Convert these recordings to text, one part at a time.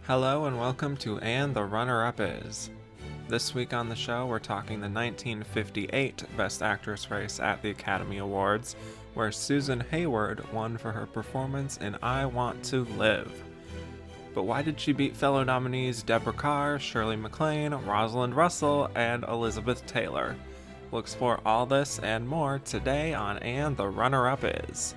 Hello and welcome to And the Runner-Up Is. This week on the show, we're talking the 1958 Best Actress race at the Academy Awards, where Susan Hayward won for her performance in I Want to Live. But why did she beat fellow nominees Deborah Kerr, Shirley MacLaine, Rosalind Russell, and Elizabeth Taylor? We'll explore all this and more today on And the Runner-Up Is.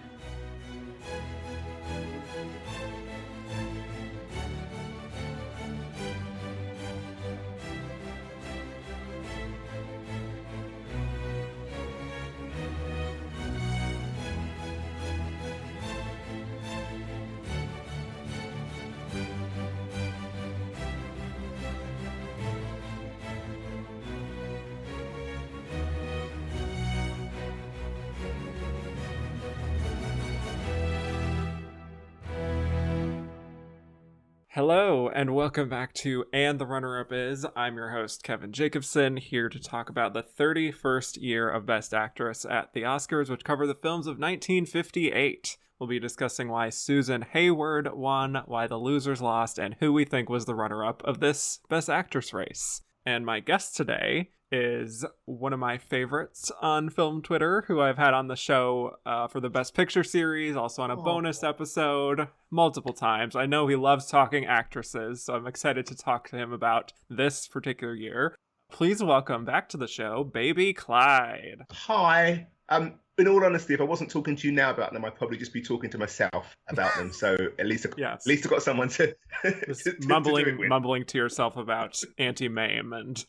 Hello, and welcome back to And the Runner-Up Is. I'm your host, Kevin Jacobson, here to talk about the 31st year of Best Actress at the Oscars, which cover the films of 1958. We'll be discussing why Susan Hayward won, why the losers lost, and who we think was the runner-up of this Best Actress race. And my guest today is one of my favorites on film Twitter, who I've had on the show for the Best Picture series, also on a bonus episode, multiple times. I know he loves talking actresses, so I'm excited to talk to him about this particular year. Please welcome back to the show, Baby Clyde. Hi. In all honesty, if I wasn't talking to you now about them, I'd probably just be talking to myself about them. So at least I've got someone to, mumbling to yourself about Auntie Mame and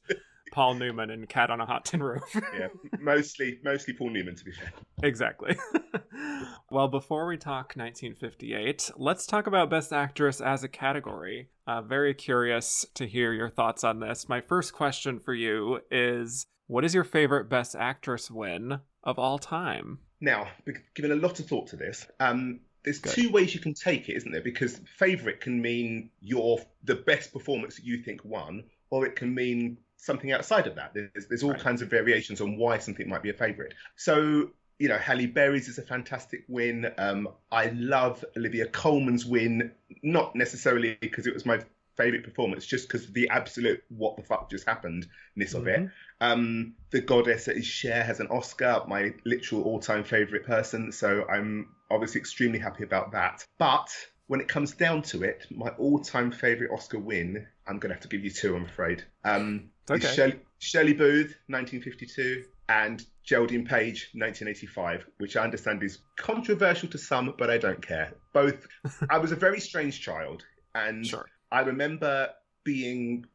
Paul Newman and Cat on a Hot Tin Roof. Yeah, mostly Paul Newman, to be fair. Exactly. Well, before we talk 1958, let's talk about Best Actress as a category. Very curious to hear your thoughts on this. My first question for you is, what is your favorite Best Actress win of all time? Now, given a lot of thought to this, there's two ways you can take it, isn't there? Because favourite can mean the best performance that you think won, or it can mean something outside of that. There's all kinds of variations on why something might be a favourite. So, Halle Berry's is a fantastic win. I love Olivia Colman's win, not necessarily because it was my favourite performance, just because of the absolute what the fuck just happened-ness of it. The Goddess at his share has an Oscar, my literal all-time favourite person, so I'm obviously extremely happy about that. But when it comes down to it, my all-time favourite Oscar win, I'm going to have to give you two, I'm afraid. It's Shelley Booth, 1952, and Geraldine Page, 1985, which I understand is controversial to some, but I don't care. I was a very strange child, and I remember being,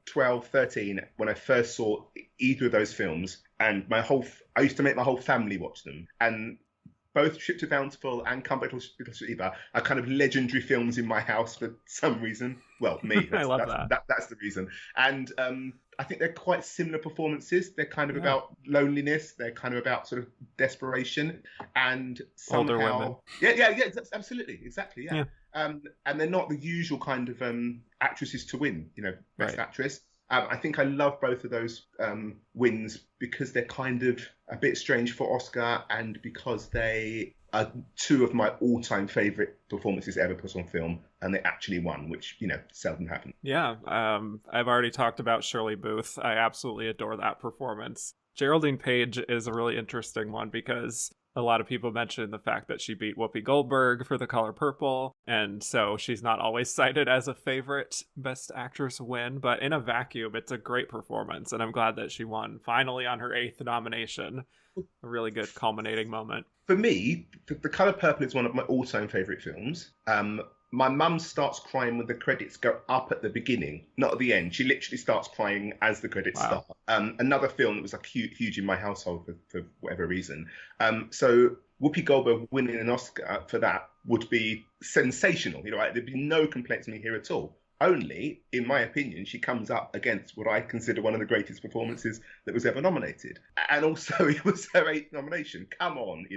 12, 13, when I first saw either of those films, and I used to make my whole family watch them. And both Trip to Bountiful and Come Back to Eva are kind of legendary films in my house for some reason. Well, me. I love that. That's the reason. And I think they're quite similar performances. They're kind of about loneliness. They're kind of about sort of desperation. And somehow... Older women. Yeah, absolutely. Exactly, yeah. And they're not the usual kind of actresses to win, Best Actress. I think I love both of those wins because they're kind of a bit strange for Oscar and because they are two of my all-time favourite performances ever put on film, and they actually won, which, seldom happens. Yeah, I've already talked about Shirley Booth. I absolutely adore that performance. Geraldine Page is a really interesting one because a lot of people mention the fact that she beat Whoopi Goldberg for The Color Purple, and so she's not always cited as a favorite Best Actress win, but in a vacuum, it's a great performance, and I'm glad that she won, finally on her 8th nomination. A really good culminating moment. For me, The Color Purple is one of my all-time favourite films. My mum starts crying when the credits go up at the beginning, not at the end. She literally starts crying as the credits start. Another film that was like huge in my household for whatever reason. So Whoopi Goldberg winning an Oscar for that would be sensational. There'd be no complaints from me here at all. Only, in my opinion, she comes up against what I consider one of the greatest performances that was ever nominated. And also, it was her 8th nomination. Come on,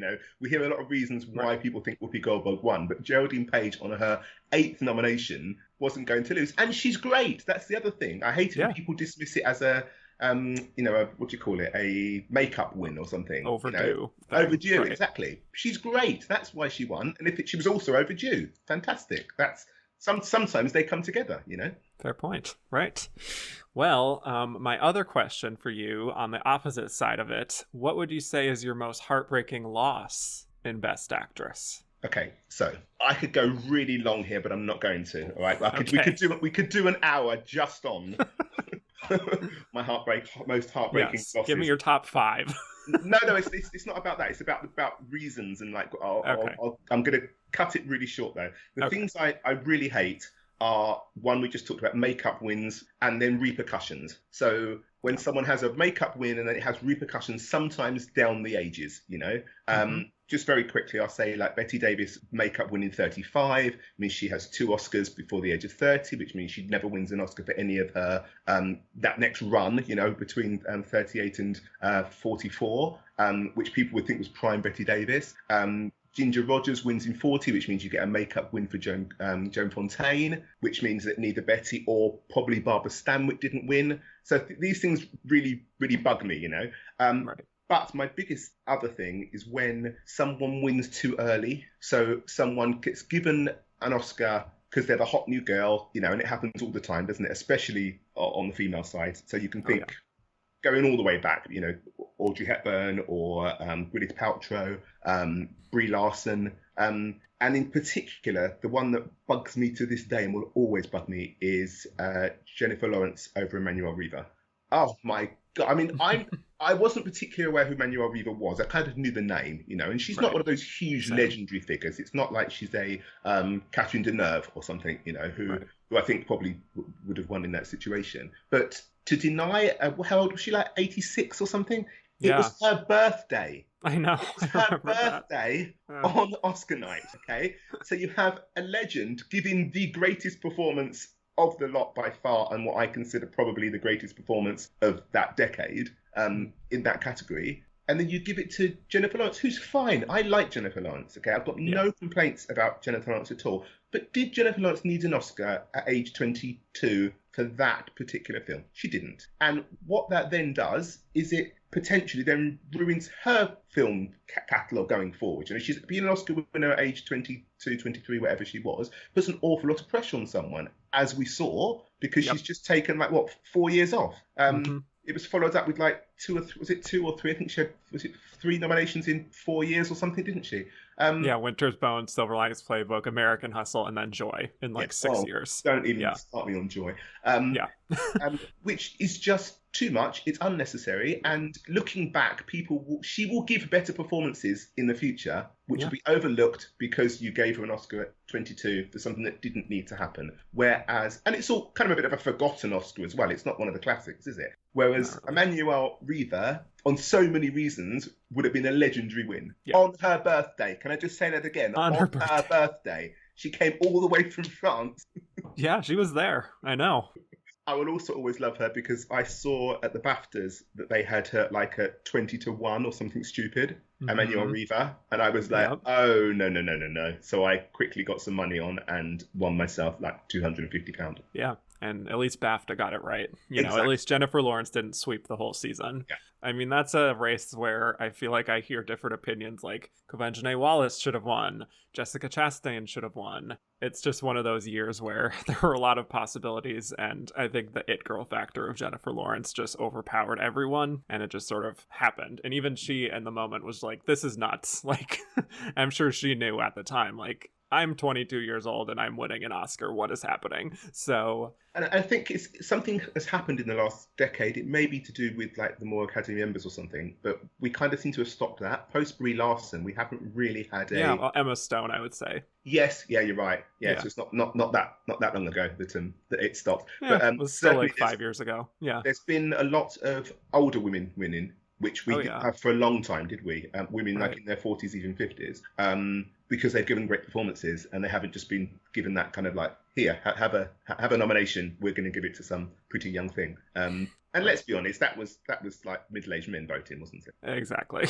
we hear a lot of reasons why people think Whoopi Goldberg won, but Geraldine Page on her 8th nomination wasn't going to lose. And she's great. That's the other thing. I hate it when people dismiss it as a what do you call it? A makeup win or something. Overdue. Overdue, right. Exactly. She's great. That's why she won. And she was also overdue. Fantastic. sometimes they come together, you know. Fair point. Right. Well, my other question for you on the opposite side of it, what would you say is your most heartbreaking loss in Best Actress? Okay, so I could go really long here, but I'm not going to. All right, we could do an hour just on my most heartbreaking losses. Give me your top 5. No, it's not about that. It's about reasons and like I'm going to cut it really short though. The things I really hate are, one, we just talked about, makeup wins and then repercussions. So when someone has a makeup win and then it has repercussions sometimes down the ages, you know. Just very quickly, I'll say, like, Bette Davis makeup win in 35 means she has 2 Oscars before the age of 30, which means she never wins an Oscar for any of her that next run, you know, between 38 and 44, which people would think was prime Bette Davis. Ginger Rogers wins in 40, which means you get a makeup win for Joan Fontaine, which means that neither Betty or probably Barbara Stanwyck didn't win. So these things really, really bug me, you know. Right. But my biggest other thing is when someone wins too early. So someone gets given an Oscar because they're the hot new girl, you know, and it happens all the time, doesn't it? Especially on the female side. So you can think, going all the way back, you know, Audrey Hepburn or Gwyneth Paltrow, Brie Larson. And in particular, the one that bugs me to this day and will always bug me is Jennifer Lawrence over Emmanuelle Riva. Oh, my God. I mean, I wasn't particularly aware who Emmanuelle Riva was. I kind of knew the name, you know, and she's not one of those huge legendary figures. It's not like she's a Catherine Deneuve or something, you know, who I think probably would have won in that situation. But to deny, how old was she, like 86 or something? It was her birthday. I know. It was her birthday on Oscar night, okay? So you have a legend giving the greatest performance of the lot by far, and what I consider probably the greatest performance of that decade in that category. And then you give it to Jennifer Lawrence, who's fine. I like Jennifer Lawrence, okay? I've got no complaints about Jennifer Lawrence at all. But did Jennifer Lawrence need an Oscar at age 22 for that particular film? She didn't. And what that then does is it potentially then ruins her film catalogue going forward. You know, she's being an Oscar winner at age 22, 23, whatever she was, puts an awful lot of pressure on someone, as we saw, because she's just taken, 4 years off. It was followed up with two or three? I think she had, 3 nominations in 4 years or something, didn't she? Winter's Bone, Silver Linings Playbook, American Hustle, and then Joy in 6 years. Don't even start me on Joy. Which is just too much. It's unnecessary. And looking back, she will give better performances in the future, which will be overlooked because you gave her an Oscar at 22 for something that didn't need to happen. Whereas, and it's all kind of a bit of a forgotten Oscar as well. It's not one of the classics, is it? Whereas Emmanuelle Riva, on so many reasons, would have been a legendary win. On her birthday. Can I just say that again? On her birthday. She came all the way from France. Yeah, she was there. I know. I will also always love her because I saw at the BAFTAs that they had her at 20-1 or something stupid, Emmanuelle Riva, and I was like, oh, no. So I quickly got some money on and won myself £250. Yeah, and at least BAFTA got it right. You know, at least Jennifer Lawrence didn't sweep the whole season. Yeah. I mean, that's a race where I feel like I hear different opinions, like Quvenzhané Wallis should have won, Jessica Chastain should have won. It's just one of those years where there were a lot of possibilities, and I think the it girl factor of Jennifer Lawrence just overpowered everyone, and it just sort of happened. And even she, in the moment, was like, this is nuts. Like, I'm sure she knew at the time, like, I'm 22 years old and I'm winning an Oscar. What is happening? So, and I think it's something has happened in the last decade. It may be to do with the more Academy members or something, but we kind of seem to have stopped that. Post Brie Larson, we haven't really had a Emma Stone, I would say. Yes, you're right. Yeah, so it's not that long ago that it stopped. Yeah, but, it was still 5 years ago. Yeah, there's been a lot of older women winning, which we didn't have for a long time, did we? Women in their 40s, even 50s, because they've given great performances and they haven't just been given that kind of here, have a nomination. We're going to give it to some pretty young thing. And let's be honest, that was like middle-aged men voting, wasn't it? Exactly.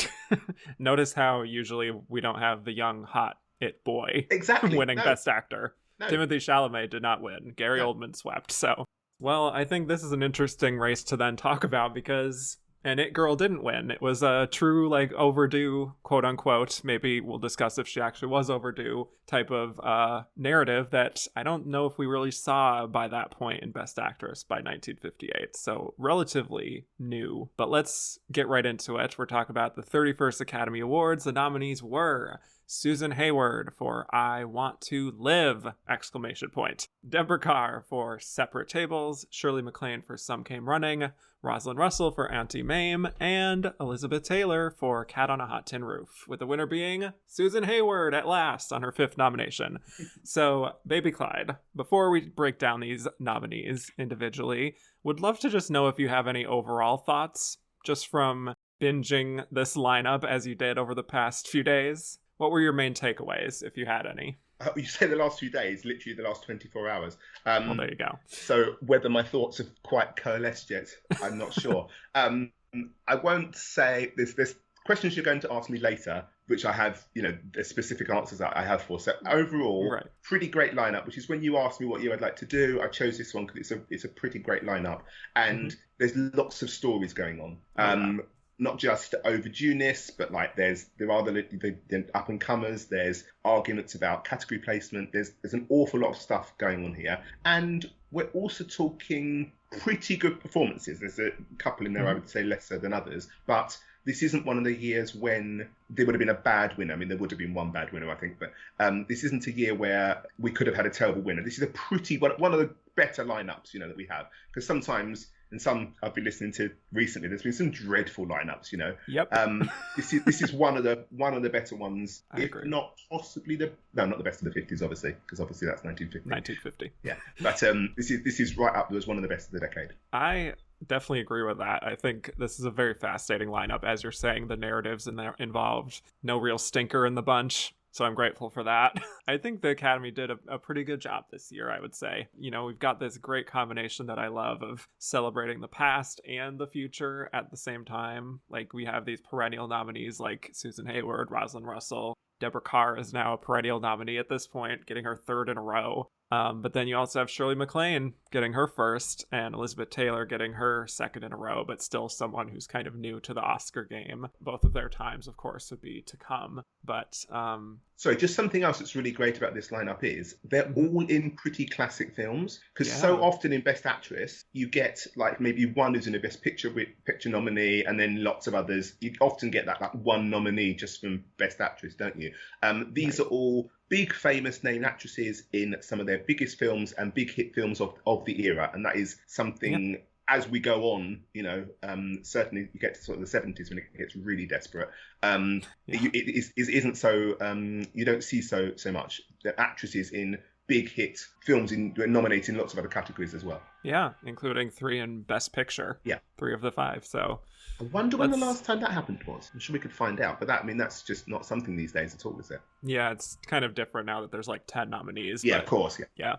Notice how usually we don't have the young, hot it boy winning Best Actor. No. Timothée Chalamet did not win. Gary Oldman swept. So, well, I think this is an interesting race to then talk about because And It Girl didn't win. It was a true, like, overdue, quote unquote, maybe we'll discuss if she actually was overdue, type of narrative that I don't know if we really saw by that point in Best Actress by 1958. So relatively new. But let's get right into it. We're talking about the 31st Academy Awards. The nominees were Susan Hayward for I Want to Live! ! Deborah Kerr for Separate Tables, Shirley MacLaine for Some Came Running, Rosalind Russell for Auntie Mame, and Elizabeth Taylor for Cat on a Hot Tin Roof, with the winner being Susan Hayward at last on her 5th nomination. So, Baby Clyde, before we break down these nominees individually, would love to just know if you have any overall thoughts, just from binging this lineup as you did over the past few days. What were your main takeaways, if you had any? You say the last few days, literally the last 24 hours. Well, there you go. So whether my thoughts have quite coalesced yet, I'm not sure. I won't say there's questions you're going to ask me later, which I have, the specific answers that I have for. So overall, right. Pretty great lineup, which is when you asked me what year I'd like to do, I chose this one because it's a pretty great lineup. And there's lots of stories going on. Not just overdueness, but like there are the up and comers. There's arguments about category placement. There's an awful lot of stuff going on here, and we're also talking pretty good performances. There's a couple in there I would say lesser than others, but this isn't one of the years when there would have been a bad winner. I mean, there would have been one bad winner, I think, but this isn't a year where we could have had a terrible winner. This is a pretty one of the better lineups, that we have, because sometimes. And some I've been listening to recently, there's been some dreadful lineups, Yep. This is one of the better ones, I agree. Not possibly not the best of the 50s, obviously, because obviously that's 1950. 1950. Yeah, but this is right up there as one of the best of the decade. I definitely agree with that. I think this is a very fascinating lineup, as you're saying. The narratives in there involved, no real stinker in the bunch. So I'm grateful for that. I think the Academy did a pretty good job this year, I would say. We've got this great combination that I love of celebrating the past and the future at the same time. Like, we have these perennial nominees like Susan Hayward, Rosalind Russell. Deborah Kerr is now a perennial nominee at this point, getting her 3rd in a row. But then you also have Shirley MacLaine getting her 1st, and Elizabeth Taylor getting her 2nd in a row, but still someone who's kind of new to the Oscar game. Both of their times, of course, would be to come. But sorry, just something else that's really great about this lineup is they're all in pretty classic films, because so often in Best Actress you get like maybe one who's in a Best Picture nominee, and then lots of others. You often get that like one nominee just from Best Actress, don't you? These are all big famous named actresses in some of their biggest films and big hit films of the era, and that is something as we go on, certainly you get to sort of the 70s when it gets really desperate. It isn't so you don't see so much the actresses in big hit films nominated in lots of other categories as well. Yeah, including 3 in Best Picture. Yeah, 3 of the 5. So I wonder when the last time that happened was. I'm sure we could find out, but that's just not something these days at all, is it? Yeah, it's kind of different now that there's like 10 nominees. Yeah, of course. Yeah.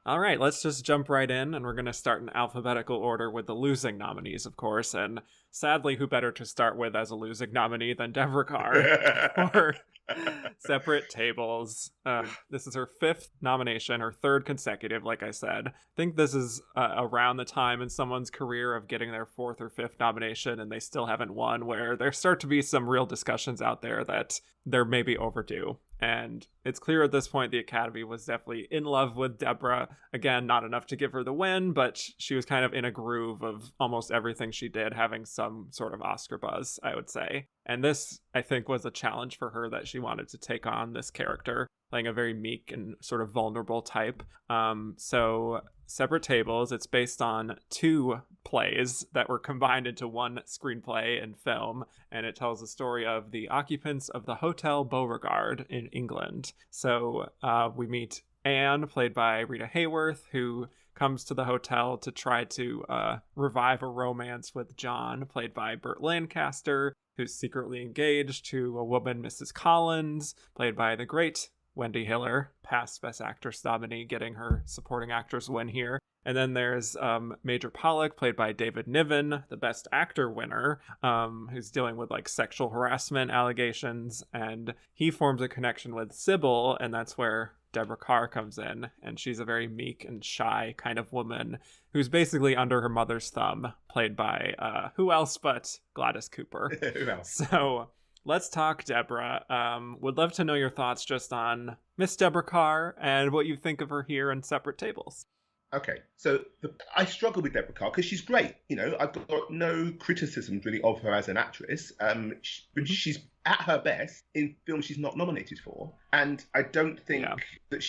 All right, let's just jump right in, and we're going to start in alphabetical order with the losing nominees, of course. And sadly, who better to start with as a losing nominee than Deborah Kerr for Separate Tables. This is her 5th nomination, her 3rd consecutive, like I said. I think this is around the time in someone's career of getting their 4th or 5th nomination and they still haven't won, where there start to be some real discussions out there that they're maybe overdue. And it's clear at this point the Academy was definitely in love with Deborah. Again, not enough to give her the win, but she was kind of in a groove of almost everything she did, having some sort of Oscar buzz, I would say. And this, I think, was a challenge for her, that she wanted to take on this character, playing a very meek and sort of vulnerable type. So Separate Tables, it's based on 2 plays that were combined into one screenplay and film, and it tells the story of the occupants of the Hotel Beauregard in England. So we meet Anne, played by Rita Hayworth, who comes to the hotel to try to revive a romance with John, played by Burt Lancaster, who's secretly engaged to a woman, Mrs. Collins, played by the great Wendy Hiller, past Best Actress nominee, getting her supporting actress win here. And then there's Major Pollock, played by David Niven, the Best Actor winner, who's dealing with like sexual harassment allegations. And he forms a connection with Sybil, and that's where Deborah Kerr comes in, and she's a very meek and shy kind of woman who's basically under her mother's thumb, played by who else but Gladys Cooper. Who else? So let's talk Deborah. Would love to know your thoughts just on Miss Deborah Kerr and what you think of her here in Separate Tables. Okay, so I struggle with Deborah Kerr because she's great. I've got no criticisms really of her as an actress. But she's at her best in films she's not nominated for. And I don't think that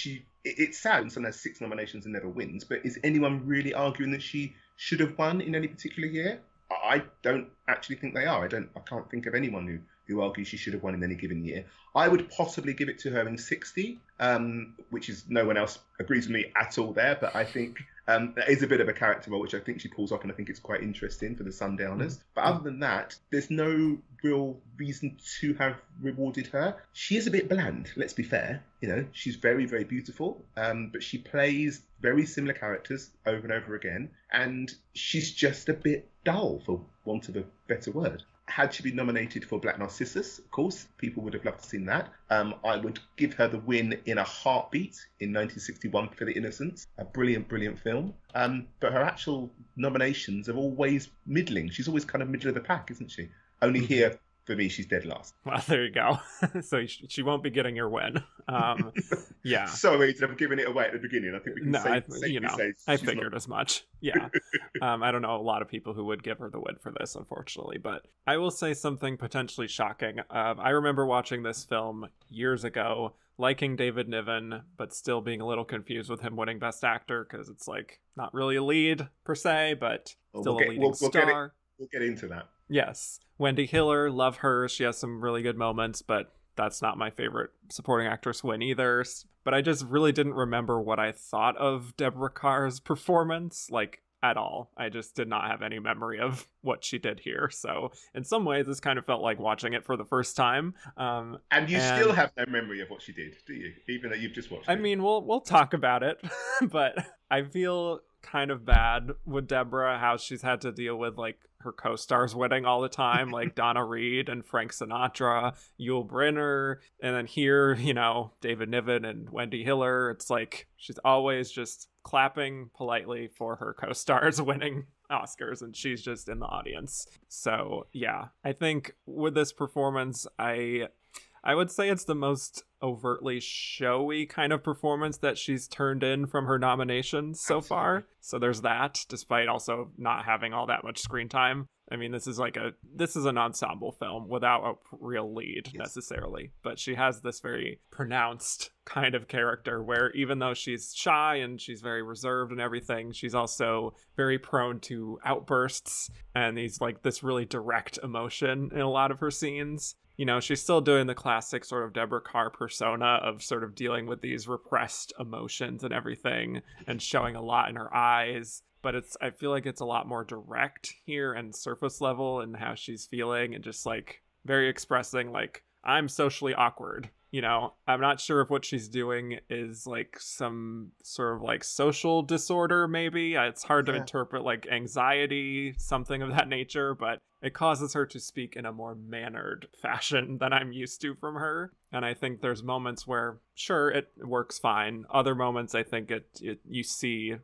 it's sad when someone has 6 nominations and never wins, but is anyone really arguing that she should have won in any particular year? I don't actually think they are. I can't think of anyone who argues she should have won in any given year. I would possibly give it to her in 60, which is no one else agrees with me at all there, but I think that is a bit of a character role, which I think she pulls off, and I think it's quite interesting for the Sundowners. But other than that, there's no real reason to have rewarded her. She is a bit bland, let's be fair. She's very, very beautiful, but she plays very similar characters over and over again, and she's just a bit dull, for want of a better word. Had she been nominated for Black Narcissus, of course, people would have loved to see that. I would give her the win in a heartbeat in 1961 for The Innocents, a brilliant, brilliant film. But her actual nominations are always middling. She's always kind of middle of the pack, isn't she? Only here, for me, she's dead last. Well, there you go. So she won't be getting your win. Yeah. Sorry, I'm giving it away at the beginning. I think we can I figured as much. Yeah. I don't know a lot of people who would give her the win for this, unfortunately. But I will say something potentially shocking. I remember watching this film years ago, liking David Niven, but still being a little confused with him winning Best Actor because it's like not really a lead per se, but still a leading star. We'll get into that. Yes. Wendy Hiller, love her. She has some really good moments, but that's not my favorite supporting actress win either. But I just really didn't remember what I thought of Deborah Kerr's performance, like, at all. I just did not have any memory of what she did here. So in some ways, this kind of felt like watching it for the first time. And you still have no memory of what she did, do you? Even though you've just watched it. I mean, we'll talk about it, but I feel kind of bad with Deborah, how she's had to deal with like her co-stars winning all the time, like Donna Reed and Frank Sinatra, Yul Brynner, and then here, David Niven and Wendy Hiller. It's like she's always just clapping politely for her co-stars winning Oscars, and she's just in the audience. So yeah, I think with this performance, I would say it's the most overtly showy kind of performance that she's turned in from her nominations so far. So there's that, despite also not having all that much screen time. I mean, this is an ensemble film without a real lead necessarily, but she has this very pronounced kind of character where even though she's shy and she's very reserved and everything, she's also very prone to outbursts and this really direct emotion in a lot of her scenes. She's still doing the classic sort of Deborah Kerr persona of sort of dealing with these repressed emotions and everything and showing a lot in her eyes. But I feel like it's a lot more direct here and surface level in how she's feeling and just like very expressing like, I'm socially awkward. I'm not sure if what she's doing is like some sort of like social disorder, maybe. It's hard to interpret, like anxiety, something of that nature, but it causes her to speak in a more mannered fashion than I'm used to from her. And I think there's moments where, sure, it works fine. Other moments, I think you see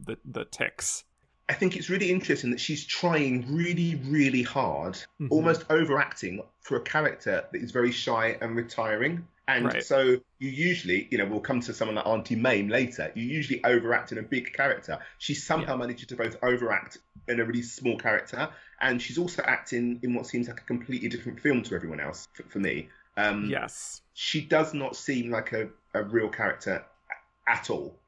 the tics. I think it's really interesting that she's trying really, really hard, almost overacting for a character that is very shy and retiring. And so you usually, we'll come to someone like Auntie Mame later, you usually overact in a big character. She somehow manages to both overact in a really small character, and she's also acting in what seems like a completely different film to everyone else, for me. Yes. She does not seem like a real character at all.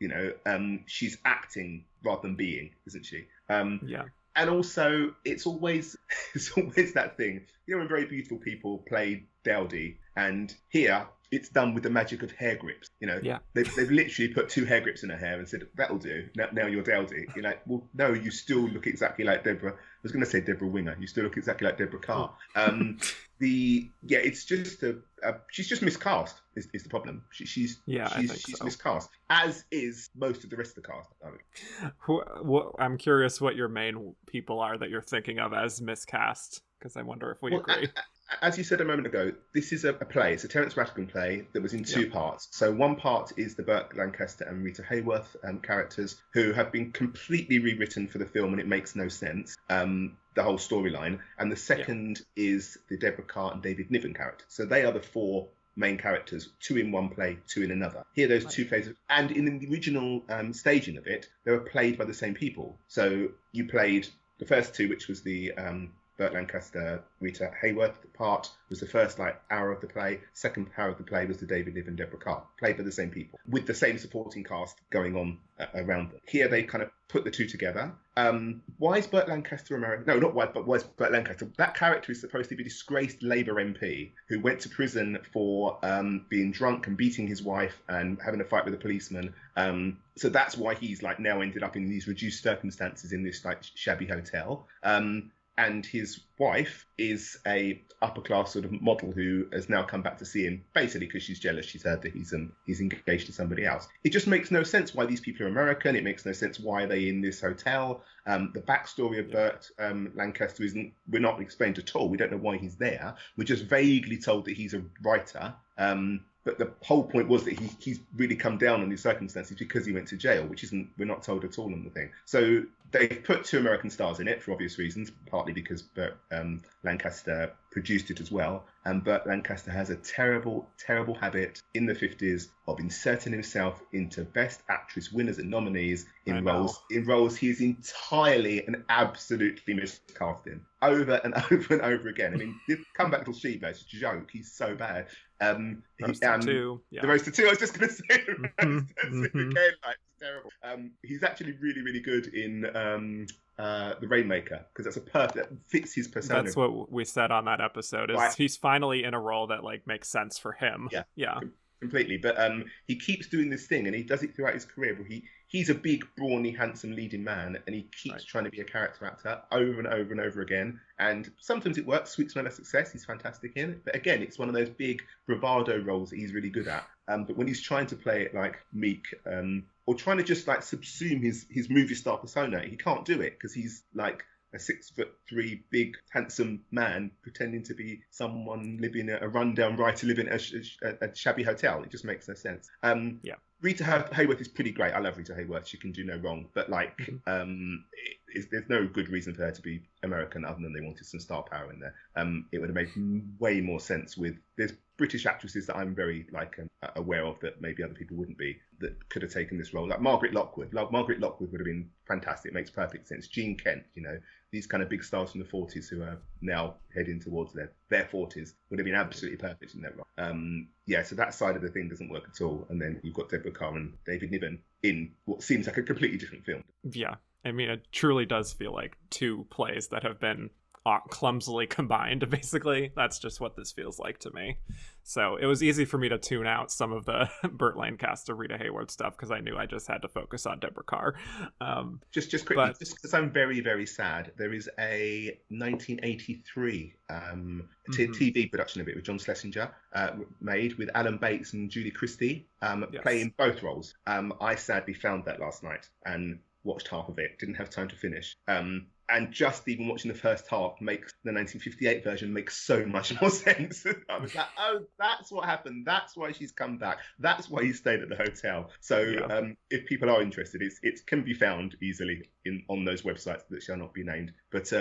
She's acting rather than being, isn't she? And also, it's always that thing. When very beautiful people play Dowdy, and here it's done with the magic of hair grips. They've literally put 2 hair grips in her hair and said, that'll do. Now you're Dowdy. You're like, well, no, you still look exactly like Deborah. I was going to say Deborah Winger. You still look exactly like Deborah Kerr. It's just she's just miscast is the problem. She's miscast, as is most of the rest of the cast. I'm curious what your main people are that you're thinking of as miscast, because I wonder if we agree. as you said a moment ago, this is a play. It's a Terence Rattigan play that was in two parts. So one part is the Burt Lancaster and Rita Hayworth characters, who have been completely rewritten for the film, and it makes no sense. The whole storyline. And the second is the Deborah Kerr and David Niven characters. So they are the four main characters, two in one play, two in another. Here, those two plays, and in the original staging of it, they were played by the same people. So you played the first two, which was the Burt Lancaster, Rita Hayworth part, was the first hour of the play. Second hour of the play was the David Niven, Deborah Kerr, played by the same people, with the same supporting cast going on around them. Here they kind of put the two together. Why is Burt Lancaster American? No, not why, but why is Burt Lancaster? That character is supposed to be a disgraced Labour MP who went to prison for being drunk and beating his wife and having a fight with a policeman. So that's why he's now ended up in these reduced circumstances in this shabby hotel. And his wife is a upper class sort of model who has now come back to see him, basically because she's jealous. She's heard that he's engaged to somebody else. It just makes no sense why these people are American. It makes no sense why they're in this hotel. The backstory of Burt Lancaster we're not explained at all. We don't know why he's there. We're just vaguely told that he's a writer. But the whole point was that he's really come down on these circumstances because he went to jail, which we're not told at all on the thing. So they've put two American stars in it for obvious reasons, partly because Burt Lancaster produced it as well. And Burt Lancaster has a terrible, terrible habit in the 50s of inserting himself into Best Actress winners and nominees in roles he is entirely and absolutely miscast in, over and over and over again. I mean, Come Back Little Sheba is a joke. He's so bad. Roasted 2. Yeah. The Roasted 2, I was just going to say. Roasted 2 again, it's terrible. He's actually really, really good in The Rainmaker, because that fits his persona. That's what we said on that episode, is he's finally in a role that makes sense for him. Yeah. Completely. But he keeps doing this thing, and he does it throughout his career, where he's a big, brawny, handsome leading man, and he keeps trying to be a character actor over and over and over again. And sometimes it works. Sweet Smell of Success, he's fantastic in it. But again, it's one of those big bravado roles that he's really good at. But when he's trying to play it meek, or trying to just subsume his movie star persona, he can't do it, because he's a 6'3" big handsome man pretending to be someone living a rundown writer living in a shabby hotel. It just makes no sense. Rita Hayworth is pretty great. I love Rita Hayworth. She can do no wrong. But there's no good reason for her to be American other than they wanted some star power in there. It would have made way more sense with there's British actresses that I'm very aware of that maybe other people wouldn't be, that could have taken this role. Like Margaret Lockwood. Margaret Lockwood would have been fantastic. It makes perfect sense. Jean Kent, these kind of big stars from the 40s who are now heading towards their 40s would have been absolutely perfect in that role. So that side of the thing doesn't work at all. And then you've got Deborah Kerr and David Niven in what seems like a completely different film. Yeah. I mean, it truly does feel like two plays that have been clumsily combined, basically. That's just what this feels like to me. So it was easy for me to tune out some of the Burt Lancaster, Rita Hayworth stuff, because I knew I just had to focus on Deborah Kerr. Just quickly, just because I'm very, very sad, there is a 1983 TV production of it with John Schlesinger, made with Alan Bates and Julie Christie, playing both roles. I sadly found that last night and watched half of it, didn't have time to finish. And just even watching the first half makes the 1958 version makes so much more sense. I was like, oh, that's what happened. That's why she's come back. That's why he stayed at the hotel. So if people are interested, it can be found easily on those websites that shall not be named. But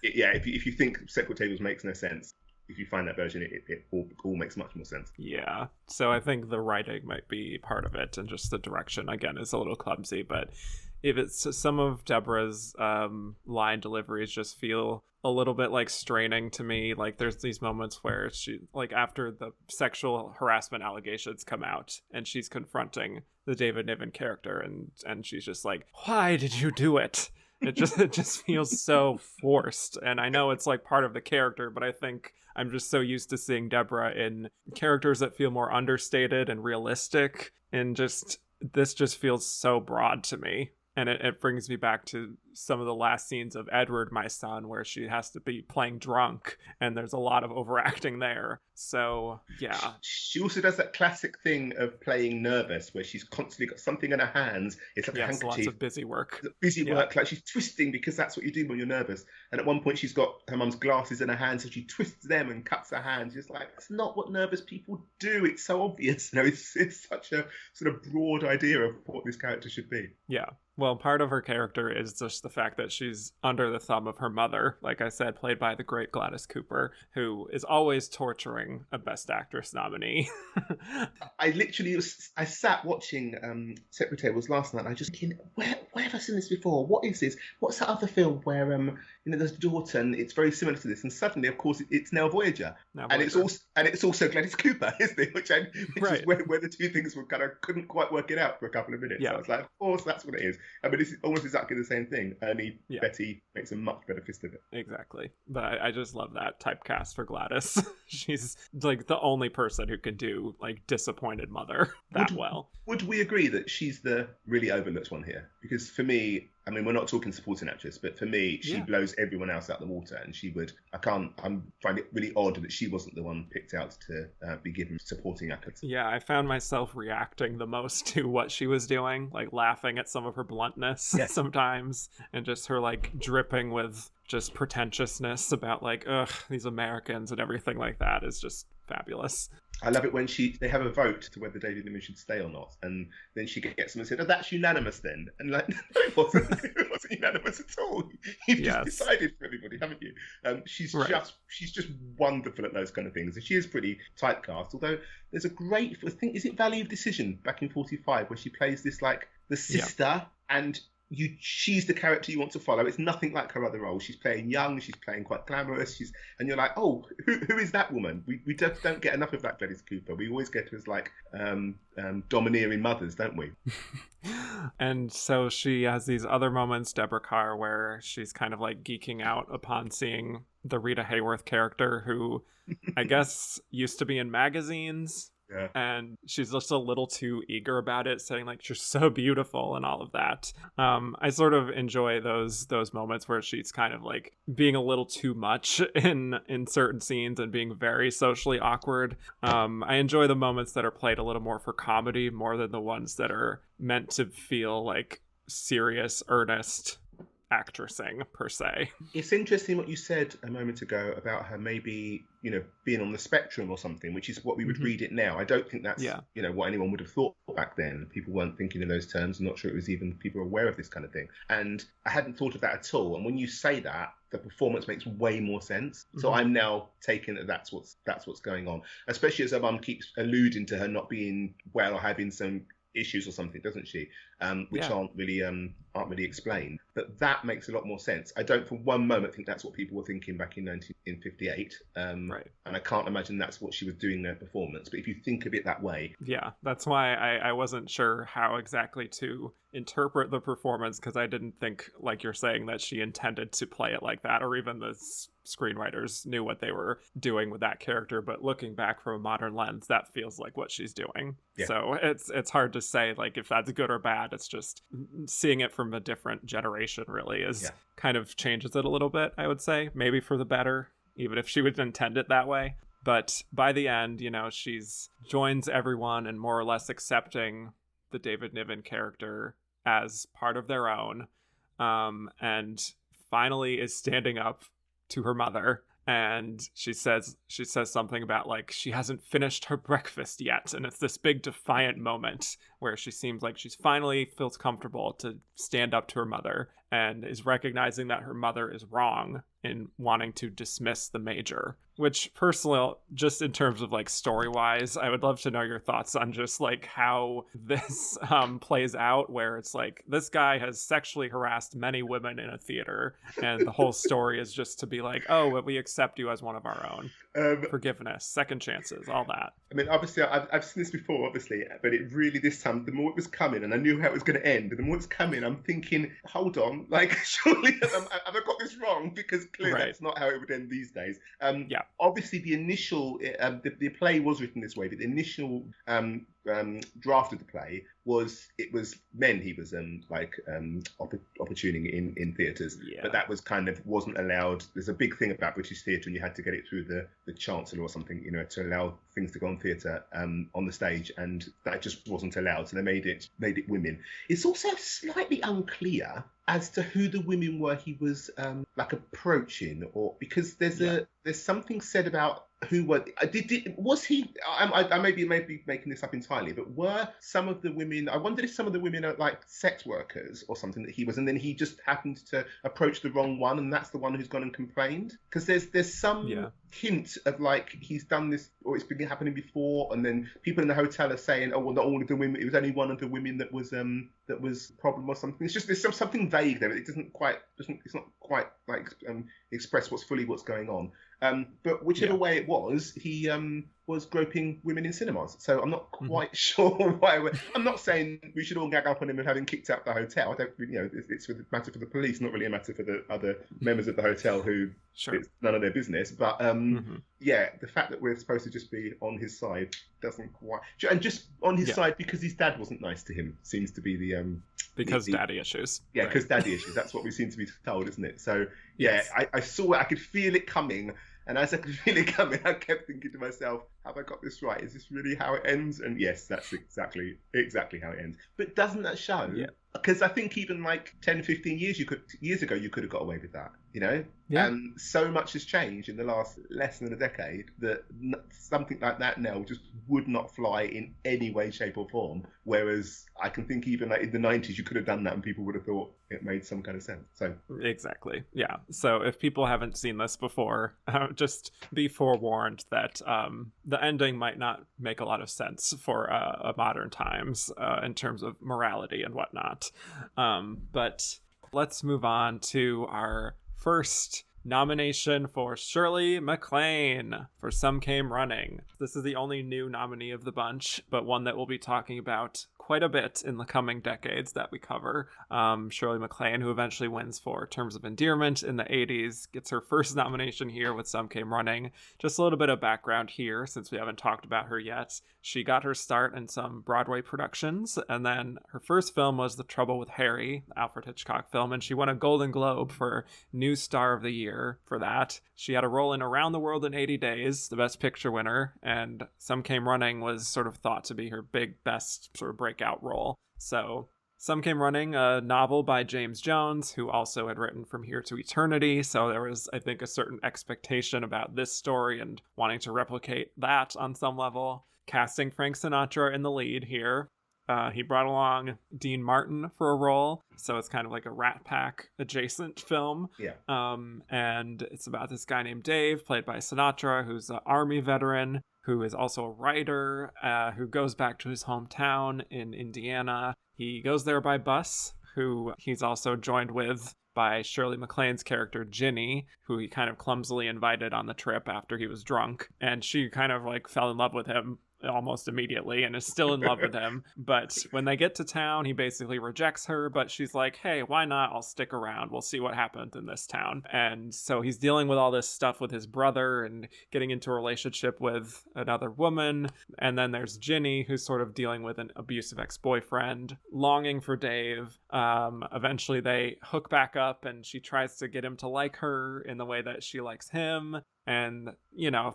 if you think Separate Tables makes no sense, if you find that version, it all makes much more sense. Yeah. So I think the writing might be part of it, and just the direction, again, is a little clumsy. But if it's some of Deborah's line deliveries just feel a little bit straining to me. There's these moments where she, after the sexual harassment allegations come out and she's confronting the David Niven character, and she's just like, why did you do it? It just feels so forced. And I know it's part of the character, but I think I'm just so used to seeing Deborah in characters that feel more understated and realistic, and this just feels so broad to me. And it brings me back to some of the last scenes of Edward, My Son, where she has to be playing drunk, and there's a lot of overacting there. So yeah, she also does that classic thing of playing nervous, where she's constantly got something in her hands. It's like a handkerchief. Lots of busy work. Work, like she's twisting, because that's what you do when you're nervous. And at one point, she's got her mum's glasses in her hands, so she twists them and cuts her hands. Just like, it's not what nervous people do. It's so obvious. It's such a sort of broad idea of what this character should be. Yeah. Well, part of her character is just the fact that she's under the thumb of her mother, like I said, played by the great Gladys Cooper, who is always torturing a Best Actress nominee. I sat watching Separate Tables last night, and I just thinking, where have I seen this before? What is this? What's that other film where there's a daughter, and it's very similar to this, and suddenly, of course, it's Now Voyager. And it's also Gladys Cooper, isn't it? Which is where the two things were kind of couldn't quite work it out for a couple of minutes. Yeah. So I was like, of course, that's what it is. I mean, it's almost exactly the same thing. Only Betty makes a much better fist of it. Exactly. But I just love that typecast for Gladys. She's like the only person who can do like disappointed mother well. Would we agree that she's the really overlooked one here? Because for me, I mean, we're not talking supporting actress, but for me, she blows everyone else out the water, and I find it really odd that she wasn't the one picked out to be given supporting accolades. Yeah, I found myself reacting the most to what she was doing, like laughing at some of her bluntness sometimes, and just her like dripping with just pretentiousness about like, ugh, these Americans and everything like that is just fabulous. I love it when they have a vote to whether David Niven should stay or not, and then she gets them and said, "Oh, that's unanimous then." And like, no, it wasn't. It wasn't unanimous at all. You've just decided for everybody, haven't you? She's just wonderful at those kind of things, and she is pretty typecast. Although there's a great, I think, is it Valley of Decision back in '45, where she plays this like the sister and. She's the character you want to follow. It's nothing like her other roles. She's playing young, she's playing quite glamorous, and you're like, oh, who is that woman? We just don't get enough of that Gladys Cooper. We always get her as like domineering mothers, don't we? And so she has these other moments, Deborah Kerr, where she's kind of like geeking out upon seeing the Rita Hayworth character, who I guess used to be in magazines. Yeah. And she's just a little too eager about it, saying like she's so beautiful and all of that. I sort of enjoy those moments where she's kind of like being a little too much in certain scenes and being very socially awkward. I enjoy the moments that are played a little more for comedy more than the ones that are meant to feel like serious, earnest actressing per se. It's interesting what you said a moment ago about her maybe being on the spectrum or something, which is what we would read it now. I don't think that's what anyone would have thought back then. People weren't thinking in those terms. I'm not sure it was even people aware of this kind of thing, and I hadn't thought of that at all. And when you say that, the performance makes way more sense. So I'm now taking that that's what's going on, especially as her mum keeps alluding to her not being well or having some issues or something, doesn't she? Which aren't really explained. But that makes a lot more sense. I don't for one moment think that's what people were thinking back in 1958. And I can't imagine that's what she was doing in her performance. But if you think of it that way. Yeah, that's why I wasn't sure how exactly to interpret the performance, because I didn't think, like you're saying, that she intended to play it like that, or even the screenwriters knew what they were doing with that character. But looking back from a modern lens, that feels like what she's doing. Yeah. So it's hard to say like if that's good or bad. It's just seeing it from a different generation really kind of changes it a little bit, I would say. Maybe for the better, even if she would intend it that way. But by the end, she's joins everyone and more or less accepting the David Niven character as part of their own, and finally is standing up to her mother. And she says something about like she hasn't finished her breakfast yet, and it's this big defiant moment where she seems like she's finally feels comfortable to stand up to her mother and is recognizing that her mother is wrong in wanting to dismiss the major. Which personally, just in terms of like story wise, I would love to know your thoughts on just like how this plays out, where it's like this guy has sexually harassed many women in a theater, and the whole story is just to be like, oh, we accept you as one of our own. Forgiveness, second chances, all that. I mean, obviously, I've seen this before, obviously, but it really, this time, the more it was coming, and I knew how it was going to end, and the more it's coming, I'm thinking, hold on, like, surely have I got this wrong? Because clearly that's not how it would end these days. Obviously, the initial, the play was written this way, but the initial drafted the play was men he was opportuning in theatres, but that was wasn't allowed. There's a big thing about British theatre, and you had to get it through the chancellor or something, to allow things to go on theatre on the stage, and that just wasn't allowed. So they made it women. It's also slightly unclear as to who the women were he was approaching, or because there's something said about who were was he? I may be making this up entirely, but were some of the women? I wondered if some of the women are like sex workers or something that he was, and then he just happened to approach the wrong one, and that's the one who's gone and complained. Because there's some hint of like he's done this or it's been happening before, and then people in the hotel are saying, oh well, not all of the women. It was only one of the women that was a problem or something. It's just there's something vague there. It's not quite express what's going on. But whichever way it was, he was groping women in cinemas. So I'm not quite sure why. I'm not saying we should all gag up on him and have him kicked out the hotel. I don't, it's a matter for the police, not really a matter for the other members of the hotel who it's none of their business. But the fact that we're supposed to just be on his side doesn't quite, and just on his side because his dad wasn't nice to him seems to be the because daddy issues. Yeah, because daddy issues. That's what we seem to be told, isn't it? So I saw it. I could feel it coming. And as I could feel it coming, I kept thinking to myself, have I got this right? Is this really how it ends? And yes, that's exactly how it ends. But doesn't that show? Yeah. Because I think even like 10, 15 years ago, you could have got away with that, Yeah. And so much has changed in the last less than a decade that something like that now just would not fly in any way, shape or form. Whereas I can think even like in the 90s, you could have done that and people would have thought it made some kind of sense. So exactly. Yeah. So if people haven't seen this before, just be forewarned that the ending might not make a lot of sense for modern times in terms of morality and whatnot. But let's move on to our first nomination for Shirley MacLaine for Some Came Running. This is the only new nominee of the bunch, but one that we'll be talking about quite a bit in the coming decades that we cover. Shirley MacLaine, who eventually wins for Terms of Endearment in the 80s, gets her first nomination here with Some Came Running. Just a little bit of background here, since we haven't talked about her yet. She got her start in some Broadway productions, and then her first film was The Trouble with Harry, the Alfred Hitchcock film, and she won a Golden Globe for New Star of the Year for that. She had a role in Around the World in 80 Days, the Best Picture winner, and Some Came Running was sort of thought to be her best sort of breakout role. So Some Came Running, a novel by James Jones, who also had written From Here to Eternity. So there was, I think, a certain expectation about this story and wanting to replicate that on some level. Casting Frank Sinatra in the lead here. He brought along Dean Martin for a role, so it's kind of like a Rat Pack adjacent film. Yeah. And it's about this guy named Dave, played by Sinatra, who's an Army veteran, who is also a writer, who goes back to his hometown in Indiana. He goes there by bus, who he's also joined with by Shirley MacLaine's character, Ginny, who he kind of clumsily invited on the trip after he was drunk. And she kind of like fell in love with him almost immediately and is still in love with him. But when they get to town, he basically rejects her, but she's like, hey, why not? I'll stick around. We'll see what happens in this town. And so he's dealing with all this stuff with his brother and getting into a relationship with another woman. And then there's Ginny, who's sort of dealing with an abusive ex-boyfriend, longing for Dave. Eventually they hook back up and she tries to get him to like her in the way that she likes him. And,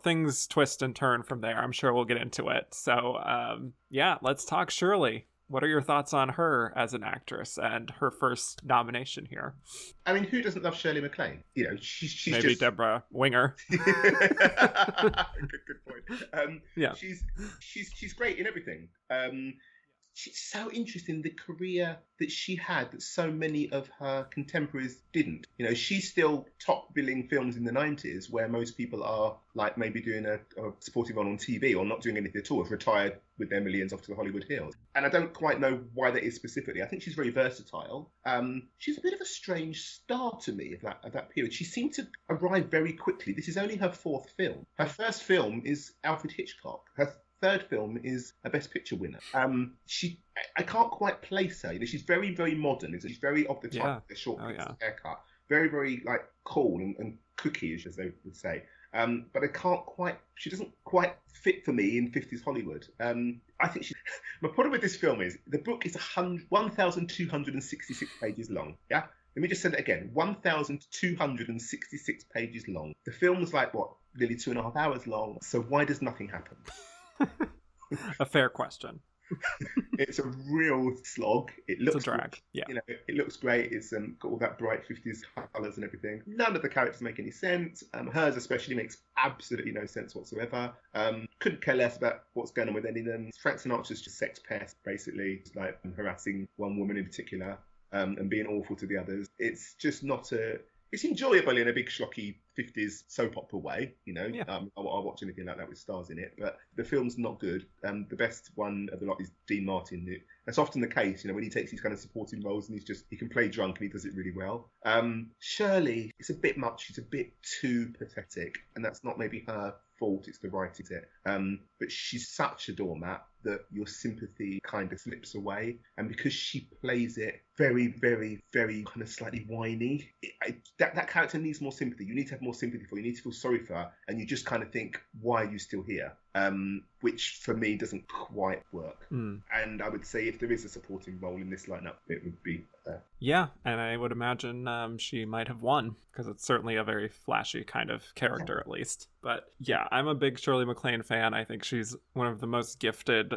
things twist and turn from there. I'm sure we'll get into it. So, let's talk Shirley. What are your thoughts on her as an actress and her first nomination here? I mean, who doesn't love Shirley MacLaine? She's maybe just... Deborah Winger. Good point. She's great in everything. She's so interesting, the career that she had that so many of her contemporaries didn't. She's still top billing films in the 90s where most people are like maybe doing a supporting role on TV or not doing anything at all, have retired with their millions off to the Hollywood Hills. And I don't quite know why that is specifically. I think she's very versatile. She's a bit of a strange star to me of that period. She seemed to arrive very quickly. This is only her fourth film. Her first film is Alfred Hitchcock. Her third film is a Best Picture winner. I can't quite place her. She's very, very modern. She's very off the top, a short haircut. Very, very like cool and cookie, as they would say. But she doesn't quite fit for me in 50s Hollywood. I think my problem with this film is the book is 1,266 pages long. Yeah? Let me just say that again, 1,266 pages long. The film's like, nearly 2.5 hours long. So why does nothing happen? A fair question. It's a real slog. It's a drag. Yeah, it looks great. It's got all that bright 50s colours and everything. None of the characters make any sense. Hers especially makes absolutely no sense whatsoever. Couldn't care less about what's going on with any of them. Frank Sinatra's just sex pest, basically, like harassing one woman in particular, and being awful to the others. It's just not It's enjoyable in a big schlocky 50s soap opera way, Yeah. I'll watch anything like that with stars in it, but the film's not good. The best one of the lot is Dean Martin. That's often the case, when he takes these kind of supporting roles and he can play drunk and he does it really well. Shirley, it's a bit much. She's a bit too pathetic, and that's not maybe her fault, it's the writing. But she's such a doormat that your sympathy kind of slips away, and because she plays it very, very, very kind of slightly whiny, that character needs more sympathy. You need to have more sympathy for her. You need to feel sorry for her, and you just kind of think, why are you still here? Which for me doesn't quite work. And I would say if there is a supporting role in this lineup, it would be her. Yeah, and I would imagine she might have won, because it's certainly a very flashy kind of character, at least. But yeah, I'm a big Shirley MacLaine fan. I think she's one of the most gifted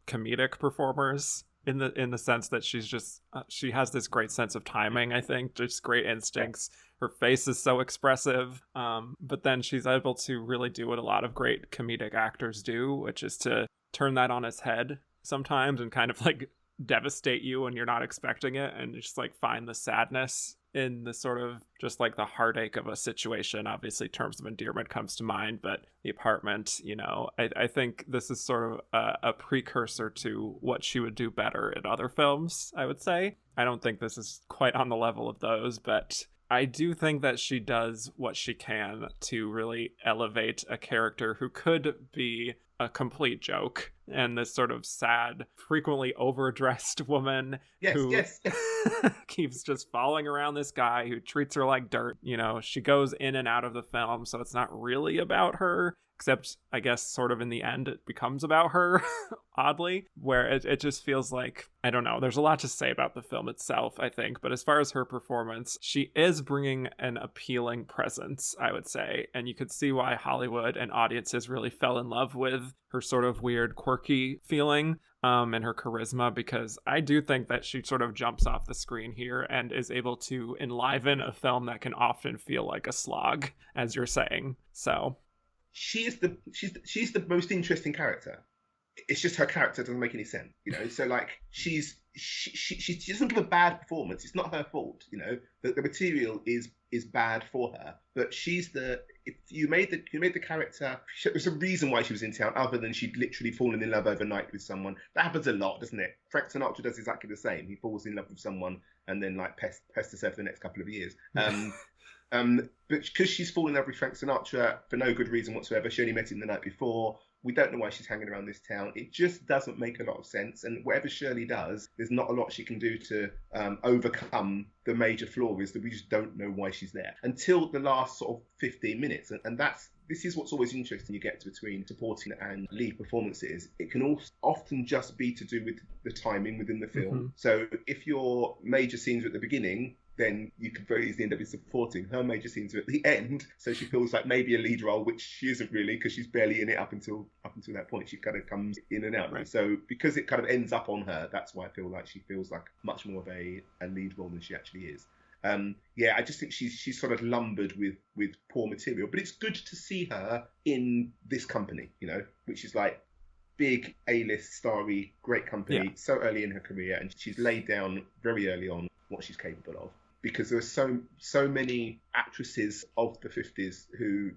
comedic performers in the sense that she's just she has this great sense of timing. I think just great instincts. Her face is so expressive, but then she's able to really do what a lot of great comedic actors do, which is to turn that on its head sometimes and kind of like devastate you when you're not expecting it, and just like find the sadness in the sort of just like the heartache of a situation. Obviously Terms of Endearment comes to mind, but The Apartment, I think this is sort of a precursor to what she would do better in other films, I would say. I don't think this is quite on the level of those, but I do think that she does what she can to really elevate a character who could be a complete joke, and this sort of sad, frequently overdressed woman who keeps just following around this guy who treats her like dirt. She goes in and out of the film, so it's not really about her, except I guess sort of in the end it becomes about her, oddly, where it just feels like, I don't know, there's a lot to say about the film itself, I think, but as far as her performance, she is bringing an appealing presence, I would say, and you could see why Hollywood and audiences really fell in love with her sort of weird, quirky feeling, and her charisma, because I do think that she sort of jumps off the screen here and is able to enliven a film that can often feel like a slog, as you're saying. So she's the most interesting character. It's just her character doesn't make any sense, So like she doesn't give a bad performance. It's not her fault, The material is bad for her, but if you made the character, there's a reason why she was in town, other than she'd literally fallen in love overnight with someone. That happens a lot, doesn't it? Frank Sinatra does exactly the same. He falls in love with someone and then like pests her for the next couple of years. But because she's fallen in love with Frank Sinatra for no good reason whatsoever, she only met him the night before. We don't know why she's hanging around this town. It just doesn't make a lot of sense. And whatever Shirley does, there's not a lot she can do to overcome the major flaw is that we just don't know why she's there until the last sort of 15 minutes. And this is what's always interesting you get to between supporting and lead performances. It can also often just be to do with the timing within the film. Mm-hmm. So if your major scenes are at the beginning, then you could very easily end up in supporting. Her major scenes are at the end, so she feels like maybe a lead role, which she isn't really, because she's barely in it up until that point. She kind of comes in and out. Right. So because it kind of ends up on her, that's why I feel like she feels like much more of a lead role than she actually is. I just think she's sort of lumbered with poor material, but it's good to see her in this company, which is like big A-list starry, great company, so early in her career, and she's laid down very early on what she's capable of. Because there are so many actresses of the 50s who,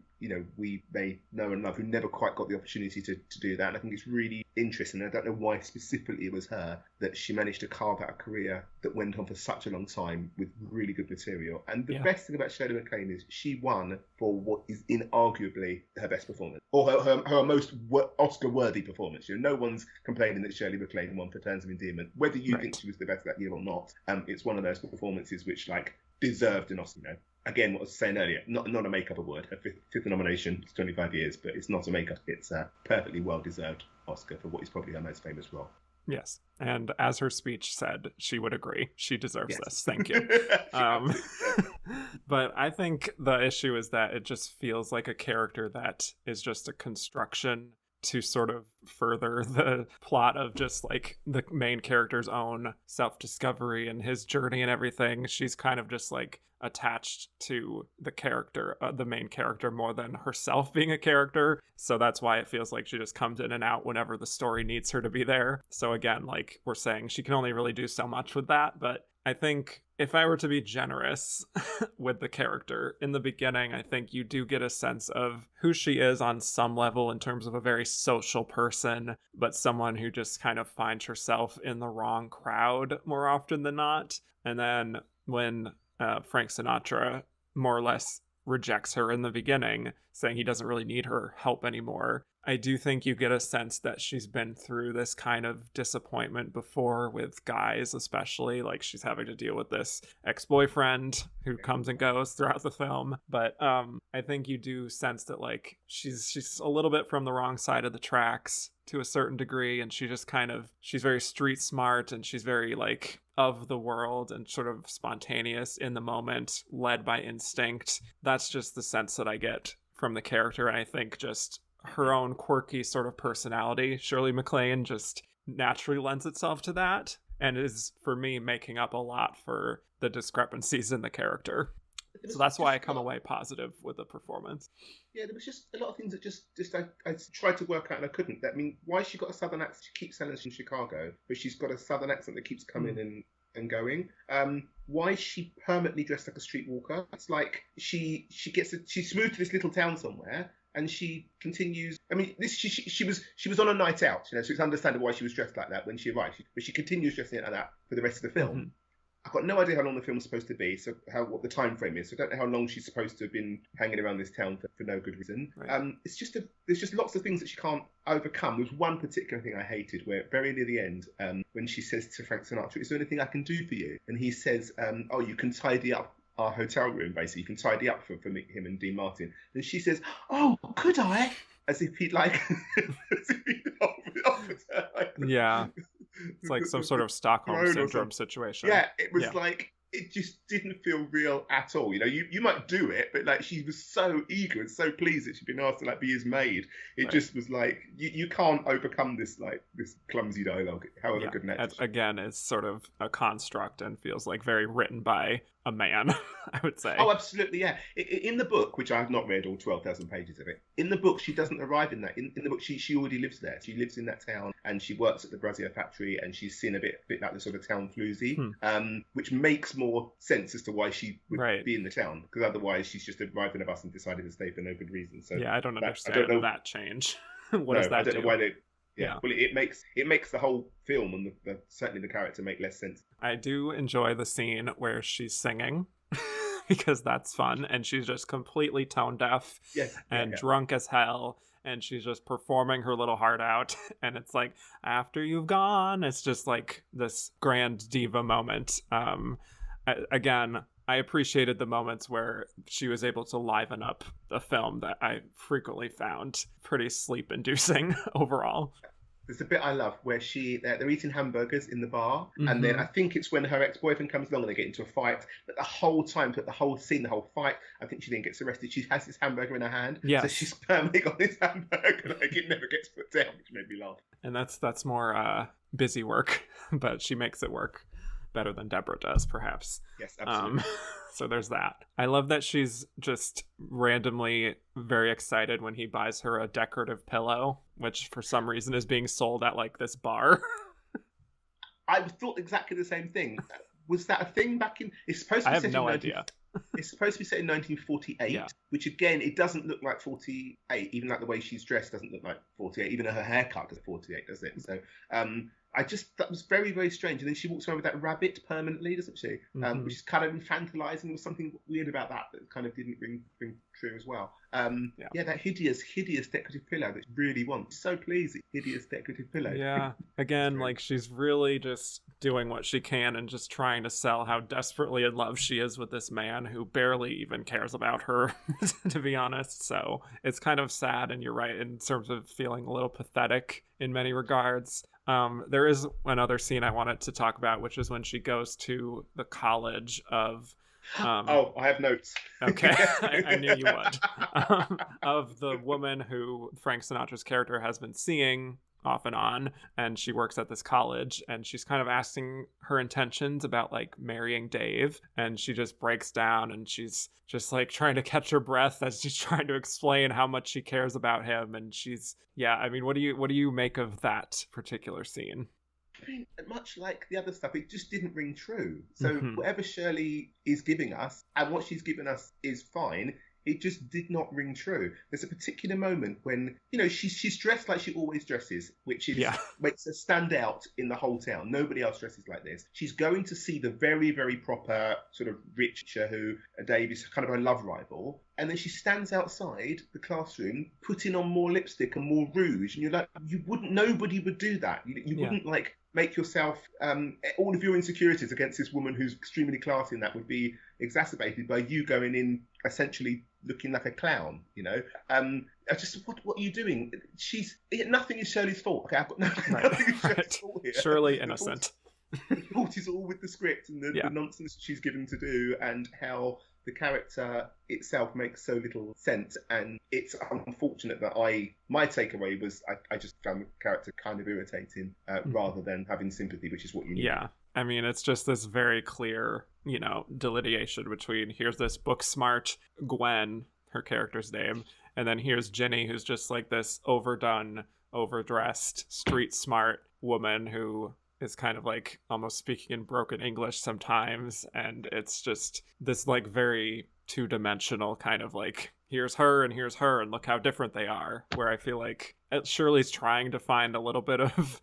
we may know and love, who never quite got the opportunity to do that. And I think it's really interesting. I don't know why specifically it was her that she managed to carve out a career that went on for such a long time with really good material. And the best thing about Shirley MacLaine is she won for what is inarguably her best performance, or her most Oscar-worthy performance. No one's complaining that Shirley MacLaine won for Terms of Endearment, whether you think she was the best that year or not. It's one of those performances which deserved an Oscar. again, what I was saying earlier, not a makeup award. Her fifth nomination, it's 25 years, but it's not a makeup. It's a perfectly well-deserved Oscar for what is probably her most famous role. Yes. And as her speech said, she would agree. She deserves this. Thank you. But I think the issue is that it just feels like a character that is just a construction to sort of further the plot of just like the main character's own self-discovery and his journey and everything. She's kind of just like attached to the character, the main character, more than herself being a character. So that's why it feels like she just comes in and out whenever the story needs her to be there. So again, like we're saying, she can only really do so much with that. But I think if I were to be generous with the character in the beginning, I think you do get a sense of who she is on some level in terms of a very social person, but someone who just kind of finds herself in the wrong crowd more often than not. And then when Frank Sinatra more or less rejects her in the beginning, saying he doesn't really need her help anymore, I do think you get a sense that she's been through this kind of disappointment before with guys, especially. Like she's having to deal with this ex-boyfriend who comes and goes throughout the film. But I think you do sense that like she's a little bit from the wrong side of the tracks to a certain degree, and she just kind of, she's very street smart and she's very like of the world and sort of spontaneous in the moment, led by instinct. That's just the sense that I get from the character. And I think just her own quirky sort of personality, Shirley MacLaine, just naturally lends itself to that and is, for me, making up a lot for the discrepancies in the character. So that's why I come away positive with the performance. Yeah, there was just a lot of things that just I tried to work out and I couldn't. I mean, why has she got a southern accent? She keeps saying she's from Chicago, but she's got a southern accent that keeps coming in and going. Why is she permanently dressed like a streetwalker? It's like she's moved to this little town somewhere and she continues. I mean, she was on a night out, so it's understandable why she was dressed like that when she arrived. But she continues dressing it like that for the rest of the film. Mm-hmm. I've got no idea how long the film's supposed to be, so what the time frame is. So I don't know how long she's supposed to have been hanging around this town for no good reason. Right. There's just lots of things that she can't overcome. There's one particular thing I hated, where very near the end, when she says to Frank Sinatra, "Is there anything I can do for you?" And he says, "Oh, you can tidy up our hotel room, basically. You can tidy up for him and Dean Martin." And she says, "Oh, could I?" As if he'd offered her. Yeah. It's like some sort of Stockholm syndrome situation. Yeah, it was like, it just didn't feel real at all. You know, you might do it, but like she was so eager and so pleased that she'd been asked to like be his maid. It just was like, you can't overcome this clumsy dialogue, however good an actor. Again, it's sort of a construct and feels like very written by a man, I would say. Oh, absolutely, yeah. In the book, which I have not read all 12,000 pages of it, in the book she doesn't arrive in that. In the book, she already lives there. She lives in that town and she works at the brassiere factory and she's seen a bit like the sort of town floozy, which makes more sense as to why she would be in the town, because otherwise she's just arrived in a bus and decided to stay for no good reason. So yeah, I don't understand that change. What does that do? I don't know why they... Yeah, well, it makes the whole film and certainly the character make less sense. I do enjoy the scene where she's singing because that's fun, and she's just completely tone deaf and drunk as hell, and she's just performing her little heart out, and it's like, after you've gone, it's just like this grand diva moment. Again, I appreciated the moments where she was able to liven up a film that I frequently found pretty sleep-inducing overall. There's a bit I love where they're eating hamburgers in the bar, and then I think it's when her ex-boyfriend comes along and they get into a fight. But the whole time, the whole scene, the whole fight, I think she then gets arrested. She has this hamburger in her hand, so she's permanently got this hamburger, like it never gets put down, which made me laugh. And that's more busy work, but she makes it work better than Deborah does, perhaps. Yes, absolutely. So there's that. I love that she's just randomly very excited when he buys her a decorative pillow, which for some reason is being sold at like this bar. I thought exactly the same thing. Was that a thing back in... It's supposed to be I have no idea. It's supposed to be set in 1948, which again, it doesn't look like 48. Even like the way she's dressed doesn't look like 48. Even her haircut does 48, does it? So that was very, very strange. And then she walks around with that rabbit permanently, doesn't she? Which is kind of infantilizing. There was something weird about that kind of didn't ring true as well. That hideous decorative pillow that she really wants. So pleasing, hideous decorative pillow. Yeah, again, like she's really just doing what she can and just trying to sell how desperately in love she is with this man who barely even cares about her, to be honest. So it's kind of sad, and you're right in terms of feeling a little pathetic in many regards. There is another scene I wanted to talk about, which is when she goes to the college of I have notes. Okay, I knew you would. Of the woman who Frank Sinatra's character has been seeing off and on, and she works at this college, and she's kind of asking her intentions about like marrying Dave, and she just breaks down, and she's just like trying to catch her breath as she's trying to explain how much she cares about him. And what do you make of that particular scene? I mean, much like the other stuff, it just didn't ring true. So whatever Shirley is giving us, and what she's given us is fine, it just did not ring true. There's a particular moment when, she's dressed like she always dresses, which makes her stand out in the whole town. Nobody else dresses like this. She's going to see the very, very proper sort of rich who Dave is kind of a love rival. And then she stands outside the classroom, putting on more lipstick and more rouge. And you're like, nobody would do that. You wouldn't like make yourself, all of your insecurities against this woman who's extremely classy, and that would be exacerbated by you going in essentially looking like a clown, I just, what are you doing? Nothing is Shirley's fault. Okay, I've got nothing is Shirley's fault here. Surely innocent. The fault is all with the script and the nonsense she's given to do, and how the character itself makes so little sense. And it's unfortunate that my takeaway was I just found the character kind of irritating rather than having sympathy, which is what you need. Yeah. I mean, it's just this very clear, delineation between here's this book smart Gwen, her character's name, and then here's Ginny, who's just like this overdone, overdressed, street smart woman who is kind of like almost speaking in broken English sometimes. And it's just this like very two-dimensional kind of like, here's her and look how different they are, where I feel like Shirley's trying to find a little bit of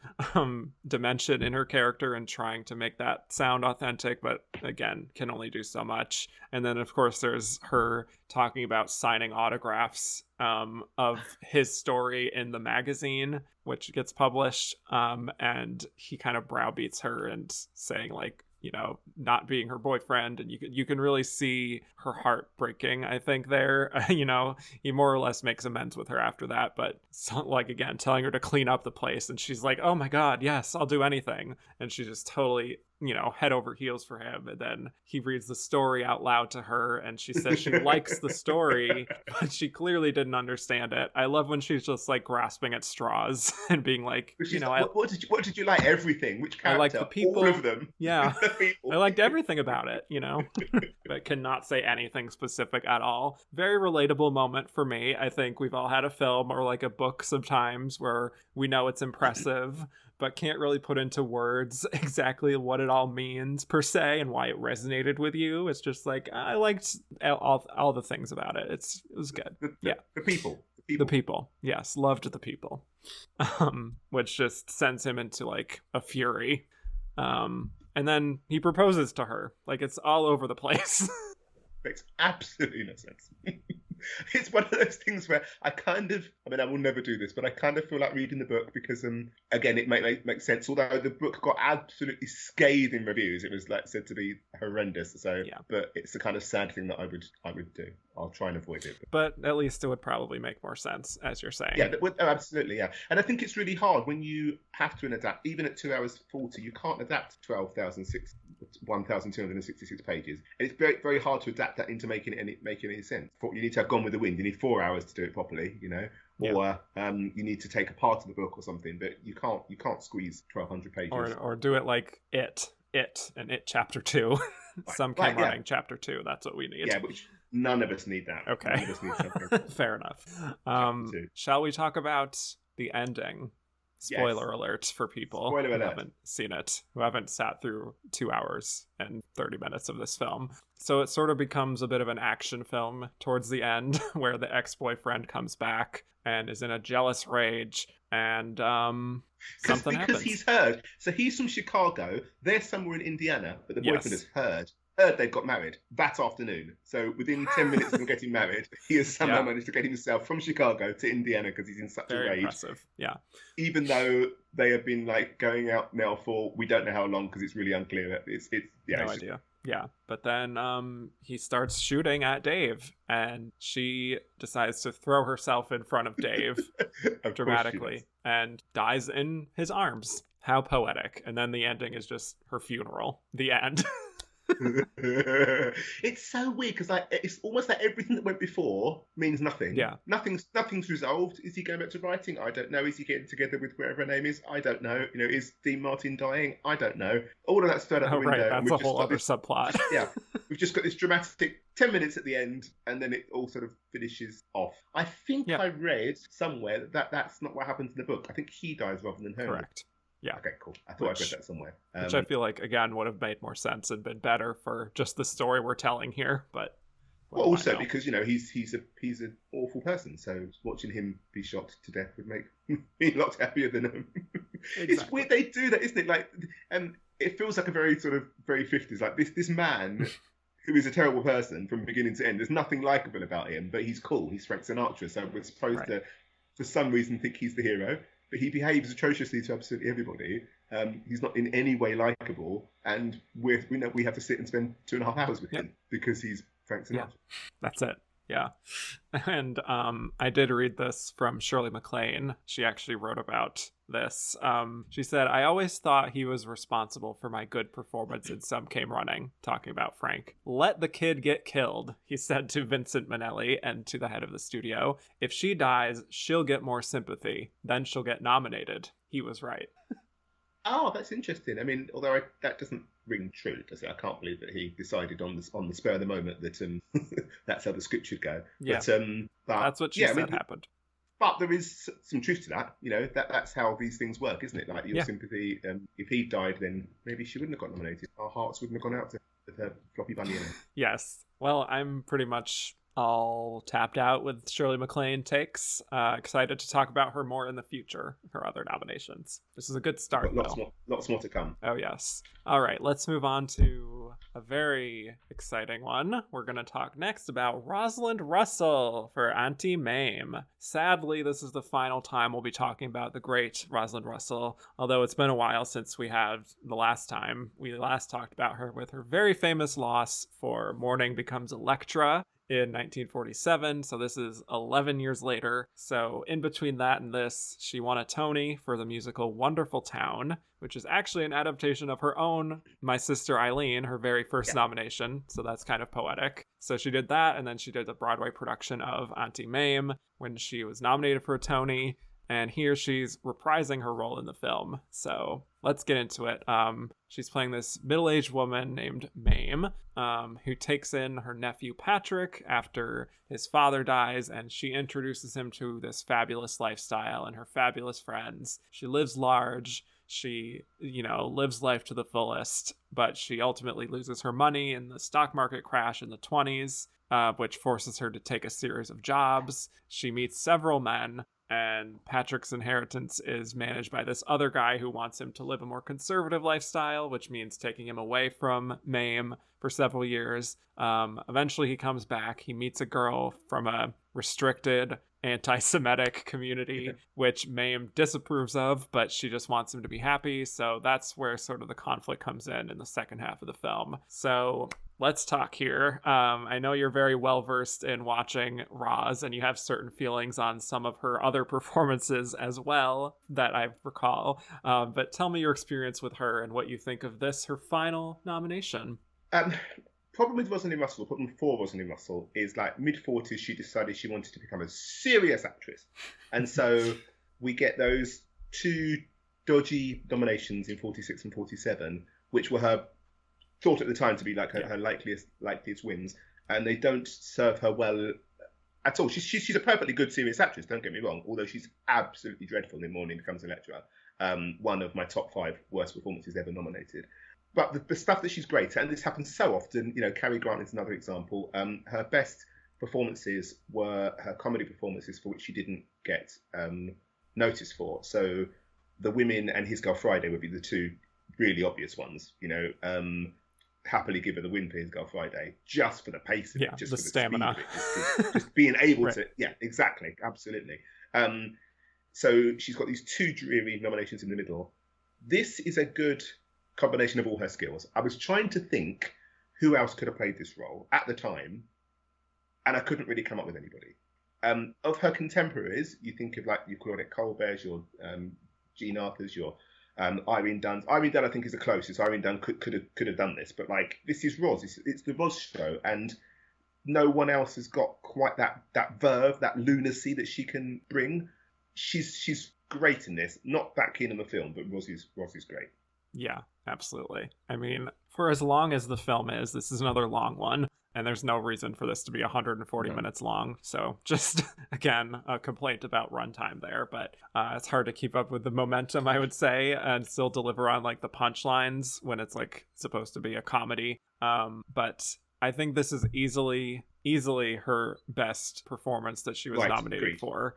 dimension in her character and trying to make that sound authentic, but again, can only do so much. And then of course there's her talking about signing autographs of his story in the magazine, which gets published, and he kind of browbeats her and saying like, not being her boyfriend, and you can really see her heart breaking, I think, there. He more or less makes amends with her after that, but like, again, telling her to clean up the place, and she's like, oh my god, yes, I'll do anything. And she just totally, head over heels for him. And then he reads the story out loud to her, and she says she likes the story, but she clearly didn't understand it. I love when she's just like grasping at straws and being like, what did you like? Everything. Which character? I like the people. All of them. Yeah. I liked everything about it, but cannot say anything specific at all. Very relatable moment for me. I think we've all had a film or like a book sometimes where we know it's impressive, but can't really put into words exactly what it all means per se and why it resonated with you. It's just like, I liked all the things about it. It was good. The people. The people. Yes, loved the people. Which just sends him into like a fury. And then he proposes to her. Like, it's all over the place. Makes absolutely no sense. It's one of those things where I will never do this, but I kind of feel like reading the book because, again, it makes sense. Although the book got absolutely scathing reviews, it was like said to be horrendous. So, yeah. But it's the kind of sad thing that I would do. I'll try and avoid it. But at least it would probably make more sense, as you're saying. Yeah, absolutely, yeah. And I think it's really hard when you have to adapt. Even at 2 hours 40, you can't adapt 1,266 pages. And it's very, very hard to adapt that into making any sense. You need to have Gone with the Wind. You need 4 hours to do it properly, or you need to take a part of the book or something. But you can't squeeze 1,200 pages. Or do it like It Chapter 2. Right. Some came running Chapter 2. That's what we need. Yeah, which none of us need that. Okay. None of us need something. Fair enough. Shall we talk about the ending? Spoiler alerts for people who haven't seen it, who haven't sat through 2 hours and 30 minutes of this film. So it sort of becomes a bit of an action film towards the end where the ex-boyfriend comes back and is in a jealous rage and because something happens. he's heard. So he's from Chicago. They're somewhere in Indiana, but the boyfriend Yes. has heard they've got married that afternoon. So within 10 minutes of them getting married, he has somehow managed to get himself from Chicago to Indiana because he's in such a rage. Very impressive. Yeah. Even though they have been like going out now for we don't know how long because it's really unclear. It's no idea. Yeah, but then he starts shooting at Dave, and she decides to throw herself in front of Dave dramatically and dies in his arms. How poetic. And then the ending is just her funeral. The end. It's so weird because like it's almost like everything that went before means nothing. Yeah. Nothing's resolved. Is he going back to writing? I don't know. Is he getting together with whoever her name is? I don't know. You know, is Dean Martin dying? I don't know. All of that's thrown out the window. Right, that's a whole other subplot. Yeah, we've just got this dramatic 10 minutes at the end, and then it all sort of finishes off. I think I read somewhere that that's not what happens in the book. I think he dies rather than her. Correct. Yeah. Okay, cool. I thought I read that somewhere. Which I feel like, again, would have made more sense and been better for just the story we're telling here. But well, also because, you know, he's an awful person. So watching him be shot to death would make me a lot happier than him. Exactly. It's weird they do that, isn't it? Like, and it feels like a very 50s. Like this man who is a terrible person from beginning to end. There's nothing likable about him, but he's cool. He's Frank Sinatra. So we're supposed to, for some reason, think he's the hero. But he behaves atrociously to absolutely everybody. He's not in any way likable, and we know we have to sit and spend 2.5 hours with him because he's Frank Sinatra. Yeah. That's it. Yeah. And I did read this from Shirley MacLaine. She actually wrote about this. She said, I always thought he was responsible for my good performance in Some Came Running, talking about Frank. Let the kid get killed, he said to Vincent Minnelli and to the head of the studio. If she dies, she'll get more sympathy. Then she'll get nominated. He was right. Oh, that's interesting. I mean, although that doesn't ring true, does it? I can't believe that he decided on the spur of the moment that that's how the script should go. Yeah, but that's what she said happened. But there is some truth to that. You know, that's how these things work, isn't it? Like your sympathy. If he died, then maybe she wouldn't have got nominated. Our hearts wouldn't have gone out to her floppy bunny in it. Yes. Well, I'm pretty much all tapped out with Shirley MacLaine takes. Excited to talk about her more in the future, her other nominations. This is a good start. Lots more to come. Oh, yes. All right, let's move on to a very exciting one. We're going to talk next about Rosalind Russell for Auntie Mame. Sadly, this is the final time we'll be talking about the great Rosalind Russell, although it's been a while since we had the last time we last talked about her with her very famous loss for Morning Becomes Electra in 1947, so this is 11 years later. So in between that and this, she won a Tony for the musical Wonderful Town, which is actually an adaptation of her own My Sister Eileen, her very first nomination, so that's kind of poetic. So she did that, and then she did the Broadway production of Auntie Mame when she was nominated for a Tony, and here she's reprising her role in the film. So let's get into it. She's playing this middle-aged woman named Mame, who takes in her nephew Patrick after his father dies, and she introduces him to this fabulous lifestyle and her fabulous friends. She lives large. She, lives life to the fullest, but she ultimately loses her money in the stock market crash in the 20s, which forces her to take a series of jobs. She meets several men, and Patrick's inheritance is managed by this other guy who wants him to live a more conservative lifestyle, which means taking him away from Mame for several years. Eventually he comes back. He meets a girl from a restricted anti-Semitic community, which Mame disapproves of, but she just wants him to be happy. So that's where sort of the conflict comes in the second half of the film. So let's talk here. I know you're very well versed in watching Roz, and you have certain feelings on some of her other performances as well that I recall. But tell me your experience with her and what you think of this, her final nomination. Problem with Rosalind Russell, problem for Rosalind Russell, is like mid-40s, she decided she wanted to become a serious actress. And so we get those two dodgy nominations in 46 and 47, which were her thought at the time to be like her likeliest wins. And they don't serve her well at all. She's a perfectly good serious actress, don't get me wrong, although she's absolutely dreadful in Morning Becomes Electra. One of my top 5 worst performances ever nominated. But the stuff that she's great at, and this happens so often, Cary Grant is another example. Her best performances were her comedy performances for which she didn't get noticed for. So The Women and His Girl Friday would be the two really obvious ones. Happily give her the win for His Girl Friday, just for the pace of it, just the for the stamina, speed of it, just being able right. to. Yeah, exactly, absolutely. So she's got these two dreary nominations in the middle. This is a good combination of all her skills. I was trying to think who else could have played this role at the time, and I couldn't really come up with anybody. Of her contemporaries, you think of like your Claudette Colbert's, your Jean Arthur's, your Irene Dunn's. Irene Dunn, I think, is the closest. Irene Dunn could have done this, but like this is Ros. It's the Ros show, and no one else has got quite that verve, that lunacy that she can bring. She's great in this. Not that keen on the film, but Ros is great. Yeah, absolutely. I mean, for as long as the film is, this is another long one, and there's no reason for this to be 140 minutes long. So just, again, a complaint about runtime there, but it's hard to keep up with the momentum, I would say, and still deliver on like the punchlines when it's like supposed to be a comedy. But I think this is easily her best performance that she was nominated agreed. for.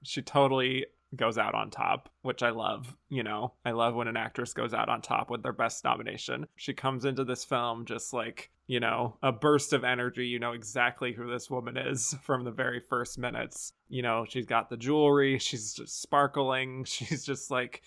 She totally goes out on top, which I love. I love when an actress goes out on top with their best nomination. She comes into this film just like, a burst of energy. You know exactly who this woman is from the very first minutes. She's got the jewelry, she's just sparkling, she's just like,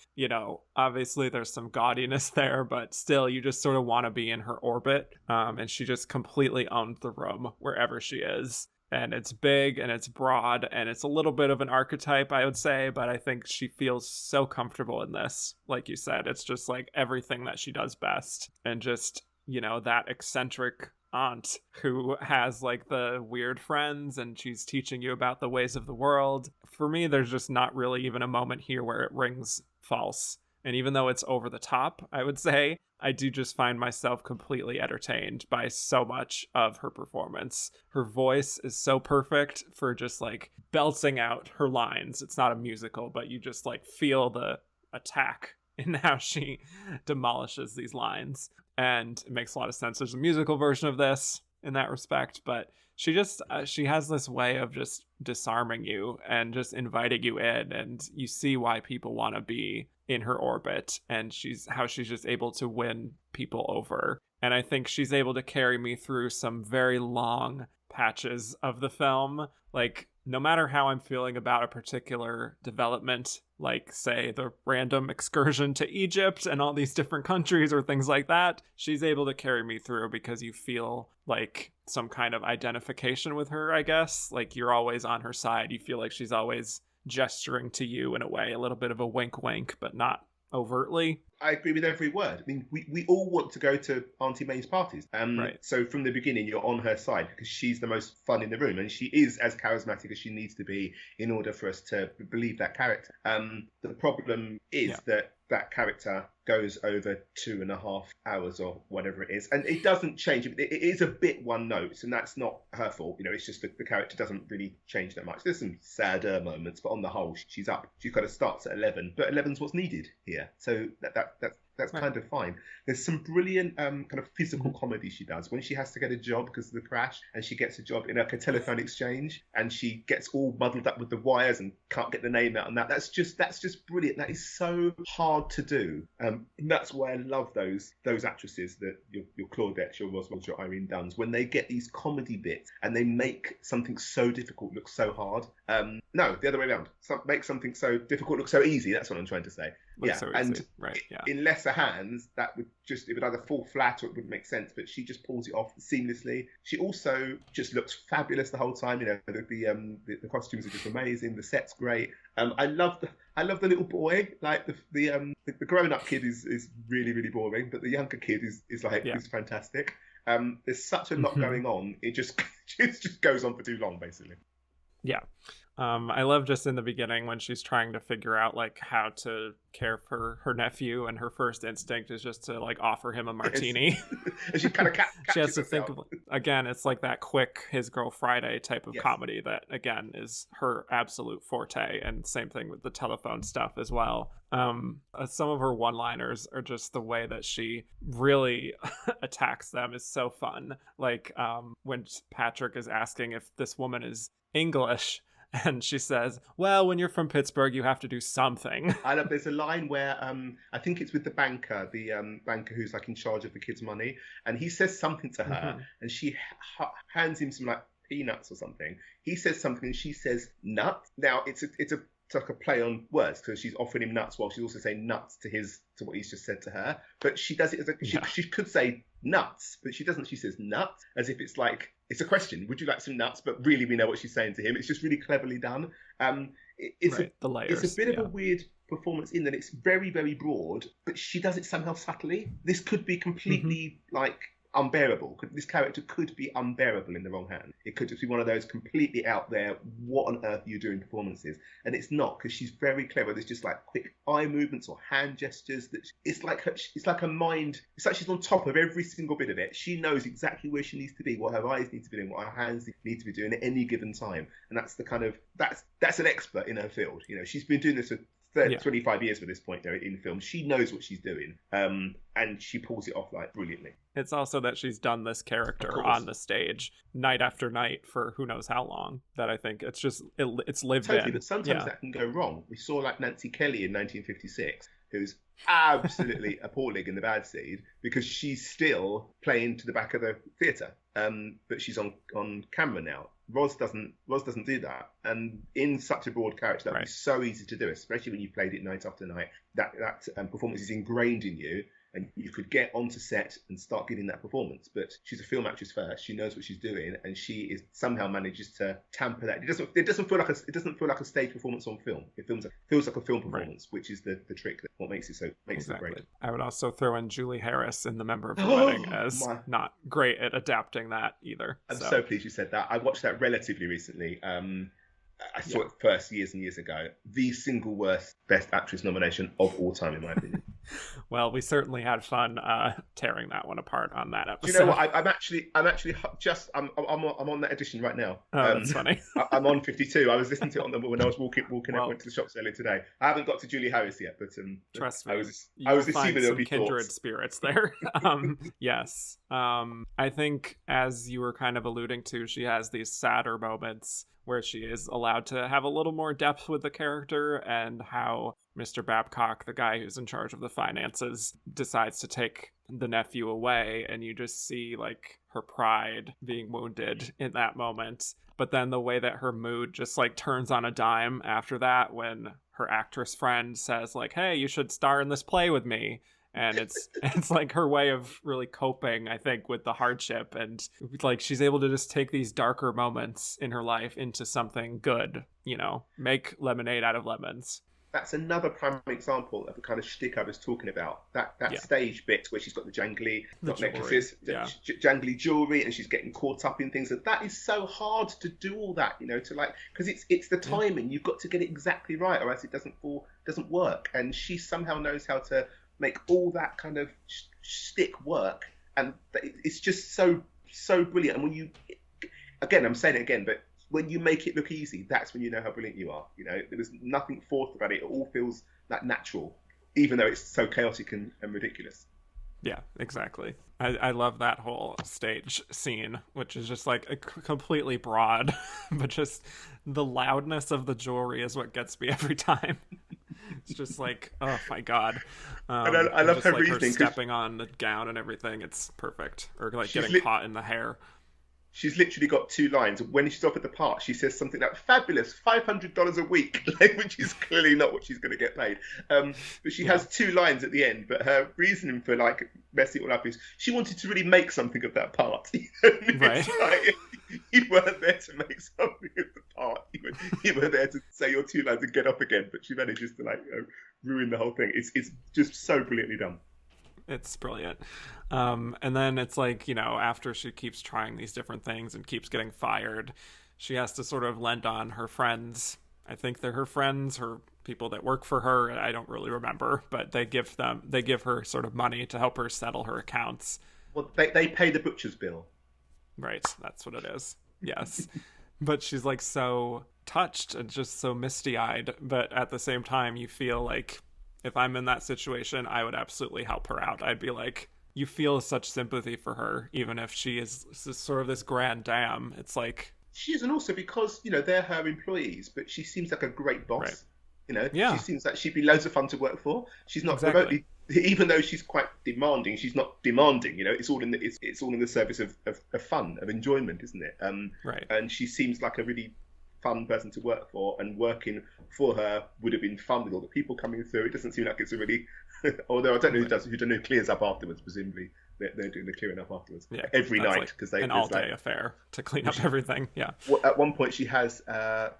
obviously there's some gaudiness there, but still you just sort of want to be in her orbit. And she just completely owns the room wherever she is. And it's big and it's broad and it's a little bit of an archetype, I would say, but I think she feels so comfortable in this. Like you said, it's just like everything that she does best. And just, that eccentric aunt who has like the weird friends and she's teaching you about the ways of the world. For me, there's just not really even a moment here where it rings false. And even though it's over the top, I would say, I do just find myself completely entertained by so much of her performance. Her voice is so perfect for just like belting out her lines. It's not a musical, but you just like feel the attack in how she demolishes these lines. And it makes a lot of sense. There's a musical version of this in that respect, but she just she has this way of just disarming you and just inviting you in, and you see why people want to be in her orbit, and she's just able to win people over. And I think she's able to carry me through some very long patches of the film. Like, no matter how I'm feeling about a particular development, like, say, the random excursion to Egypt and all these different countries or things like that, she's able to carry me through because you feel like some kind of identification with her, I guess. Like, you're always on her side. You feel like she's always gesturing to you in a way, a little bit of a wink, but not overtly. I agree with every word. I mean, we all want to go to Auntie Mae's parties. Right. So from the beginning, you're on her side because she's the most fun in the room, and she is as charismatic as she needs to be in order for us to believe that character. The problem is that character goes over 2.5 hours or whatever it is, and it doesn't change. It is a bit one note, and that's not her fault. It's just the character doesn't really change that much. There's some sadder moments, but on the whole, she's up. She kind of starts at 11, but 11's what's needed here. So that's right. Kind of fine. There's some brilliant kind of physical comedy she does when she has to get a job because of the crash, and she gets a job in like a telephone exchange, and she gets all muddled up with the wires and can't get the name out. And that's just brilliant. That is so hard to do. And that's why I love those actresses, that your Claudettes, your Roswells, your Irene Dunns, when they get these comedy bits and they make something so difficult look so hard. No, the other way around. Make something so difficult look so easy. That's what I'm trying to say. So and right, in lesser hands, it would either fall flat or it wouldn't make sense. But she just pulls it off seamlessly. She also just looks fabulous the whole time. The costumes are just amazing. The set's great. I love the little boy. Like the grown-up kid is really, really boring, but the younger kid is fantastic. There's such a lot going on. It just goes on for too long, basically. Yeah. I love just in the beginning when she's trying to figure out like how to care for her nephew, and her first instinct is just to like offer him a martini. And she kind of she has to think of, again, it's like that quick His Girl Friday type of comedy that again is her absolute forte, and same thing with the telephone stuff as well. Some of her one-liners are just the way that she really attacks them is so fun. Like when Patrick is asking if this woman is English, And she says, well, when you're from Pittsburgh, you have to do something. I love, there's a line where I think it's with the banker who's like in charge of the kids' money, and he says something to her, and she hands him some like peanuts or something. He says something, and she says nuts. Now it's like a play on words, because she's offering him nuts while she's also saying nuts to what he's just said to her. But she does it as she could say nuts, but she doesn't. She says nuts as if it's like it's a question. Would you like some nuts? But really, we know what she's saying to him. It's just really cleverly done. It's a bit of a weird performance in that it's very, very broad, but she does it somehow subtly. This could be completely like unbearable. This character could be unbearable in the wrong hand. It could just be one of those completely out there, what on earth are you doing performances? And it's not, because she's very clever. There's just like quick eye movements or hand gestures that it's like her mind. It's like she's on top of every single bit of it. She knows exactly where she needs to be, what her eyes need to be doing, what her hands need to be doing at any given time. And that's the kind of that's an expert in her field. You know, she's been doing this for 25 years at this point in film. She knows what she's doing, and she pulls it off like brilliantly. It's also that she's done this character on the stage night after night for who knows how long, that I think it's just it's lived in. But sometimes that can go wrong. We saw like Nancy Kelly in 1956, who's absolutely appalling in The Bad Seed, because she's still playing to the back of the theatre, but she's on camera now. Roz doesn't do that, and in such a broad character, that would be so easy to do, especially when you played it night after night. That performance is ingrained in you, and you could get onto set and start giving that performance. But she's a film actress first; she knows what she's doing, and she somehow manages to tamper that. It doesn't feel like a stage performance on film. It feels like a film performance, which is the trick that what makes it great. I would also throw in Julie Harris in The Member of the Wedding as not great at adapting that either. I'm so pleased you said that. I watched that relatively recently. I saw it first years and years ago. The single worst Best Actress nomination of all time, in my opinion. Well, we certainly had fun tearing that one apart on that episode. Do you know what? I'm actually on that edition right now. Oh, that's funny. I'm on 52. I was listening to it when I was walking out. Went to the shops earlier today. I haven't got to Julie Harris yet, but trust me, I was assuming there'll be kindred thoughts. Spirits there. Yes. I think, as you were kind of alluding to, she has these sadder moments where she is allowed to have a little more depth with the character, and how Mr. Babcock, the guy who's in charge of the finances, decides to take the nephew away, and you just see like her pride being wounded in that moment. But then the way that her mood just like turns on a dime after that, when her actress friend says like, hey, you should star in this play with me. And it's like her way of really coping, I think, with the hardship. And like she's able to just take these darker moments in her life into something good, make lemonade out of lemons. That's another prime example of the kind of shtick I was talking about. That stage bit where she's got the jangly necklaces, jangly jewelry, and she's getting caught up in things. That is so hard to do all that, because it's the timing. You've got to get it exactly right, or else it doesn't work. And she somehow knows how to make all that kind of shtick work, and it's just so brilliant. And when you, again, I'm saying it again, but when you make it look easy, that's when you know how brilliant you are. There was nothing forced about it. It all feels like natural, even though it's so chaotic and ridiculous. Yeah, exactly. I love that whole stage scene, which is just like completely broad, but just the loudness of the jewelry is what gets me every time. It's just like, oh my god. And I love her reasoning. Her stepping on the gown and everything. It's perfect. Or like getting caught in the hair. She's literally got two lines. When she's off at the park, she says something like, fabulous, $500 a week, which is clearly not what she's going to get paid. But she has two lines at the end, but her reasoning for like messing it all up is she wanted to really make something of that part. Right. Like, you weren't there to make something of the part. You were there to say your two lines and get up again, but she manages to ruin the whole thing. It's just so brilliantly done. It's brilliant. And then it's like, after she keeps trying these different things and keeps getting fired, she has to sort of lend on her friends. I think they're her friends, her people that work for her. I don't really remember, but they give her sort of money to help her settle her accounts. Well, they pay the butcher's bill. Right. That's what it is. Yes. But she's like so touched and just so misty-eyed. But at the same time, you feel like, if I'm in that situation, I would absolutely help her out. I'd be like, you feel such sympathy for her, even if she is sort of this grand dame. It's like, she is, and also because they're her employees, but she seems like a great boss. Right. She seems like she'd be loads of fun to work for. She's not Exactly. remotely, even though she's quite demanding. She's not demanding. It's all in the service of fun, of enjoyment, isn't it? Right. And she seems like a really fun person to work for, and working for her would have been fun with all the people coming through. It doesn't seem like it's a really, although I don't know who clears up afterwards. Presumably they're doing the clearing up afterwards every night, because an all-day affair to clean up everything. Yeah. At one point she has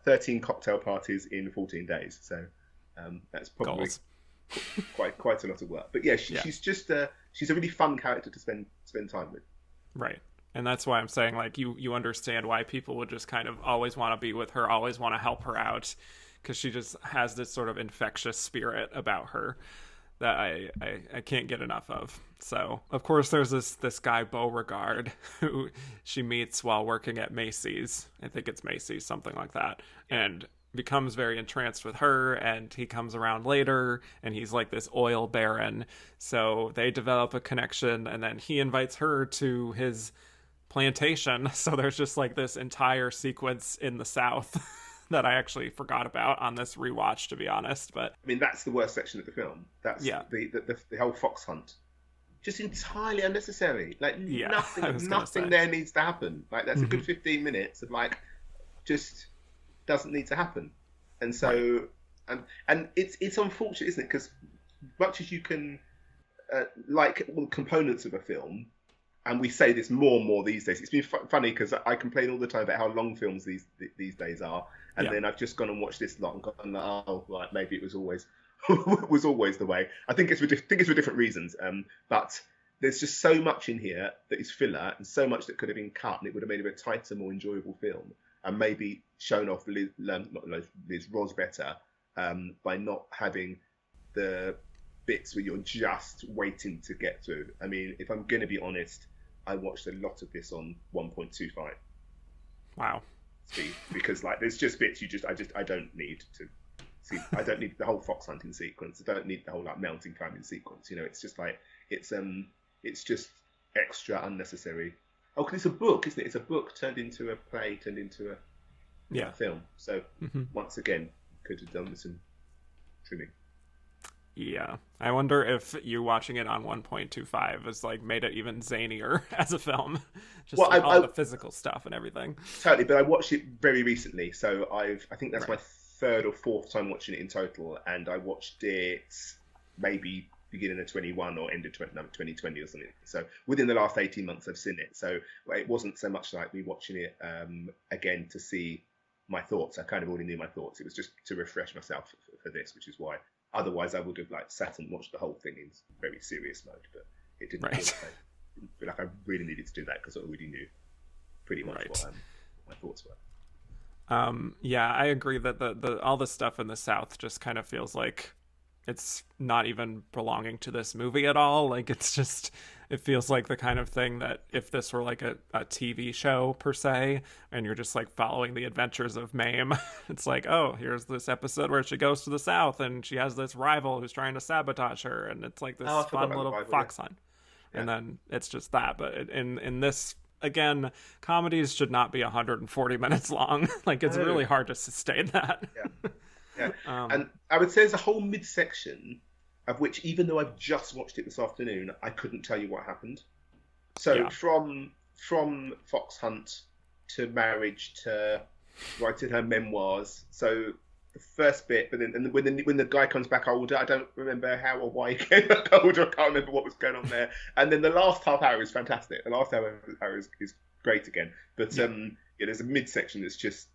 13 cocktail parties in 14 days, so that's probably quite a lot of work. But she's just she's a really fun character to spend time with. Right. And that's why I'm saying, like, you understand why people would just kind of always want to be with her, always want to help her out, because she just has this sort of infectious spirit about her that I can't get enough of. So, of course, there's this guy, Beauregard, who she meets while working at Macy's. I think it's Macy's, something like that. And becomes very entranced with her, and he comes around later, and he's like this oil baron. So they develop a connection, and then he invites her to his plantation. So there's just like this entire sequence in the South that I actually forgot about on this rewatch, to be honest. But I mean, that's the worst section of the film. That's the whole fox hunt, just entirely unnecessary. Like nothing there needs to happen. Like that's a good 15 minutes of like just doesn't need to happen. And so and it's unfortunate, isn't it? Because much as you can like all the components of a film, and we say this more and more these days. It's been funny because I complain all the time about how long films these days are, and then I've just gone and watched this lot and gone, oh, right, maybe it was always was always the way. I think it's for different reasons, but there's just so much in here that is filler, and so much that could have been cut, and it would have made it a tighter, more enjoyable film, and maybe shown off Liz Ros better by not having the bits where you're just waiting to get through. I mean, if I'm going to be honest, I watched a lot of this on 1.25. Wow. Speed, because like there's just bits I don't need to see. I don't need the whole fox hunting sequence. I don't need the whole like mountain climbing sequence. It's just like it's just extra unnecessary. Oh, because it's a book, isn't it? It's a book turned into a play, turned into a film. So once again, could have done with some trimming. Yeah. I wonder if you watching it on 1.25 has like made it even zanier as a film. Just all the physical stuff and everything. Totally, but I watched it very recently, so I think that's my third or fourth time watching it in total, and I watched it maybe beginning of 21 or end of 2020 or something. So within the last 18 months I've seen it. So it wasn't so much like me watching it again to see my thoughts. I kind of already knew my thoughts. It was just to refresh myself for this, which is why. Otherwise, I would have like sat and watched the whole thing in very serious mode, but it didn't feel like I really needed to do that because I already knew pretty much what my thoughts were. Yeah, I agree that the all the stuff in the South just kind of feels like it's not even belonging to this movie at all. Like it feels like the kind of thing that if this were like a TV show per se, and you're just like following the adventures of Mame, it's like, oh, here's this episode where she goes to the South and she has this rival who's trying to sabotage her, and it's like this fun little fox hunt. Yeah. And then it's just that. But in this, again, comedies should not be 140 minutes long. Like it's really hard to sustain that. Yeah. Yeah. And I would say there's a whole midsection of which, even though I've just watched it this afternoon, I couldn't tell you what happened. So from Fox Hunt to marriage to writing her memoirs. So the first bit, but then when the guy comes back older, I don't remember how or why he came back older. I can't remember what was going on there. And then the last half hour is fantastic. The last hour is great again. But there's a midsection that's just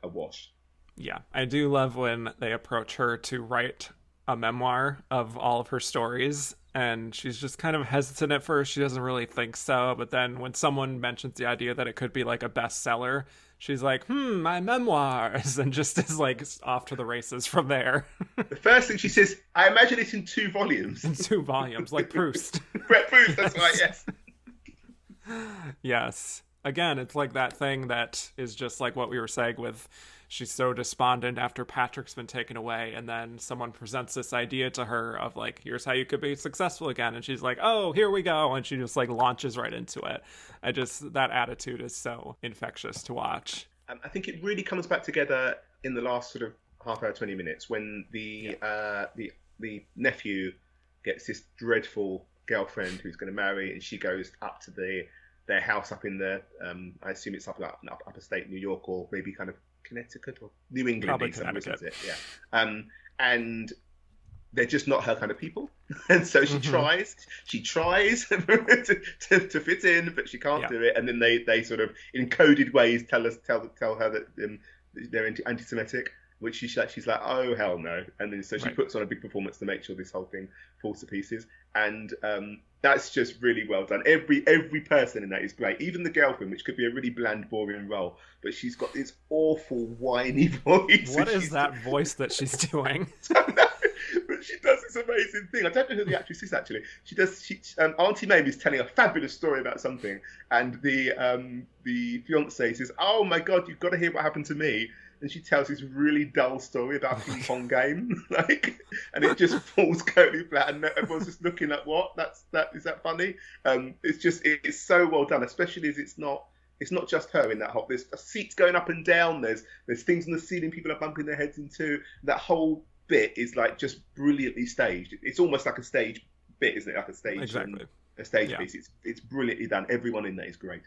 a wash. Yeah, I do love when they approach her to write a memoir of all of her stories, and she's just kind of hesitant at first. She doesn't really think so, but then when someone mentions the idea that it could be like a bestseller, she's like, my memoirs, and just is like off to the races from there. The first thing she says, I imagine it's in 2 volumes. In 2 volumes, like Proust. Proust, that's right, yes. Yes. Again, it's like that thing that is just like what we were saying with she's so despondent after Patrick's been taken away, and then someone presents this idea to her of like, here's how you could be successful again, and she's like, oh, here we go, and she just like launches right into it. That attitude is so infectious to watch. I think it really comes back together in the last sort of half hour, 20 minutes when the nephew gets this dreadful girlfriend who's going to marry, and she goes up to their house up in the I assume it's up upstate New York, or maybe kind of Connecticut or New England. Probably Connecticut. Connecticut. Yeah. And they're just not her kind of people, and so she tries to fit in, but she can't do it. And then they sort of in coded ways tell her that they're anti-Semitic, which she's like, oh hell no. And then so she puts on a big performance to make sure this whole thing falls to pieces. And that's just really well done. Every person in that is great. Even the girlfriend, which could be a really bland, boring role, but she's got this awful whiny voice. What is that voice that she's doing? But she does this amazing thing. I don't know who the actress is actually. Auntie Mame is telling a fabulous story about something, and the fiance says, "Oh my God, you've got to hear what happened to me." And she tells this really dull story about a ping pong game, and it just falls totally flat, and everyone's just looking at is that funny? It's so well done, especially as it's not just her in that whole. There's seats going up and down. There's things on the ceiling people are bumping their heads into. That whole bit is like just brilliantly staged. It's almost like a stage bit, isn't it? Like a stage, a stage piece. It's brilliantly done. Everyone in there is great.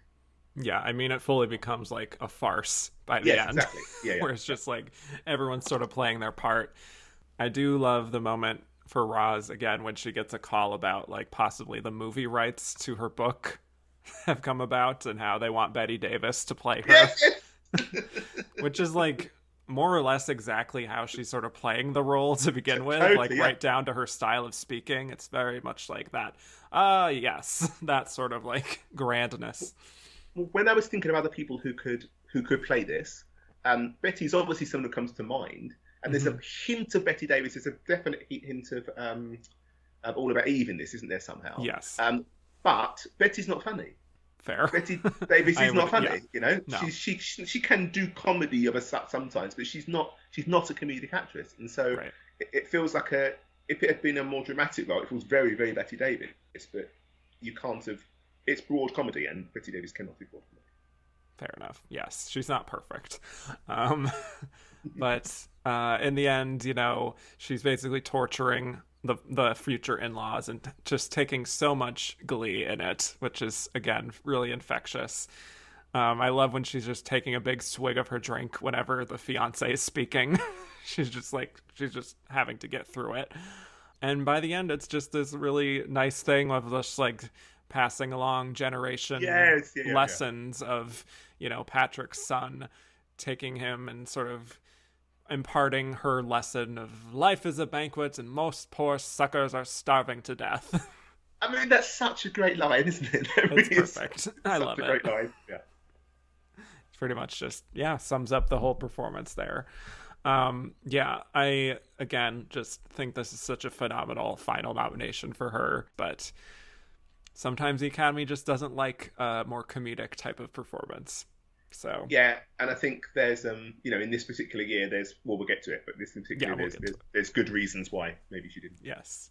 Yeah, I mean, it fully becomes like a farce by the end. Exactly. Yeah. Where it's just like everyone's sort of playing their part. I do love the moment for Roz, again, when she gets a call about like possibly the movie rights to her book have come about and how they want Bette Davis to play her. Yes. Which is like more or less exactly how she's sort of playing the role to begin with, totally, right down to her style of speaking. It's very much like that. Yes, that sort of like grandness. When I was thinking of other people who could play this, Betty's obviously someone who comes to mind, and there's a hint of Bette Davis. There's a definite hint of All About Eve in this, isn't there, somehow? Yes. But Betty's not funny. Fair. Bette Davis is not funny. Yeah. You know, No. she can do comedy of a sometimes, but she's not a comedic actress, and so it feels like if it had been a more dramatic role, it feels very, very Bette Davis, but you can't have. It's broad comedy, and Bette Davis cannot do broad comedy. Fair enough. Yes, she's not perfect. But in the end, you know, she's basically torturing the future in-laws and just taking so much glee in it, which is, again, really infectious. I love when she's just taking a big swig of her drink whenever the fiance is speaking. she's just having to get through it. And by the end, it's just this really nice thing of just like passing along generation lessons of, you know, Patrick's son, taking him and sort of imparting her lesson of life is a banquet and most poor suckers are starving to death. I mean, that's such a great line, isn't it? It's perfect. I love it. Such a great line. Yeah. It's pretty much just, sums up the whole performance there. I, again, just think this is such a phenomenal final nomination for her, but sometimes the Academy just doesn't like a more comedic type of performance. So yeah, and I think there's in this particular year we'll get to it, but this in particular there's good reasons why maybe she didn't. Yes.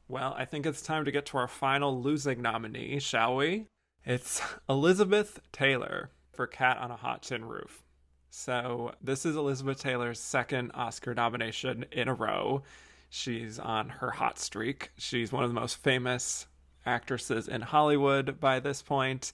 Well, I think it's time to get to our final losing nominee, shall we? It's Elizabeth Taylor for Cat on a Hot Tin Roof. So this is Elizabeth Taylor's second Oscar nomination in a row. She's on her hot streak. She's one of the most famous actresses in Hollywood by this point,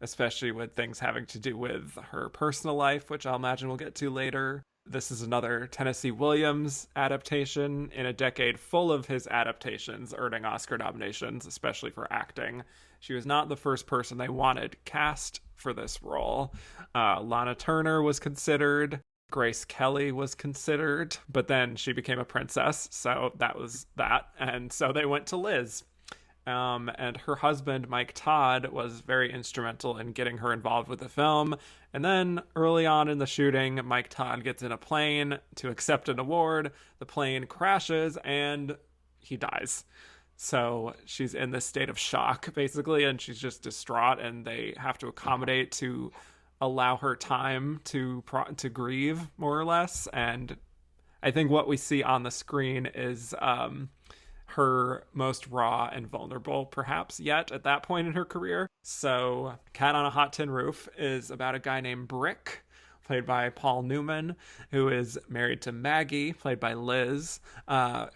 especially with things having to do with her personal life, which I'll imagine we'll get to later. This is another Tennessee Williams adaptation in a decade full of his adaptations earning Oscar nominations, especially for acting. She was not the first person they wanted cast for this role. Lana Turner was considered. Grace Kelly was considered, but then she became a princess, so that was that. And so they went to Liz. And her husband, Mike Todd, was very instrumental in getting her involved with the film. And then early on in the shooting, Mike Todd gets in a plane to accept an award. The plane crashes and he dies. So she's in this state of shock, basically, and she's just distraught, and they have to accommodate to allow her time to grieve, more or less. And I think what we see on the screen is her most raw and vulnerable, perhaps, yet at that point in her career. So Cat on a Hot Tin Roof is about a guy named Brick, played by Paul Newman, who is married to Maggie, played by Liz.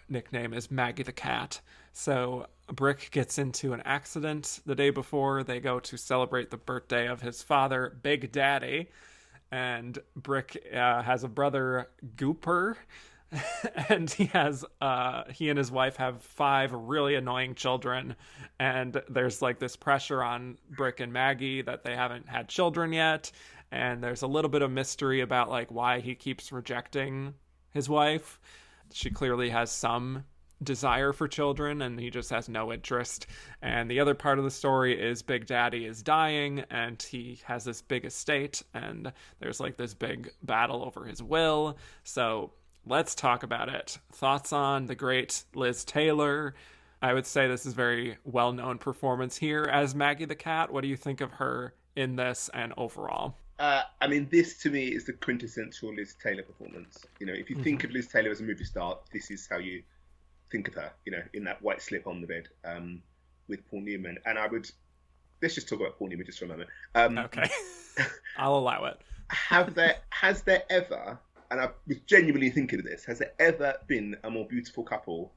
Nickname is Maggie the Cat. So Brick gets into an accident the day before they go to celebrate the birthday of his father, Big Daddy. And Brick has a brother, Gooper. And he and his wife have 5 really annoying children, and there's like this pressure on Brick and Maggie that they haven't had children yet, and there's a little bit of mystery about like why he keeps rejecting his wife. She clearly has some desire for children and he just has no interest. And the other part of the story is Big Daddy is dying and he has this big estate, and there's like this big battle over his will. So let's talk about it. Thoughts on the great Liz Taylor? I would say this is a very well-known performance here as Maggie the Cat. What do you think of her in this and overall? I mean, this to me is the quintessential Liz Taylor performance. You know, if you think of Liz Taylor as a movie star, this is how you think of her, you know, in that white slip on the bed with Paul Newman. And let's just talk about Paul Newman just for a moment. Okay. I'll allow it. Has there ever, and I was genuinely thinking of this, has there ever been a more beautiful couple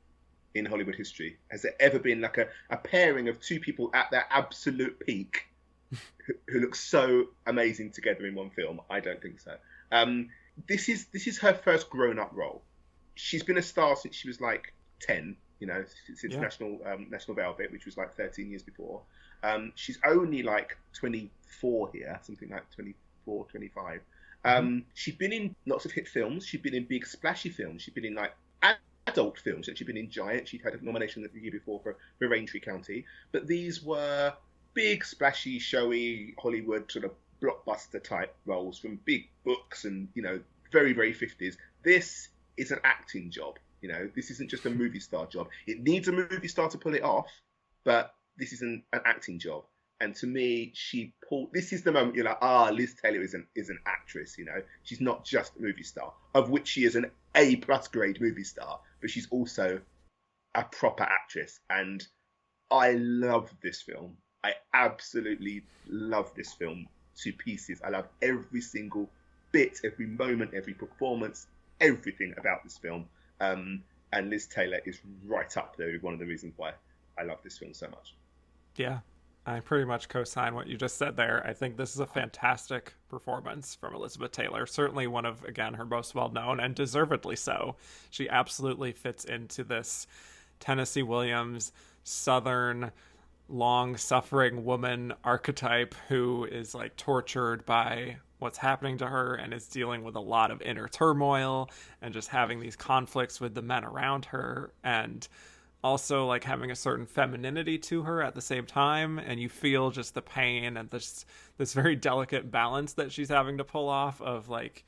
in Hollywood history? Has there ever been like a pairing of 2 people at their absolute peak who look so amazing together in one film? I don't think so. This is her first grown-up role. She's been a star since she was like 10, you know, since National Velvet, which was like 13 years before. She's only like 24 here, something like 24, 25. She'd been in lots of hit films. She'd been in big splashy films. She'd been in like adult films. She'd been in Giant. She'd had a nomination the year before for Raintree County. But these were big, splashy, showy Hollywood sort of blockbuster type roles from big books and, you know, very, very 50s. This is an acting job. You know, this isn't just a movie star job. It needs a movie star to pull it off, but this is an acting job. And to me, this is the moment you're like, Liz Taylor is an actress, you know. She's not just a movie star, of which she is an A+ grade movie star, but she's also a proper actress. And I love this film. I absolutely love this film to pieces. I love every single bit, every moment, every performance, everything about this film. And Liz Taylor is right up there with one of the reasons why I love this film so much. Yeah. I pretty much co-sign what you just said there. I think this is a fantastic performance from Elizabeth Taylor. Certainly one of, again, her most well-known, and deservedly so. She absolutely fits into this Tennessee Williams, Southern, long-suffering woman archetype who is, like, tortured by what's happening to her and is dealing with a lot of inner turmoil and just having these conflicts with the men around her, and also like having a certain femininity to her at the same time, and you feel just the pain and this very delicate balance that she's having to pull off of like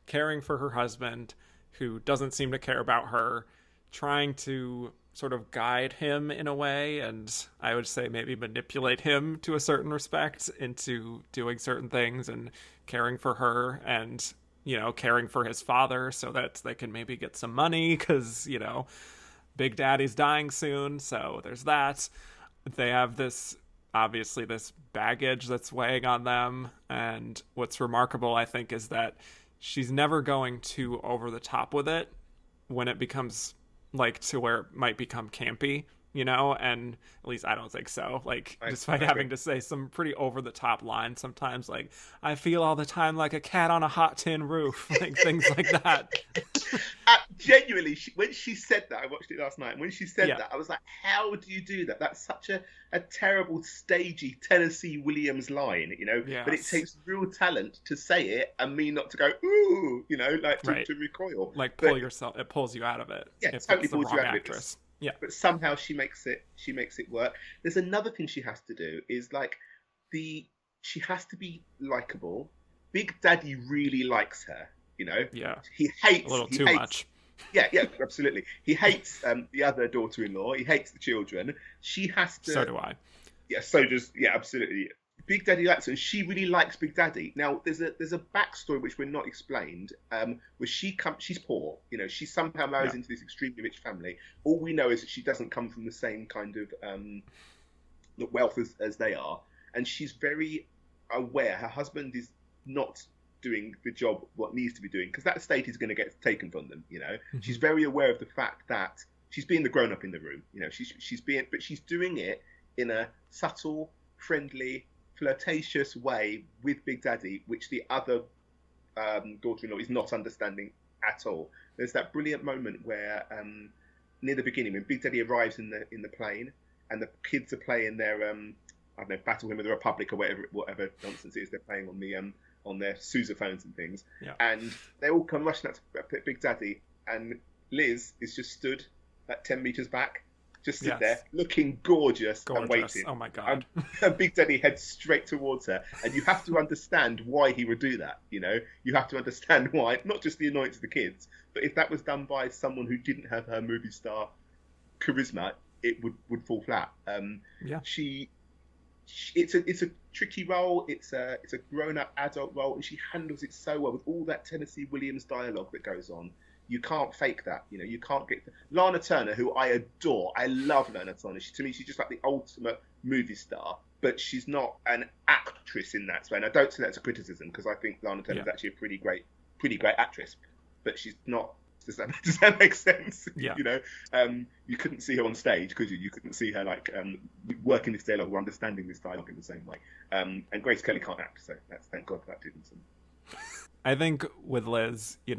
caring for her husband who doesn't seem to care about her, trying to sort of guide him in a way, and I would say maybe manipulate him to a certain respect into doing certain things, and caring for her, and, you know, caring for his father so that they can maybe get some money because, you know, Big Daddy's dying soon, so there's that. They have this baggage that's weighing on them, and what's remarkable, I think, is that she's never going too over the top with it when it becomes like to where it might become campy, you know, and at least I don't think so. Like, despite having to say some pretty over-the-top lines sometimes, like, I feel all the time like a cat on a hot tin roof, like, things like that. Genuinely, when she said that, I watched it last night, and when she said that, I was like, how do you do that? That's such a terrible, stagey Tennessee Williams line, you know? Yes. But it takes real talent to say it, and me not to go, ooh, you know, like, to recoil. Like, it pulls you out of it. Yeah, it totally pulls you out of it. Yeah, but somehow she makes it work. There's another thing she has to do is like she has to be likable. Big Daddy really likes her, you know. Yeah. He hates much. Yeah, absolutely. He hates the other daughter-in-law. He hates the children. She has to. So do I. Yeah. Absolutely. Big Daddy likes her, and she really likes Big Daddy. Now, there's a backstory which we're not explained, where she's poor. You know, she somehow marries into this extremely rich family. All we know is that she doesn't come from the same kind of wealth as they are, and she's very aware her husband is not doing the job what needs to be doing, because that estate is going to get taken from them. Mm-hmm. She's very aware of the fact that she's being the grown up in the room. But she's doing it in a subtle, friendly, flirtatious way with Big Daddy, which the other daughter-in-law is not understanding at all. There's that brilliant moment where near the beginning, when Big Daddy arrives in the plane, and the kids are playing their I don't know, Battle Hymn of the Republic or whatever nonsense it is they're playing on their sousaphones and things. Yeah. And they all come rushing up to Big Daddy, and Liz is just stood at 10 meters back, just sit there looking gorgeous and waiting. Oh my God. And Big Daddy heads straight towards her, and you have to understand why he would do that. You have to understand why, not just the annoyance of the kids, but if that was done by someone who didn't have her movie star charisma, it would fall flat. It's a tricky role. It's a grown-up adult role, and she handles it so well with all that Tennessee Williams dialogue that goes on. You can't fake that. You can't get Lana Turner, who I adore. I love Lana Turner. To me, she's just like the ultimate movie star, but she's not an actress in that way. And I don't say that's a criticism, because I think Lana Turner is actually a pretty great actress, but she's not. Does that make sense? Yeah. You couldn't see her on stage, could you? You couldn't see her working this dialogue or understanding this dialogue in the same way. And Grace Kelly can't act, so thank God for that, Dickinson. I think with Liz, you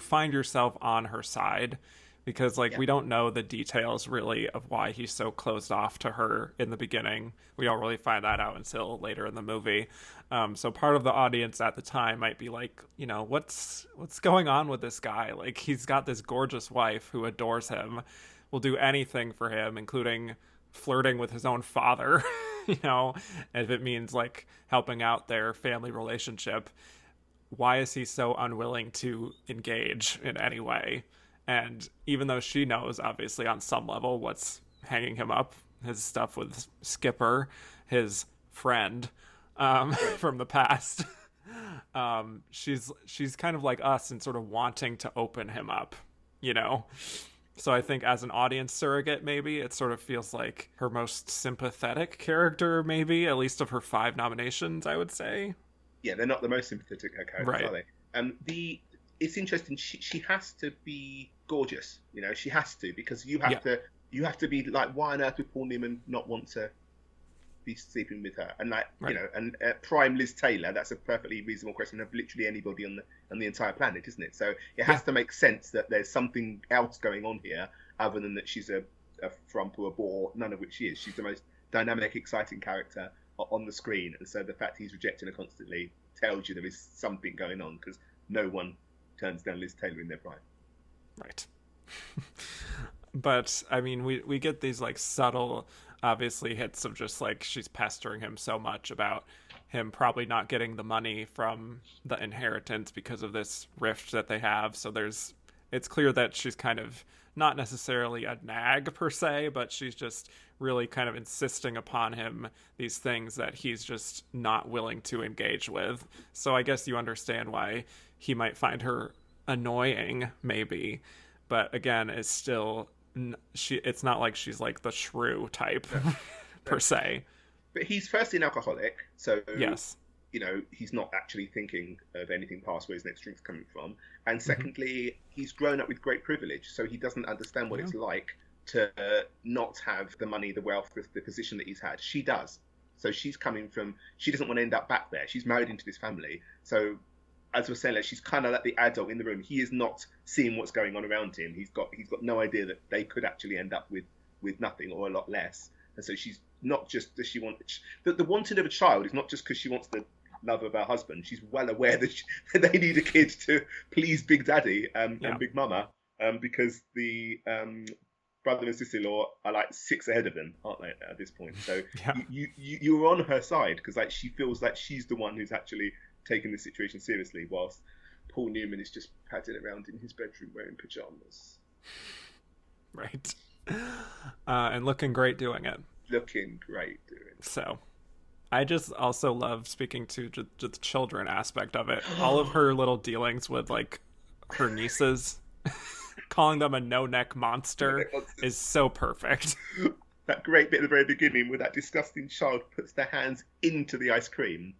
find yourself on her side, because we don't know the details really of why he's so closed off to her in the beginning. We don't really find that out until later in the movie. So part of the audience at the time might be like, what's going on with this guy? He's got this gorgeous wife who adores him, will do anything for him, including flirting with his own father, if it means helping out their family relationship. Why is he so unwilling to engage in any way? And even though she knows, obviously, on some level, what's hanging him up, his stuff with Skipper, his friend from the past, she's kind of like us in sort of wanting to open him up, So I think as an audience surrogate, maybe, it sort of feels like her most sympathetic character, maybe, at least of her 5 nominations, I would say. Yeah, they're not the most sympathetic characters, are they? It's interesting. She has to be gorgeous, She has to, because you have to be like, why on earth would Paul Newman not want to be sleeping with her? And prime Liz Taylor, that's a perfectly reasonable question of literally anybody on the entire planet, isn't it? So it has to make sense that there's something else going on here other than that she's a frump or a bore, none of which she is. She's the most dynamic, exciting character on the screen, and so the fact he's rejecting her constantly tells you there is something going on, because no one turns down Liz Taylor in their prime. Right. But I mean, we get these subtle, obviously, hits of just she's pestering him so much about him probably not getting the money from the inheritance because of this rift that they have. So it's clear that she's kind of not necessarily a nag per se, but she's just really kind of insisting upon him these things that he's just not willing to engage with. So I guess you understand why he might find her annoying, maybe, but again, it's still it's not like she's the shrew type per se. But he's firstly an alcoholic, so yes, he's not actually thinking of anything past where his next drink's coming from. And secondly, he's grown up with great privilege, so he doesn't understand what it's like to not have the money, the wealth, the position that he's had. She does. So she doesn't want to end up back there. She's married into this family. So as we're saying, she's kind of like the adult in the room. He is not seeing what's going on around him. He's got no idea that they could actually end up with nothing or a lot less. And so she's not just, does she want, the wanting of a child is not just because she wants the love of her husband. She's well aware that they need a kid to please Big Daddy and Big Mama, because the brother and sister-in-law are 6 ahead of them, aren't they, at this point? So you're on her side, because she feels like she's the one who's actually taking the situation seriously, whilst Paul Newman is just padding around in his bedroom wearing pajamas. Right. And looking great doing it. So I just also love, speaking to the children aspect of it, all of her little dealings with her nieces, calling them a no-neck monster is so perfect. That great bit at the very beginning where that disgusting child puts their hands into the ice cream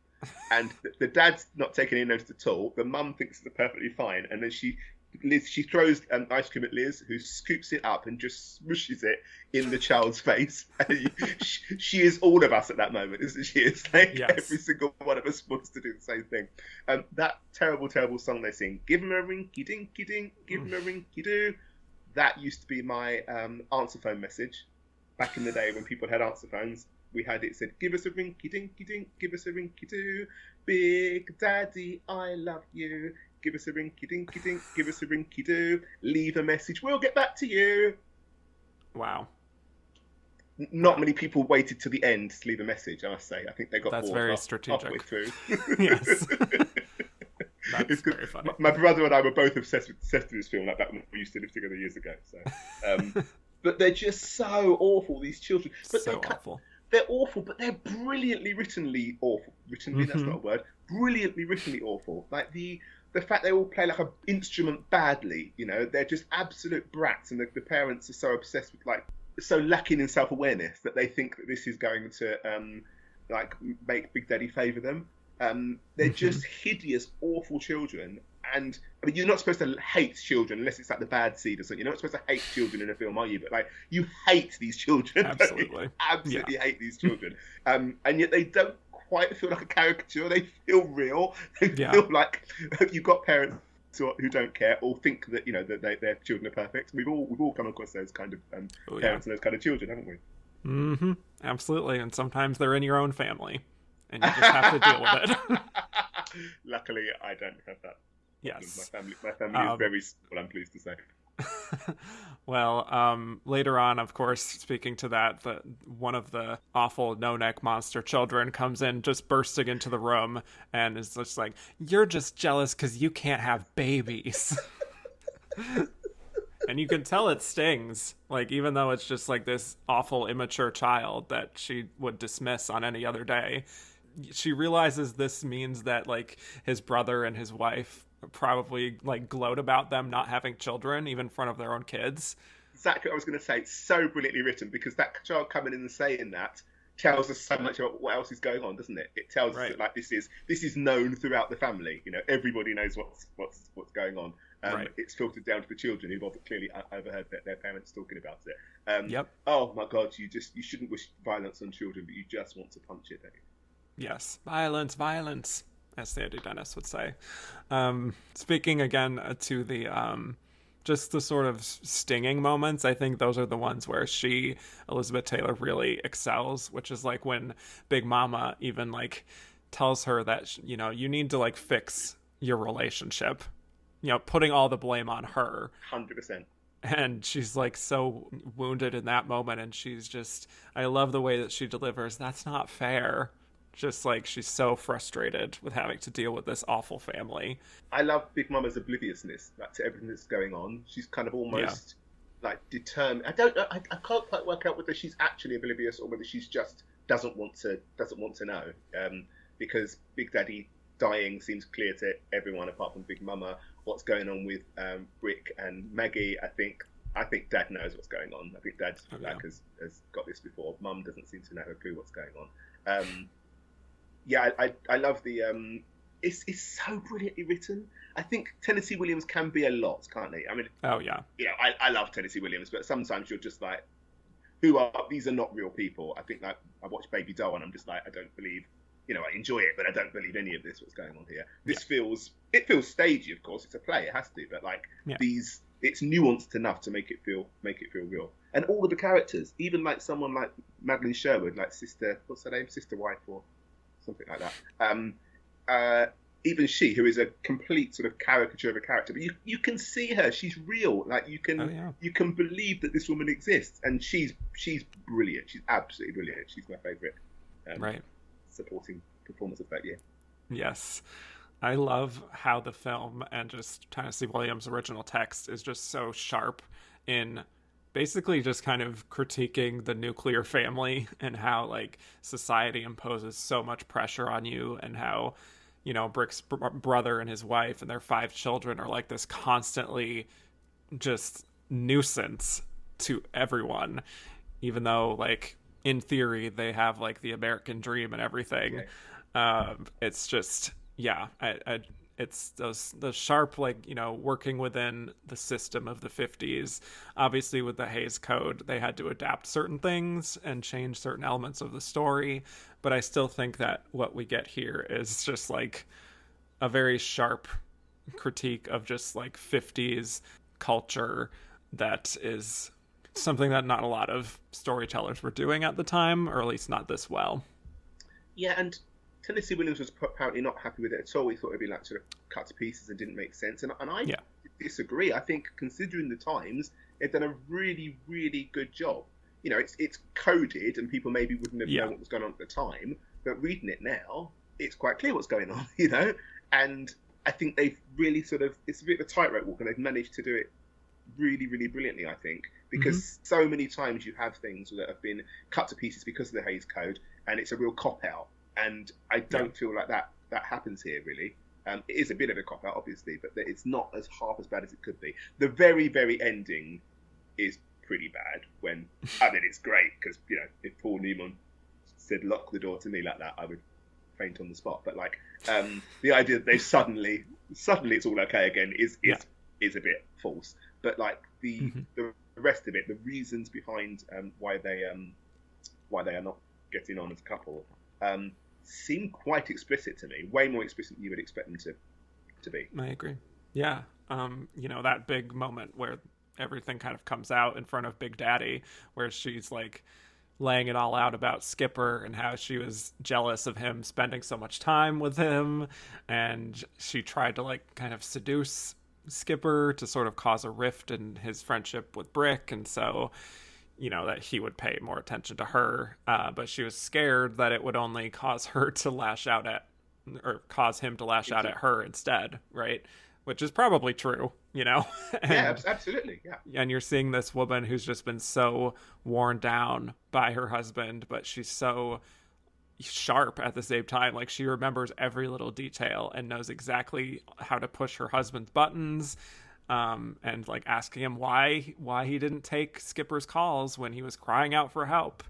And the dad's not taking any notice at all. The mum thinks it's perfectly fine, and then she throws ice cream at Liz, who scoops it up and just smushes it in the child's face. And she is all of us at that moment, isn't she? It's like Yes. every single one of us wants to do the same thing. That terrible, terrible song they sing, "Give him a rinky dinky dink, give him a rinky doo." That used to be my answer phone message back in the day when people had answer phones. We had it said, "Give us a rinky dinky dink, give us a rinky doo, Big Daddy, I love you. Give us a rinky dinky dink, give us a rinky doo, leave a message, we'll get back to you." Wow. Not many people waited to the end to leave a message, I must say. I think they got That's bored very halfway strategic. through. Yes. That's It's very funny. My brother and I were both obsessed with this film like that when we used to live together years ago. So, but they're just so awful, these children. But So awful. They're awful, but they're brilliantly writtenly awful. Rittenly, that's not a word. Brilliantly writtenly awful. Like the fact they all play like an instrument badly, you know, they're just absolute brats, and the parents are so obsessed with, like, so lacking in self-awareness that they think that this is going to like make Big Daddy favour them. They're just hideous, awful children. And I mean, you're not supposed to hate children unless it's like The Bad Seed or something. You're not supposed to hate children in a film, are you? But like, you hate these children. Absolutely. Absolutely hate these children. And yet they don't quite feel like a caricature. They feel real. They feel like you've got parents who don't care or think that, you know, that their children are perfect. We've all come across those kind of parents and those kind of children, haven't we? Mm-hmm. Absolutely. And sometimes they're in your own family, and you just have to deal with it. Luckily, I don't have that. Yes. My family is very small, I'm pleased to say. Well, later on, of course, speaking to that, one of the awful no-neck monster children comes in, just bursting into the room, and is just like, "You're just jealous because you can't have babies." And you can tell it stings, like, even though it's just like this awful immature child that she would dismiss on any other day. She realizes this means that, like, his brother and his wife probably, like, gloat about them not having children, even in front of their own kids. Exactly what I was going to say. It's so brilliantly written, because that child coming in and saying that tells us so much about what else is going on, doesn't it? It tells us that, like, this is known throughout the family. You know, everybody knows what's going on. It's filtered down to the children who've clearly overheard their parents talking about it. Oh my God, you shouldn't wish violence on children, but you just want to punch it, don't you? Yes, violence, as Sandy Dennis would say. Speaking again to the just the sort of stinging moments, I think those are the ones where Elizabeth Taylor, really excels, which is like when Big Mama even, like, tells her that, you know, you need to, like, fix your relationship, you know, putting all the blame on her. 100%. And she's, like, so wounded in that moment, and I love the way that she delivers, "That's not fair." Just, like, she's so frustrated with having to deal with this awful family. I love Big Mama's obliviousness, like, to everything that's going on. She's kind of almost like determined. I can't quite work out whether she's actually oblivious or whether she's just doesn't want to know. Because Big Daddy dying seems clear to everyone apart from Big Mama. What's going on with Rick and Maggie? I think Dad knows what's going on. I think Dad has got this before. Mum doesn't seem to know a clue what's going on. I love the. It's so brilliantly written. I think Tennessee Williams can be a lot, can't he? I mean, I love Tennessee Williams, but sometimes you're just like, these are not real people. I think, like, I watch Baby Doll and I'm just like, I don't believe, you know, I enjoy it, but I don't believe any of this. What's going on here? This feels stagey, of course. It's a play, it has to, but like it's nuanced enough to make it feel real. And all of the characters, even like someone like Madeleine Sherwood, like what's her name, Sister Wife or something like that. Even she, who is a complete sort of caricature of a character, but you can see her. She's real. Like, you can believe that this woman exists, and she's brilliant. She's absolutely brilliant. She's my favourite supporting performance of that year. Yes. I love how the film and just Tennessee Williams' original text is just so sharp in basically just kind of critiquing the nuclear family and how, like, society imposes so much pressure on you, and how, you know, Brick's brother and his wife and their 5 children are like this constantly just nuisance to everyone, even though, like, in theory they have, like, the American dream and everything. It's just, yeah, it's those sharp, like, working within the system of the 50s. Obviously, with the Hays Code, they had to adapt certain things and change certain elements of the story. But I still think that what we get here is just like a very sharp critique of just like 50s culture that is something that not a lot of storytellers were doing at the time, or at least not this well. Yeah, and Tennessee Williams was apparently not happy with it at all. He thought it'd be like sort of cut to pieces and didn't make sense. And I disagree. I think considering the times, they've done a really, really good job. It's coded and people maybe wouldn't have known what was going on at the time, but reading it now, it's quite clear what's going on, And I think they've really it's a bit of a tightrope walk, and they've managed to do it really, really brilliantly, I think, because so many times you have things that have been cut to pieces because of the Hays Code, and it's a real cop-out. And I don't feel like that happens here, really. It is a bit of a cop-out, obviously, but it's not as half as bad as it could be. The very, very ending is pretty bad it's great, because, if Paul Newman said, lock the door to me like that, I would faint on the spot. But, the idea that they suddenly it's all okay again is a bit false. But, the rest of it, the reasons behind why they are not getting on as a couple, seem quite explicit to me, way more explicit than you would expect them to be. I agree. Yeah. That big moment where everything kind of comes out in front of Big Daddy, where she's like laying it all out about Skipper and how she was jealous of him spending so much time with him, and she tried to kind of seduce Skipper to sort of cause a rift in his friendship with Brick, and so that he would pay more attention to her, but she was scared that it would only cause her to lash out at, or cause him to lash out at her instead, right? Which is probably true, and, yeah, absolutely, yeah. And you're seeing this woman who's just been so worn down by her husband, but she's so sharp at the same time. She remembers every little detail and knows exactly how to push her husband's buttons. And asking him why he didn't take Skipper's calls when he was crying out for help.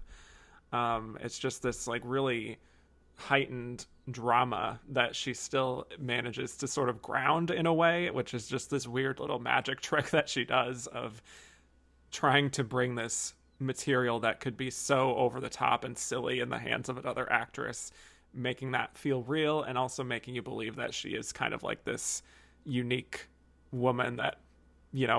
It's just this really heightened drama that she still manages to sort of ground in a way, which is just this weird little magic trick that she does of trying to bring this material that could be so over the top and silly in the hands of another actress, making that feel real, and also making you believe that she is kind of like this unique woman that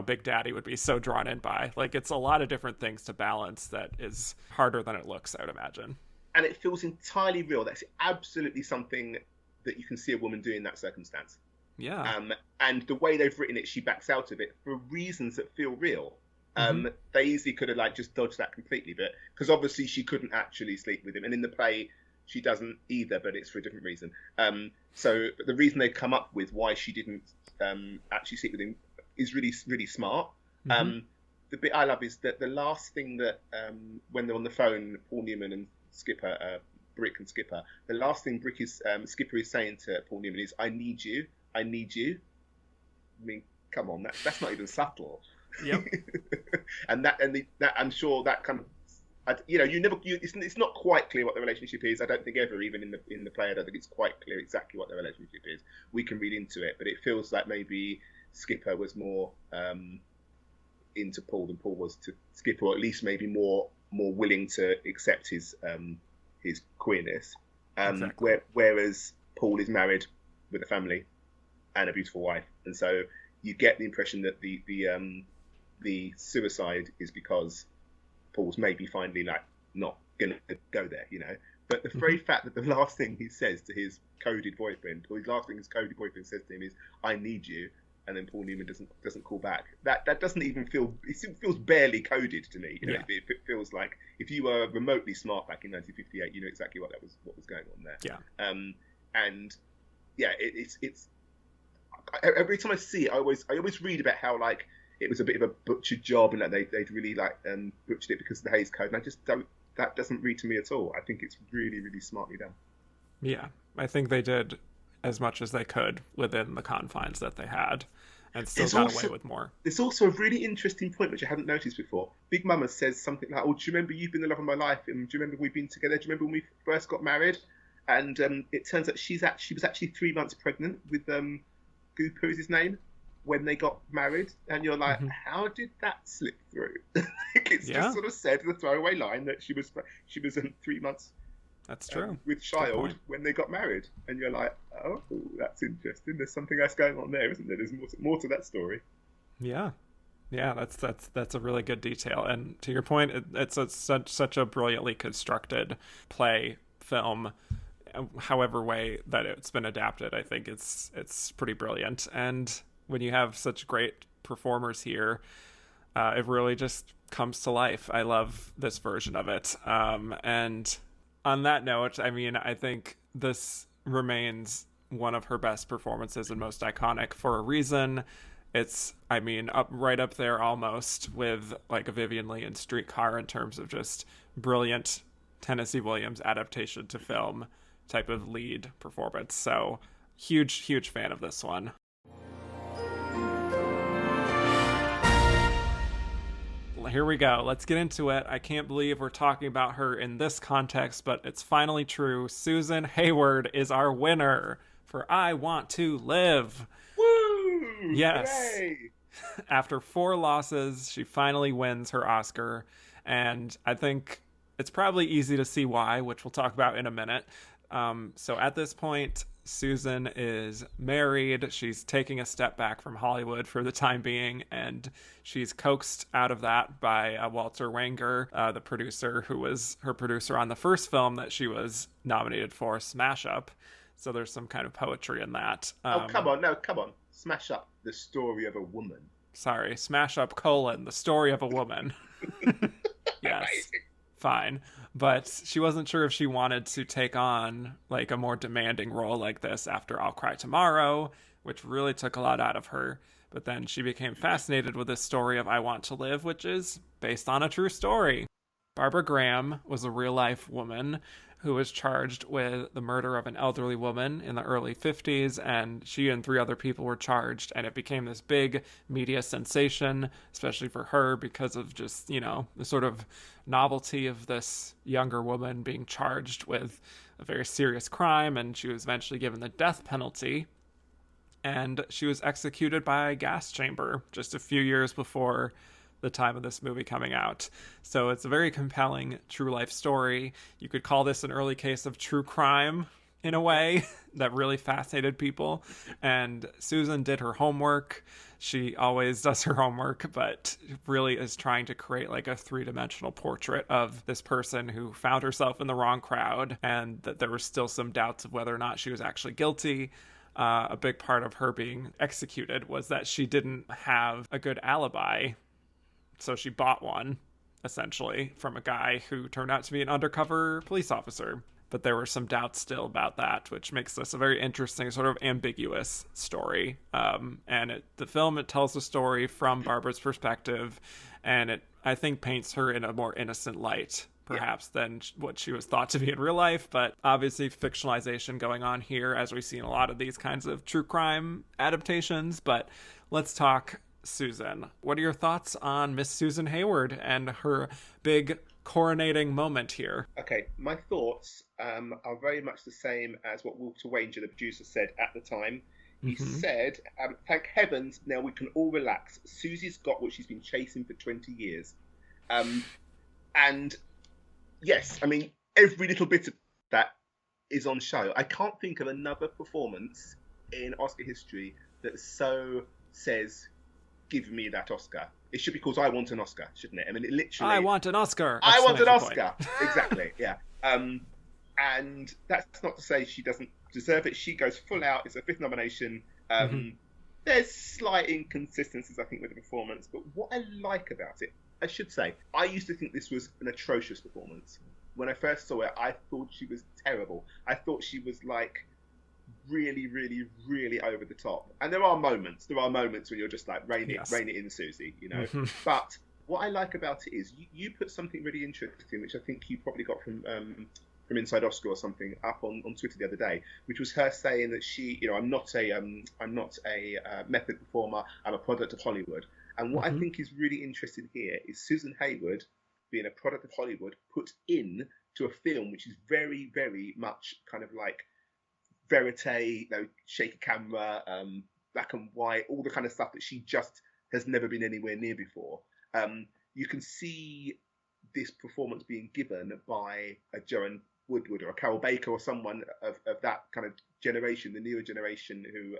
Big Daddy would be so drawn in by. It's a lot of different things to balance that is harder than it looks, I would imagine. And it feels entirely real. That's absolutely something that you can see a woman do in that circumstance. Yeah. And the way they've written it, she backs out of it for reasons that feel real. They easily could have just dodged that completely, but because obviously she couldn't actually sleep with him, and in the play she doesn't either, but it's for a different reason. So the reason they come up with why she didn't actually sleep with him is really, really smart. The bit I love is that the last thing that when they're on the phone, Paul Newman and Skipper, Brick and Skipper, the last thing Skipper is saying to Paul Newman is, "I need you, I need you." I mean, come on, that's not even subtle. Yep. and I'm sure that kind of, it's not quite clear what the relationship is. I don't think ever, even in the play, I don't think it's quite clear exactly what the relationship is. We can read into it, but it feels like maybe Skipper was more into Paul than Paul was to Skipper, or at least maybe more willing to accept his queerness. Exactly. Whereas Paul is married with a family and a beautiful wife, and so you get the impression that the suicide is because Paul's maybe finally not gonna go there, But the very fact that the last thing he says to his coded boyfriend, or his last thing his coded boyfriend says to him is, "I need you," and then Paul Newman doesn't call back. That doesn't even feel. It feels barely coded to me. Yeah. It feels like if you were remotely smart back in 1958, you know exactly what was going on there. Yeah. And yeah, it's. Every time I see it, I always read about how it was a bit of a butchered job, and they'd really butchered it because of the Hays Code, and I just don't. That doesn't read to me at all. I think it's really, really smartly done. Yeah, I think they did as much as they could within the confines that they had, and still got away with more. There's also a really interesting point which I hadn't noticed before. Big Mama says something like, "Oh, do you remember you've been the love of my life? And do you remember we've been together? Do you remember when we first got married?" and it turns out she was actually 3 months pregnant with Gooper is his name when they got married, and you're like, how did that slip through? It's just sort of said the throwaway line that she was 3 months. That's true. With child when they got married, and you're like, oh, that's interesting. There's something else going on there, isn't there? There's more to that story. Yeah, that's a really good detail. And to your point, it's such a brilliantly constructed film. However way that it's been adapted, I think it's pretty brilliant. And when you have such great performers here, it really just comes to life. I love this version of it. And on that note, I mean, I think this remains one of her best performances and most iconic for a reason. It's, I mean, right up there almost with like a Vivien Leigh in Streetcar in terms of just brilliant Tennessee Williams adaptation to film type of lead performance. So huge fan of this one. Here we go. Let's get into it. I can't believe we're talking about her in this context, but it's finally true. Susan Hayward is our winner for I Want to Live. Woo! Yes. Hooray! After 4 losses, she finally wins her Oscar, and I think it's probably easy to see why, which we'll talk about in a minute. So at this point, Susan is married. She's taking a step back from Hollywood for the time being, and she's coaxed out of that by Walter Wanger, the producer who was her producer on the first film that she was nominated for, Smash Up. So there's some kind of poetry in that. Come on. Smash Up, the story of a woman. Sorry, Smash Up, the story of a woman. Yes. Amazing. Fine. But she wasn't sure if she wanted to take on like a more demanding role like this after I'll Cry Tomorrow, which really took a lot out of her. But then she became fascinated with this story of I Want to Live, which is based on a true story. Barbara Graham was a real-life woman who was charged with the murder of an elderly woman in the early 50s, and she and 3 other people were charged, and it became this big media sensation, especially for her, because of just, you know, the sort of novelty of this younger woman being charged with a very serious crime, and she was eventually given the death penalty, and she was executed by gas chamber just a few years before the time of this movie coming out. So it's a very compelling true life story. You could call this an early case of true crime in a way that really fascinated people. And Susan did her homework. She always does her homework, but really is trying to create like a 3-dimensional portrait of this person who found herself in the wrong crowd, and that there were still some doubts of whether or not she was actually guilty. A big part of her being executed was that she didn't have a good alibi. So she bought one, essentially, from a guy who turned out to be an undercover police officer. But there were some doubts still about that, which makes this a very interesting, sort of ambiguous story. And the film tells the story from Barbara's perspective, and it, I think, paints her in a more innocent light, perhaps, than what she was thought to be in real life. But obviously fictionalization going on here, as we see in a lot of these kinds of true crime adaptations. But let's talk Susan. What are your thoughts on Miss Susan Hayward and her big coronating moment here? Okay, my thoughts are very much the same as what Walter Wanger, the producer, said at the time. He said, thank heavens, now we can all relax. Susie's got what she's been chasing for 20 years. And yes, I mean, every little bit of that is on show. I can't think of another performance in Oscar history that so says, give me that Oscar. It should be called I Want an Oscar, shouldn't it? I mean, it literally... I want an Oscar! I want an Oscar! Exactly, yeah. And that's not to say she doesn't deserve it. She goes full out. It's her 5th nomination. There's slight inconsistencies, I think, with the performance. But what I like about it, I should say, I used to think this was an atrocious performance. When I first saw it, I thought she was terrible. I thought she was like... really over the top, and there are moments when you're just like rein it in, Susie, you know. But what I like about it is you put something really interesting, which I think you probably got from Inside Oscar or something up on Twitter the other day, which was her saying that she, you know, I'm not a method performer, I'm a product of Hollywood. And what I think is really interesting here is Susan Hayward being a product of Hollywood put in to a film which is very, very much kind of like verite, shaky camera, black and white, all the kind of stuff that she just has never been anywhere near before. You can see this performance being given by a Joan Woodward or a Carol Baker or someone of that kind of generation, the newer generation who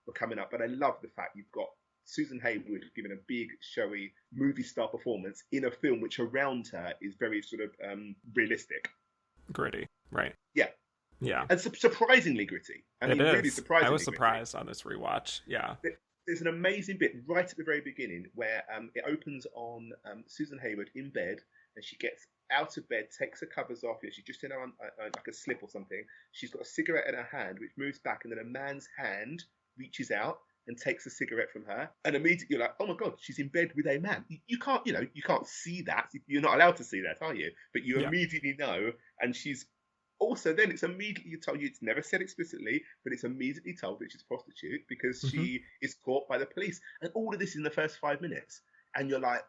were coming up. But I love the fact you've got Susan Hayward giving a big, showy movie star performance in a film which around her is very sort of realistic. Gritty, right. Yeah. Yeah. And surprisingly gritty. Really surprisingly I was surprised gritty. On this rewatch, yeah. There's an amazing bit right at the very beginning where it opens on Susan Hayward in bed, and she gets out of bed, takes her covers off, she's just in her like a slip or something. She's got a cigarette in her hand, which moves back, and then a man's hand reaches out and takes a cigarette from her, and immediately you're like, oh my god, she's in bed with a man. You can't see that. You're not allowed to see that, are you? But you immediately know, and she's also then it's immediately told you, it's never said explicitly, but it's immediately told that she's a prostitute because she is caught by the police, and all of this in the first 5 minutes, and you're like,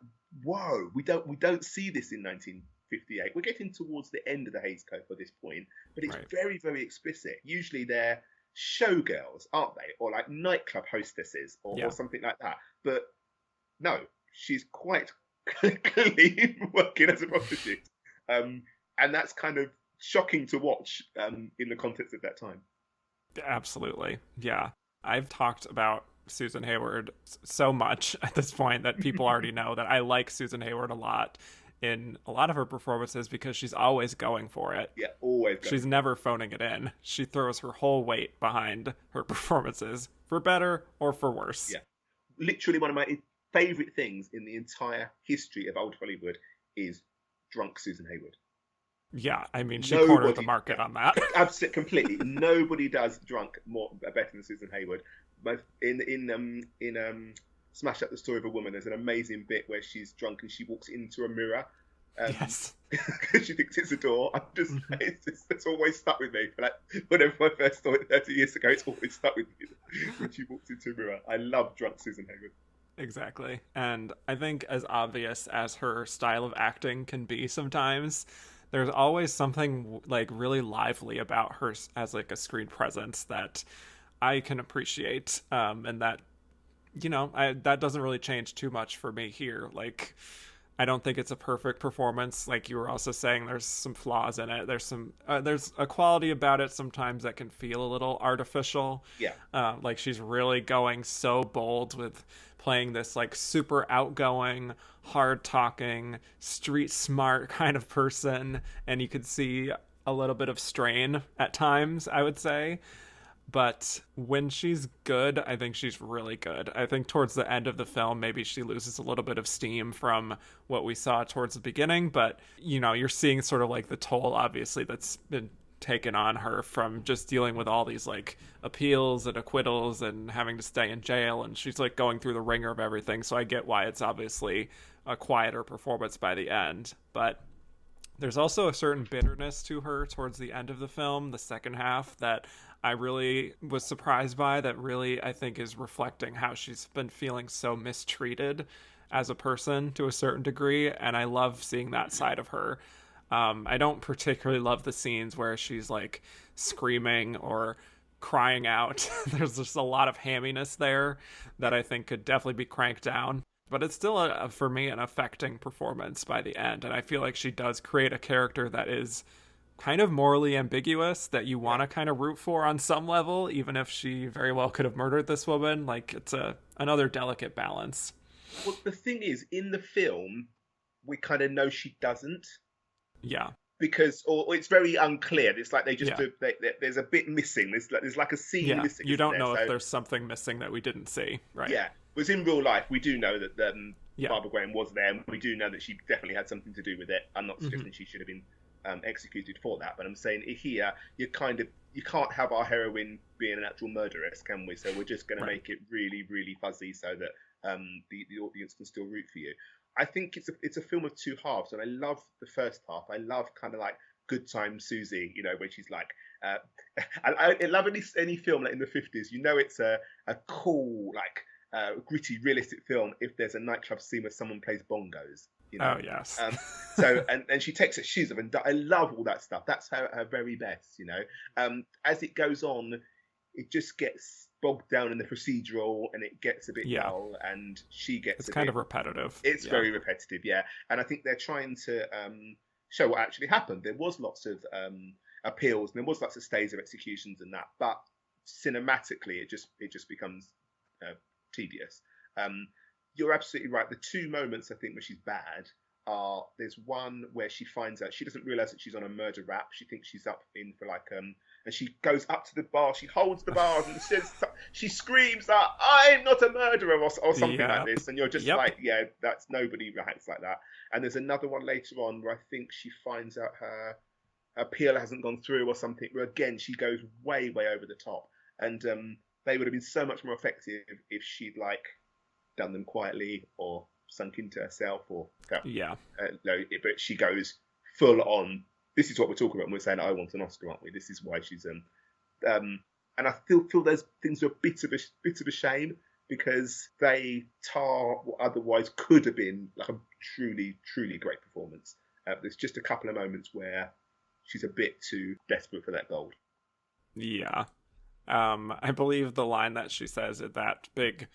whoa, we don't see this in 1958. We're getting towards the end of the Hays Code by this point, but it's very, very explicit. Usually they're showgirls, aren't they, or like nightclub hostesses or something like that, but no, she's quite clearly working as a prostitute, and that's kind of shocking to watch in the context of that time. Absolutely, yeah. I've talked about Susan Hayward so much at this point that people already know that I like Susan Hayward a lot in a lot of her performances because she's always going for it. Yeah, always. She's never phoning it in. She throws her whole weight behind her performances, for better or for worse. Yeah. Literally one of my favourite things in the entire history of old Hollywood is drunk Susan Hayward. Yeah, I mean, she cornered the market on that. Absolutely, completely. Nobody does drunk better than Susan Hayward. But in Smash Up the Story of a Woman, there's an amazing bit where she's drunk and she walks into a mirror. Yes. Because she thinks it's a door. It's always stuck with me. Like, whenever I first saw it 30 years ago, it's always stuck with me when she walks into a mirror. I love drunk Susan Hayward. Exactly. And I think as obvious as her style of acting can be sometimes, there's always something like really lively about her as like a screen presence that I can appreciate, and that, that doesn't really change too much for me here. Like, I don't think it's a perfect performance. Like you were also saying, there's some flaws in it. There's a quality about it sometimes that can feel a little artificial. Yeah. Like she's really going so bold with playing this like super outgoing, hard talking, street smart kind of person, and you could see a little bit of strain at times, I would say. But when she's good, I think she's really good. I think towards the end of the film, maybe she loses a little bit of steam from what we saw towards the beginning. But, you're seeing sort of like the toll, obviously, that's been taken on her from just dealing with all these like appeals and acquittals and having to stay in jail. And she's like going through the ringer of everything. So I get why it's obviously a quieter performance by the end. But there's also a certain bitterness to her towards the end of the film, the second half, that I really was surprised by, that really I think is reflecting how she's been feeling so mistreated as a person to a certain degree, and I love seeing that side of her. I don't particularly love the scenes where she's like screaming or crying out. There's just a lot of hamminess there that I think could definitely be cranked down. But it's still, for me, an affecting performance by the end. And I feel like she does create a character that is kind of morally ambiguous, that you want to kind of root for on some level, even if she very well could have murdered this woman. Like, it's another delicate balance. Well, the thing is, in the film, we kind of know she doesn't. Yeah. Because, or it's very unclear. It's like they just there's a bit missing. There's like a scene missing. You don't know if there's something missing that we didn't see, right? Yeah. Whereas in real life, we do know that Barbara Graham was there, and we do know that she definitely had something to do with it. I'm not suggesting she should have been executed for that, but I'm saying here you can't have our heroine being an actual murderess, can we? So we're just going to make it really, really fuzzy so that the audience can still root for you. I think it's a film of two halves, and I love the first half. I love kind of like Good Time Susie, where she's like, I love any film like in the 50s. It's a cool, like gritty, realistic film if there's a nightclub scene where someone plays bongos. you know. Oh, yes. So and she takes her shoes off, and I love all that stuff. That's her very best, you know. As it goes on, it just gets bogged down in the procedural, and it gets a bit dull, and she gets it's kind of repetitive. It's very repetitive, yeah. And I think they're trying to show what actually happened. There was lots of appeals, and there was lots of stays of executions and that, but cinematically, it just becomes tedious. You're absolutely right. The two moments I think where she's bad are, there's one where she finds out, she doesn't realize that she's on a murder rap. She thinks she's up in for like and she goes up to the bar, she holds the bar and she screams that I'm not a murderer or something like this, and you're just like, yeah, that's, nobody reacts like that. And there's another one later on where I think she finds out her appeal hasn't gone through or something, where again she goes way over the top, and they would have been so much more effective if she'd like done them quietly or sunk into herself or but she goes full on. This is what we're talking about when we're saying I want an Oscar, aren't we? This is why she's and I feel those things are a bit of a shame, because they tar what otherwise could have been like a truly great performance. There's just a couple of moments where she's a bit too desperate for that gold. Yeah. I believe the line that she says at that big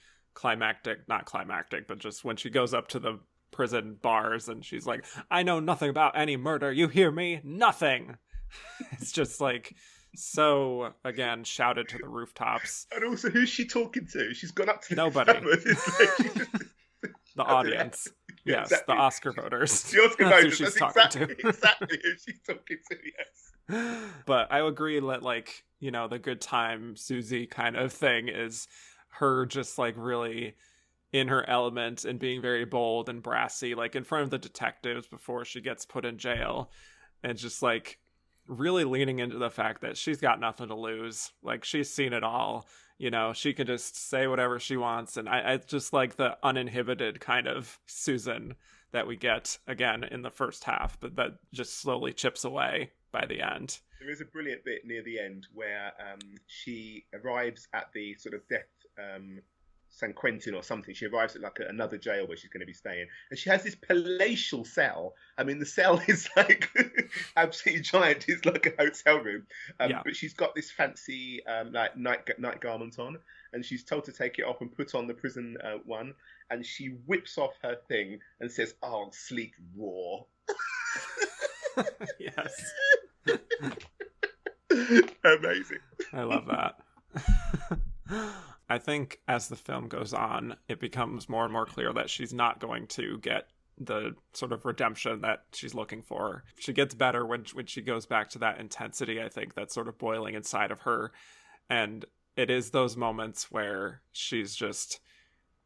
not climactic, but just when she goes up to the prison bars and she's like, I know nothing about any murder, you hear me? Nothing. It's just like so, again, shouted to the rooftops. And also, who's she talking to? She's gone up to nobody. The audience. Yeah, yes, exactly. The Oscar voters. The Oscar voters. That's Exactly who she's talking to, yes. But I agree that, like, you know, the good time Susie kind of thing is her just, like, really in her element and being very bold and brassy, like, in front of the detectives before she gets put in jail. And just, like, really leaning into the fact that she's got nothing to lose. Like, she's seen it all. You know, she could just say whatever she wants. And I just like the uninhibited kind of Susan that we get, again, in the first half, but that just slowly chips away by the end. There is a brilliant bit near the end where she arrives at the sort of death San Quentin or something. She arrives at like another jail where she's going to be staying, and she has this palatial cell. I mean, the cell is like absolutely giant. It's like a hotel room, but she's got this fancy like night garment on, and she's told to take it off and put on the prison one, and she whips off her thing and says, "Oh, sleek raw." Yes. Amazing. I love that. I think as the film goes on, it becomes more and more clear that she's not going to get the sort of redemption that she's looking for. She gets better when she goes back to that intensity, I think, that's sort of boiling inside of her. And it is those moments where she's just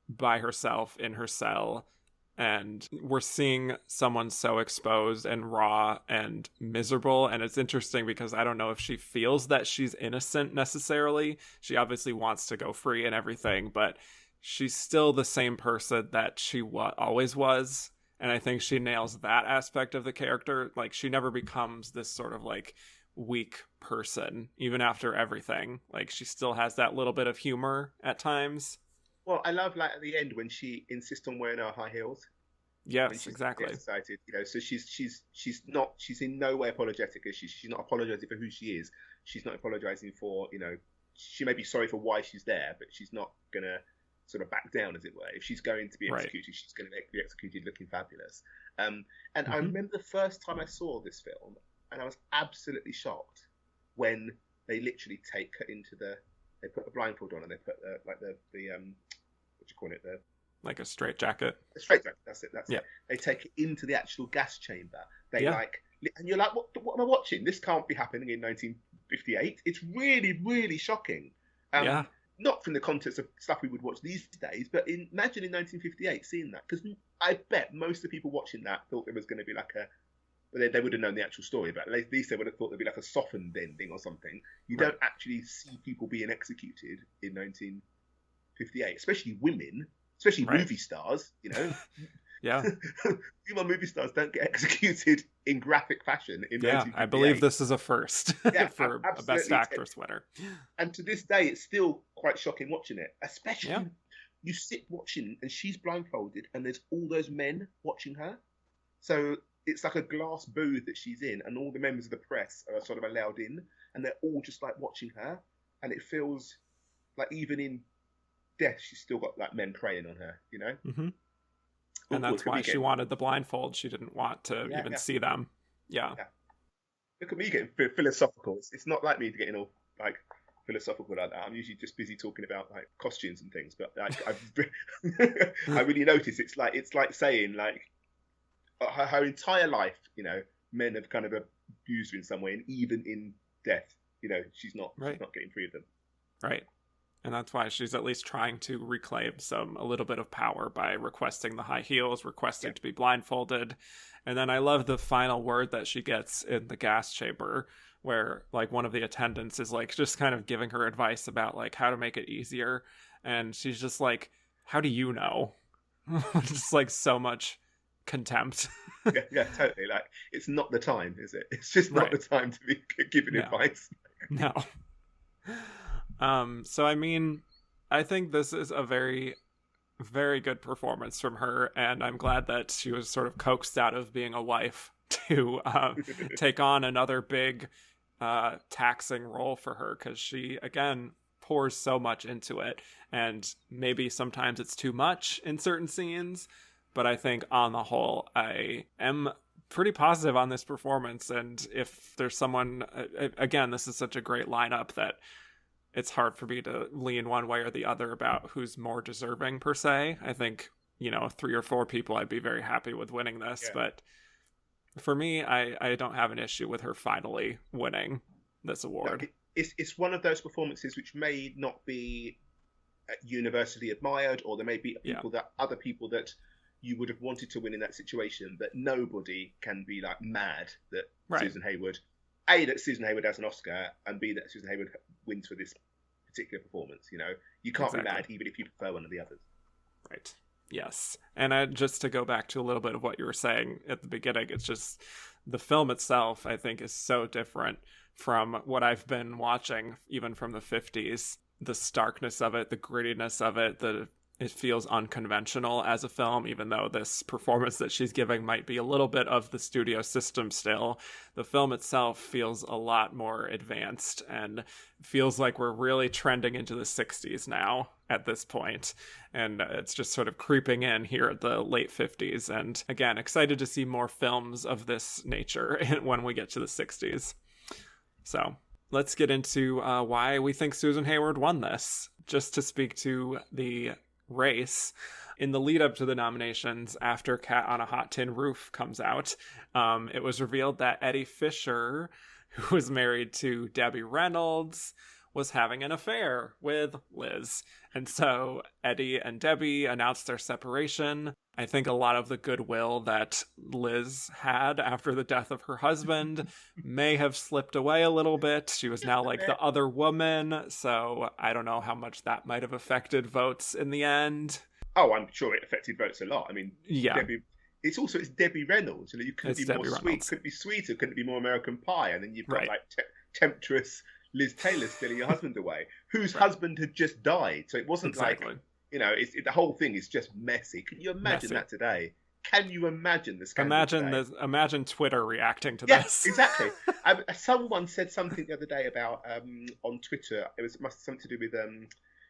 by herself in her cell, and we're seeing someone so exposed and raw and miserable. And it's interesting because I don't know if she feels that she's innocent necessarily. She obviously wants to go free and everything, but she's still the same person that she always was. And I think she nails that aspect of the character. Like, she never becomes this sort of like weak person, even after everything. Like, she still has that little bit of humor at times. Well, I love, like, at the end when she insists on wearing her high heels. Yes, exactly. Excited, you know. So she's in no way apologetic. She's not apologizing for who she is. She's not apologizing for, you know, she may be sorry for why she's there, but she's not gonna sort of back down, as it were. If she's going to be executed, she's going to be executed looking fabulous. And I remember the first time I saw this film, and I was absolutely shocked when they literally take her into they put a blindfold on and they put what do you call it, like a straitjacket. A straitjacket, that's it. It. They take it into the actual gas chamber. They and you're like, what am I watching? This can't be happening in 1958. It's really, really shocking. Not from the context of stuff we would watch these days, but imagine in 1958 seeing that, because I bet most of the people watching that thought there was going to be like they would have known the actual story, but at least they would have thought there'd be like a softened ending or something. You don't actually see people being executed in 1958, especially women. Especially movie stars, you know. Yeah. Female movie stars don't get executed in graphic fashion in 1958. I believe this is a first for a Best Actress winner. And to this day, it's still quite shocking watching it. Especially, you sit watching and she's blindfolded and there's all those men watching her. So it's like a glass booth that she's in, and all the members of the press are sort of allowed in, and they're all just like watching her, and it feels like even in death, she's still got like men preying on her, you know. Mm-hmm. And that's why she wanted the blindfold. She didn't want to even see them. Yeah. Look at me getting philosophical. It's not like me getting all like philosophical like that. I'm usually just busy talking about like costumes and things. But like, I really notice it's like saying like her entire life, you know, men have kind of abused her in some way, and even in death, you know, she's not getting free of them. Right. And that's why she's at least trying to reclaim a little bit of power by requesting the high heels, requesting to be blindfolded. And then I love the final word that she gets in the gas chamber, where like one of the attendants is like just kind of giving her advice about like how to make it easier. And she's just like, how do you know? Just like so much contempt. yeah, totally. Like, it's not the time, is it? It's just not the time to be giving advice. No. So I mean, I think this is a very, very good performance from her, and I'm glad that she was sort of coaxed out of being a wife to take on another big, taxing role for her, because she, again, pours so much into it, and maybe sometimes it's too much in certain scenes, but I think on the whole, I am pretty positive on this performance, and if there's someone, again, this is such a great lineup that it's hard for me to lean one way or the other about who's more deserving per se. I think, you know, 3 or 4 people I'd be very happy with winning this, but for me, I don't have an issue with her finally winning this award. No, it's one of those performances which may not be universally admired, or there may be other people that you would have wanted to win in that situation, but nobody can be like mad that Susan Hayward, A, that Susan Hayward has an Oscar, and B, that Susan Hayward wins for this particular performance. You know, you can't be mad even if you prefer one of the others. Right. Yes. And just to go back to a little bit of what you were saying at the beginning, it's just the film itself, I think, is so different from what I've been watching, even from the 50s. The starkness of it, the grittiness of it, it feels unconventional as a film, even though this performance that she's giving might be a little bit of the studio system still. The film itself feels a lot more advanced and feels like we're really trending into the 60s now at this point. And it's just sort of creeping in here at the late 50s. And again, excited to see more films of this nature when we get to the 60s. So let's get into why we think Susan Hayward won this. Just to speak to the race, in the lead up to the nominations, after Cat on a Hot Tin Roof comes out, it was revealed that Eddie Fisher, who was married to Debbie Reynolds, was having an affair with Liz. And so Eddie and Debbie announced their separation. I think a lot of the goodwill that Liz had after the death of her husband may have slipped away a little bit. She was now like the other woman, so I don't know how much that might have affected votes in the end. Oh, I'm sure it affected votes a lot. I mean, Debbie, it's Debbie Reynolds. You know, you couldn't be more sweet, couldn't be sweeter, couldn't be more American Pie, and then you've got like temptress Liz Taylor stealing your husband away, whose husband had just died. So it wasn't like, you know, the whole thing is just messy. Can you imagine that today? Can you imagine the scandal? Imagine Twitter reacting to this. Yes, exactly. Someone said something the other day about on Twitter. It must have something to do with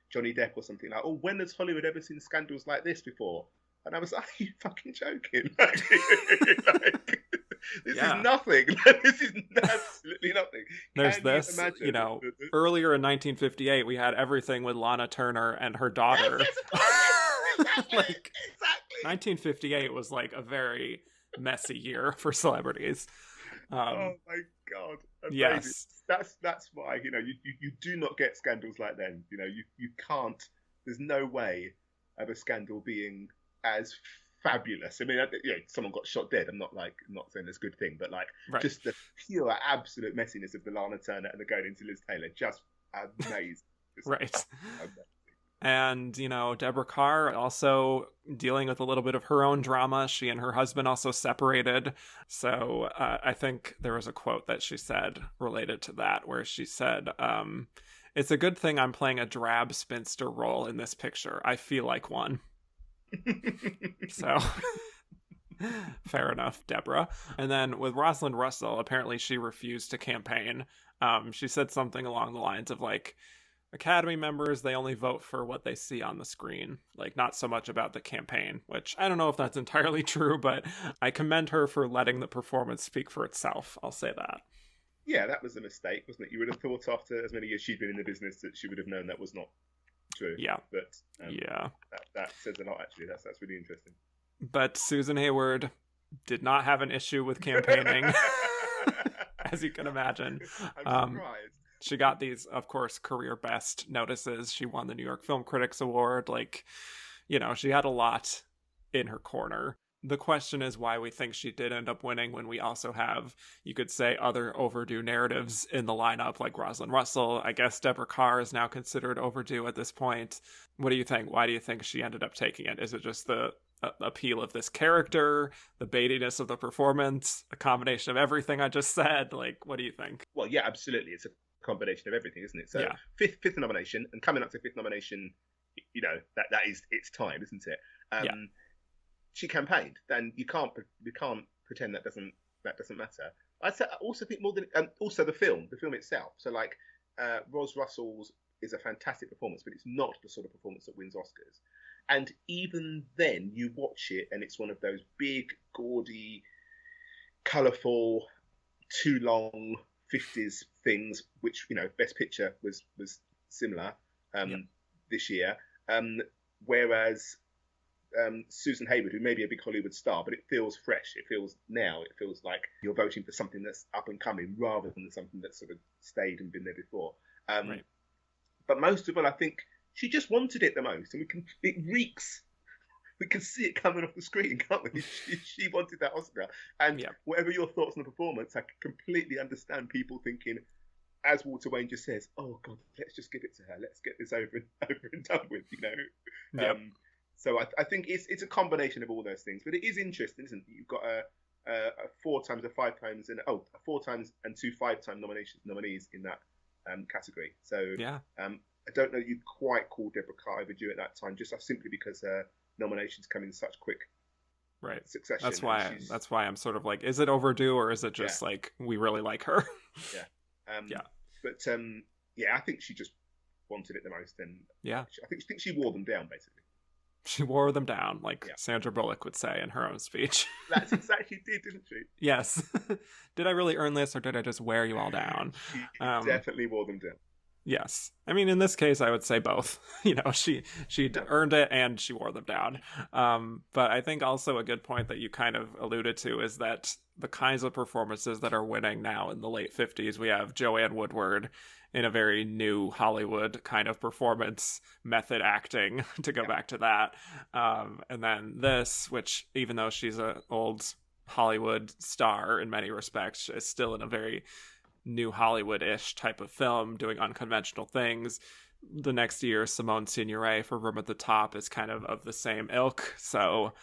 Johnny Depp or something like, oh, when has Hollywood ever seen scandals like this before? And I was like, are you fucking joking? This is nothing. This is absolutely nothing. There's this, you know, earlier in 1958, we had everything with Lana Turner and her daughter. Exactly. Like, 1958 was like a very messy year for celebrities. Oh my God. Amazing. Yes. That's why, you know, you do not get scandals like then. You know, you can't, there's no way of a scandal being as fabulous. I mean, someone got shot dead. I'm not saying it's a good thing, but like just the pure absolute messiness of the Lana Turner and the going into Liz Taylor, just amazing. Amazing. And, you know, Deborah Kerr also dealing with a little bit of her own drama. She and her husband also separated. So I think there was a quote that she said related to that, where she said, it's a good thing I'm playing a drab spinster role in this picture. I feel like one. So Fair enough, Deborah. And then with Rosalind Russell, apparently she refused to campaign. She said something along the lines of like, Academy members, they only vote for what they see on the screen, like not so much about the campaign, which I don't know if that's entirely true, but I commend her for letting the performance speak for itself. I'll say that. Yeah, that was a mistake, wasn't it? You would have thought after as many years she'd been in the business that she would have known that was not true. Yeah. But yeah, that says a lot, actually. That's really interesting. But Susan Hayward did not have an issue with campaigning, as you can imagine. I'm surprised. She got these, of course, career best notices. She won the New York Film Critics Award. Like, you know, she had a lot in her corner. The question is why we think she did end up winning when we also have, you could say, other overdue narratives in the lineup, like Rosalind Russell. I guess Deborah Kerr is now considered overdue at this point. What do you think? Why do you think she ended up taking it? Is it just the appeal of this character, the baitiness of the performance, a combination of everything I just said? Like, what do you think? Well, yeah, absolutely. It's a combination of everything, isn't it? So yeah. fifth nomination, and coming up to fifth nomination, you know, that is its time, isn't it? Yeah. She campaigned, then we can't pretend that doesn't matter. I also think more than also the film itself. So like Ros Russell's is a fantastic performance, but it's not the sort of performance that wins Oscars. And even then, you watch it, and it's one of those big, gaudy, colourful, too long 50s things, which, you know, Best Picture was similar this year. Whereas Susan Hayward, who may be a big Hollywood star, but it feels fresh. It feels like you're voting for something that's up and coming rather than something that's sort of stayed and been there before. Right. But most of all, I think she just wanted it the most, and it reeks. We can see it coming off the screen, can't we? She wanted that Oscar. And whatever your thoughts on the performance, I can completely understand people thinking, as Walter Wayne just says, oh, God, let's just give it to her. Let's get this over and done with, you know. Yep. So I think it's a combination of all those things. But it is interesting, isn't it? You've got a 4 times, a 5 times, and a 4 times and 2 5-time nominees in that category. So I don't know you'd quite call Deborah Kerr overdue at that time, just simply because nominations come in such quick succession. That's why I'm sort of like, is it overdue, or is it just like we really like her? But I think she just wanted it the most, and I think she wore them down, basically. She wore them down, like Sandra Bullock would say in her own speech. That's exactly did, didn't she? Yes. Did I really earn this, or did I just wear you all down? She definitely wore them down. Yes. I mean, in this case, I would say both. You know, she earned it and she wore them down. But I think also a good point that you kind of alluded to is that the kinds of performances that are winning now in the late 50s, we have Joanne Woodward in a very new Hollywood kind of performance, method acting, to go back to that. And then this, which even though she's an old Hollywood star in many respects, is still in a very new Hollywood-ish type of film, doing unconventional things. The next year, Simone Signoret for Room at the Top is kind of the same ilk. So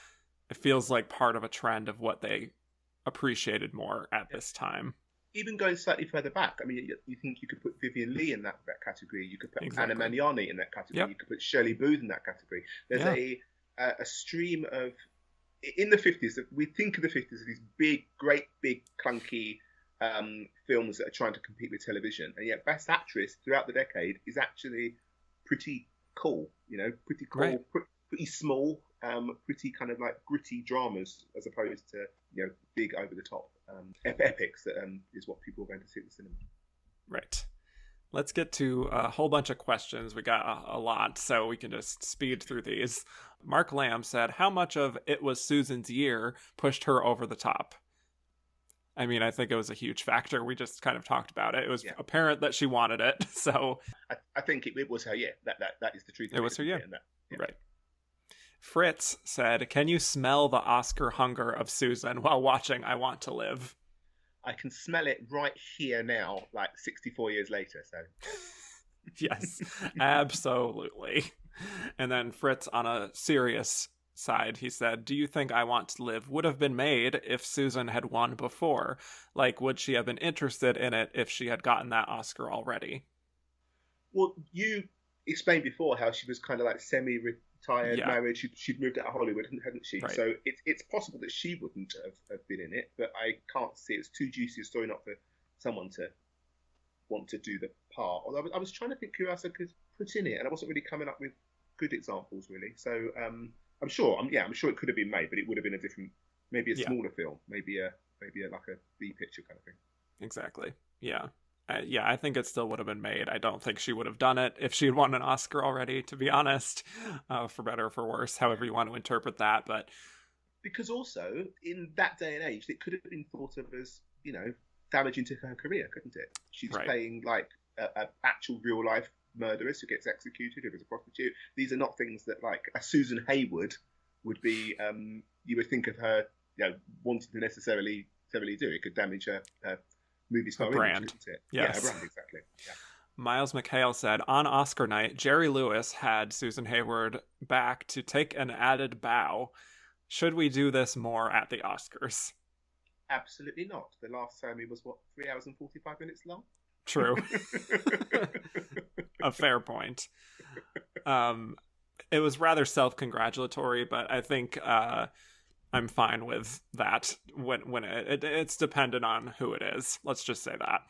it feels like part of a trend of what they appreciated more at this time. Even going slightly further back, I mean, you think you could put Vivien Leigh in that category. You could put Anna Magnani in that category. Yep. You could put Shirley Booth in that category. There's a stream of, in the 50s, we think of the 50s as these great big clunky films that are trying to compete with television, and yet Best Actress throughout the decade is actually pretty cool. You know, pretty cool, right. Pretty small, pretty kind of like gritty dramas as opposed to, you know, big over the top epics that is what people are going to see at the cinema. Right. Let's get to a whole bunch of questions. We got a lot, so we can just speed through these. Mark Lamb said, how much of It Was Susan's Year pushed her over the top? I mean, I think it was a huge factor. We just kind of talked about it. It was apparent that she wanted it, so... I think it was her year. That is the truth. It was her year. Right. Fritz said, can you smell the Oscar hunger of Susan while watching I Want to Live? I can smell it right here now, like 64 years later, so... Yes, absolutely. And then Fritz, on a serious side, he said, do you think I Want to Live would have been made if Susan had won before? Like, would she have been interested in it if she had gotten that Oscar already? Well, you explained before how she was kind of like retired, married. She'd moved out of Hollywood, hadn't she? Right. So it's possible that she wouldn't have been in it, but I can't see it's too juicy a story not for someone to want to do the part. Although I was trying to think who else I could put in it, and I wasn't really coming up with good examples really. So I'm sure it could have been made, but it would have been a different, maybe a smaller film, maybe a like a B picture kind of thing. Exactly. Yeah. I think it still would have been made. I don't think she would have done it if she had won an Oscar already, to be honest, for better or for worse, however you want to interpret that. But because also in that day and age, it could have been thought of as, damaging to her career, couldn't it? She's playing like a actual real life murderess who gets executed, who is a prostitute. These are not things that like a Susan Hayward would be. You would think of her, wanting to necessarily do. It could damage her movie star brand. Image, couldn't it? Yes. Yeah, a brand, exactly. Yeah. Miles McHale said, on Oscar night, Jerry Lewis had Susan Hayward back to take an added bow. Should we do this more at the Oscars? Absolutely not. The last time he was, 3 hours and 45 minutes long? True. A fair point. It was rather self-congratulatory, but I think I'm fine with that when it's dependent on who it is. Let's just say that.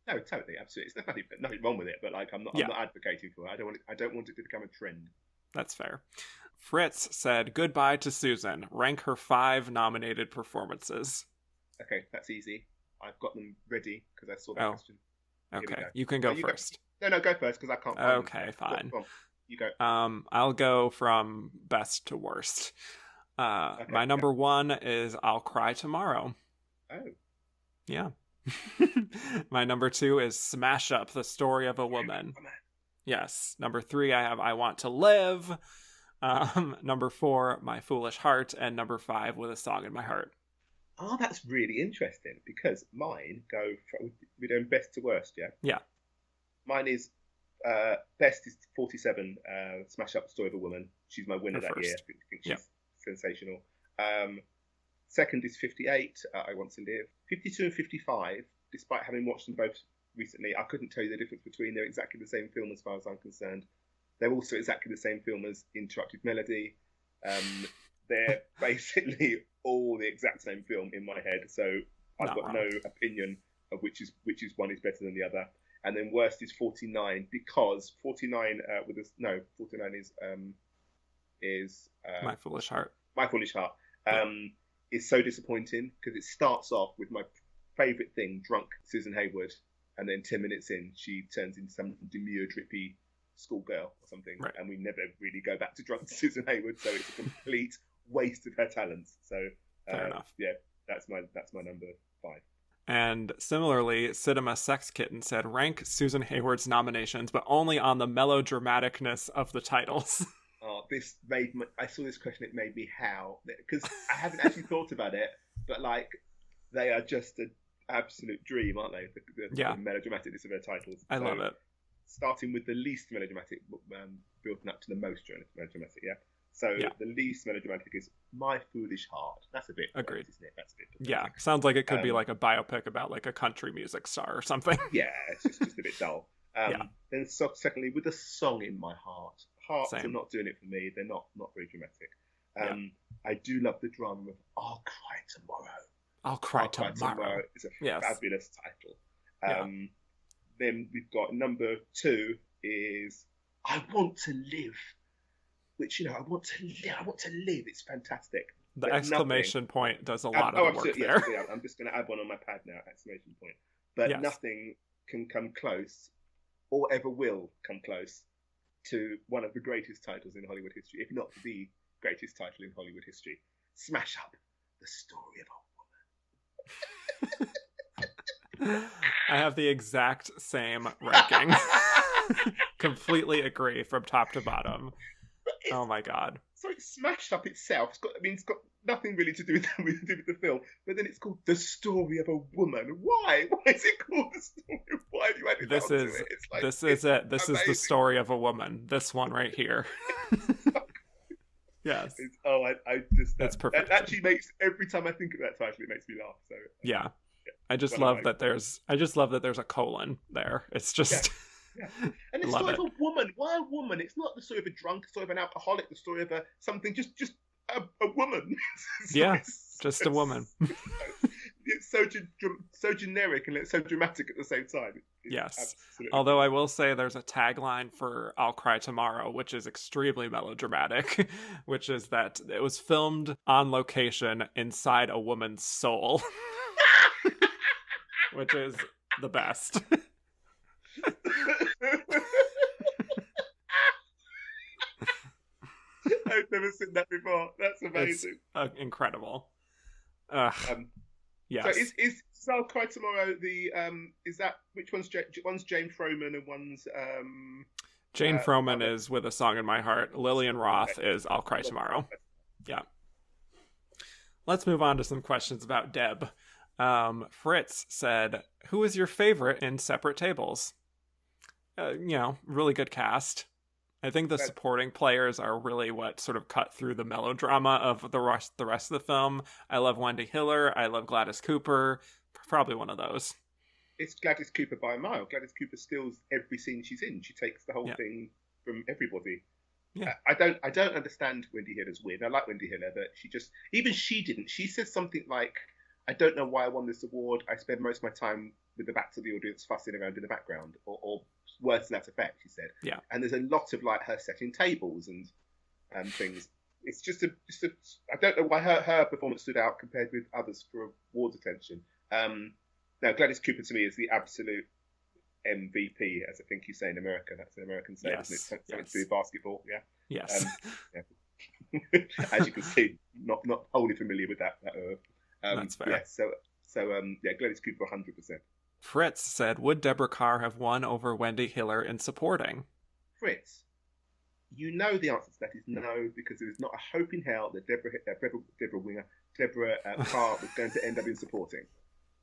No, totally, absolutely. There's nothing wrong with it, but like I'm not advocating for it. I don't want it to become a trend. That's fair. Fritz said, goodbye to Susan. Rank her 5 nominated performances. Okay, that's easy. I've got them ready because I saw that question. Okay, you can go first. No, go first because I can't. Okay, fine. Go on. You go. I'll go from best to worst. My number 1 is I'll Cry Tomorrow. Oh. Yeah. My number 2 is Smash Up, the Story of a Woman. Yes. Number 3, I have I Want to Live. Number 4, My Foolish Heart. And number 5, With a Song in My Heart. Oh, that's really interesting because mine we're doing best to worst, yeah? Yeah. Mine is best is 47, Smash Up, the Story of a Woman. She's my winner that year. I think she's sensational. Second is 58, I Want to Live. 52 and 55, despite having watched them both recently, I couldn't tell you the difference between. They're exactly the same film as far as I'm concerned. They're also exactly the same film as Interrupted Melody. They're basically all the exact same film in my head, so I've got no opinion of which one is better than the other. And then worst is 49 because 49 is My Foolish Heart. My Foolish Heart is so disappointing because it starts off with my favourite thing, drunk Susan Hayward, and then 10 minutes in she turns into some demure, drippy schoolgirl or something, and we never really go back to drunk Susan Hayward, so it's a complete waste of her talents. So fair enough. Yeah, that's my number 5. And similarly, Cinema Sex Kitten said, rank Susan Hayward's nominations, but only on the melodramaticness of the titles. Oh, this made me, I saw this question, it made me howl, because I haven't actually thought about it, but like, they are just an absolute dream, aren't they? The melodramaticness of their titles. I love it. Starting with the least melodramatic, building up to the most melodramatic, yeah? So the least melodramatic is My Foolish Heart. That's a bit agreed, isn't it? That's a bit pathetic. Yeah, sounds like it could be like a biopic about like a country music star or something. Yeah, it's just a bit dull. Then secondly, With a Song in My Heart. Hearts are not doing it for me. They're not very dramatic. I do love the drama of I'll Cry Tomorrow. I'll Cry Tomorrow. It's a fabulous title. Then we've got number 2 is I Want to Live. Which, I want to live. It's fantastic. The exclamation point does a lot of the work there. Yeah, I'm just going to add one on my pad now, exclamation point. But nothing can come close, or ever will come close, to one of the greatest titles in Hollywood history, if not the greatest title in Hollywood history. Smash Up, the Story of a Woman. I have the exact same ranking. Completely agree from top to bottom. Oh my god. So it's Smashed Up itself. It's got nothing really to do with the film, but then it's called The Story of a Woman. Why? Why is it called The Story of Why have you added that onto it? It's like, this is it. This amazing. Is the story of a woman. This one right here. Yes. That's perfect. That actually makes, every time I think of that title, it makes me laugh. So I just love that there's a colon there. It's just Yeah. And it's Love sort it. of a woman. Why a woman? It's not the story of a drunk, the story of an alcoholic, the story of something, just a woman. Yeah, just a woman. It's so generic and it's so dramatic at the same time. Yes. Although cool. I will say there's a tagline for I'll Cry Tomorrow, which is extremely melodramatic, which is that it was filmed on location inside a woman's soul, which is the best. I've never seen that before. That's amazing. It's incredible. Yes. So is I'll Cry Tomorrow the is that which one's Jane Froman and one's Jane Froman is With a Song in My Heart. Lillian Roth is I'll Cry Tomorrow. Yeah. Let's move on to some questions about Deb. Fritz said, "Who is your favorite in Separate Tables?" Really good cast. I think the supporting players are really what sort of cut through the melodrama of the rest of the film. I love Wendy Hiller. I love Gladys Cooper. Probably one of those. It's Gladys Cooper by a mile. Gladys Cooper steals every scene she's in. She takes the whole thing from everybody. Yeah. I don't understand Wendy Hiller's win. I like Wendy Hiller, but she didn't. She said something like, "I don't know why I won this award. I spend most of my time with the back to the audience fussing around in the background," or words to that effect, she said. Yeah. And there's a lot of like her setting tables and things. It's just I don't know why her performance stood out compared with others for awards attention. Now Gladys Cooper to me is the absolute MVP, as I think you say in America. That's an American saying, isn't it? Something to do with basketball, yeah. Yes. Yeah. As you can see, not wholly familiar with that. That's fair. Yeah. So Gladys Cooper, 100%. Fritz said, "Would Deborah Kerr have won over Wendy Hiller in supporting?" Fritz, you know the answer to that is no, because there is not a hope in hell that Deborah Kerr was going to end up in supporting.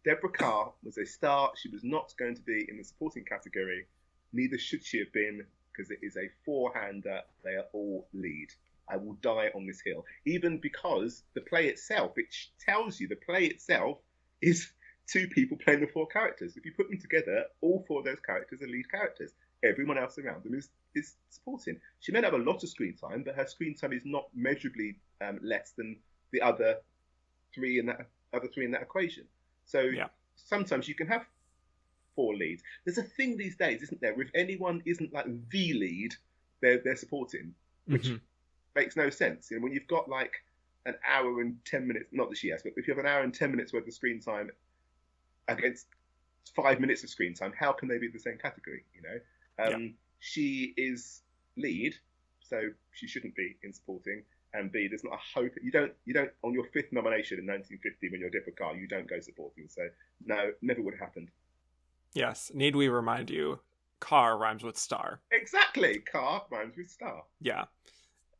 Deborah Kerr was a star. She was not going to be in the supporting category. Neither should she have been, because it is a four-hander. They are all lead. I will die on this hill. Even because the play itself, it tells you the play itself is two people playing the four characters. If you put them together, all four of those characters are lead characters. Everyone else around them is supporting. She may not have a lot of screen time, but her screen time is not measurably less than the other three in that equation. So sometimes you can have four leads. There's a thing these days, isn't there? If anyone isn't like the lead, they're supporting, which makes no sense. When you've got like an hour and 10 minutes, not that she has, but if you have an hour and 10 minutes worth of screen time against 5 minutes of screen time, how can they be the same category? She is lead, so she shouldn't be in supporting. And B, there's not a hope. You don't on your fifth nomination in 1950 when you're Deborah Kerr, you don't go supporting. So no, never would have happened. Yes. Need we remind you, Kerr rhymes with star. Exactly. Kerr rhymes with star. Yeah.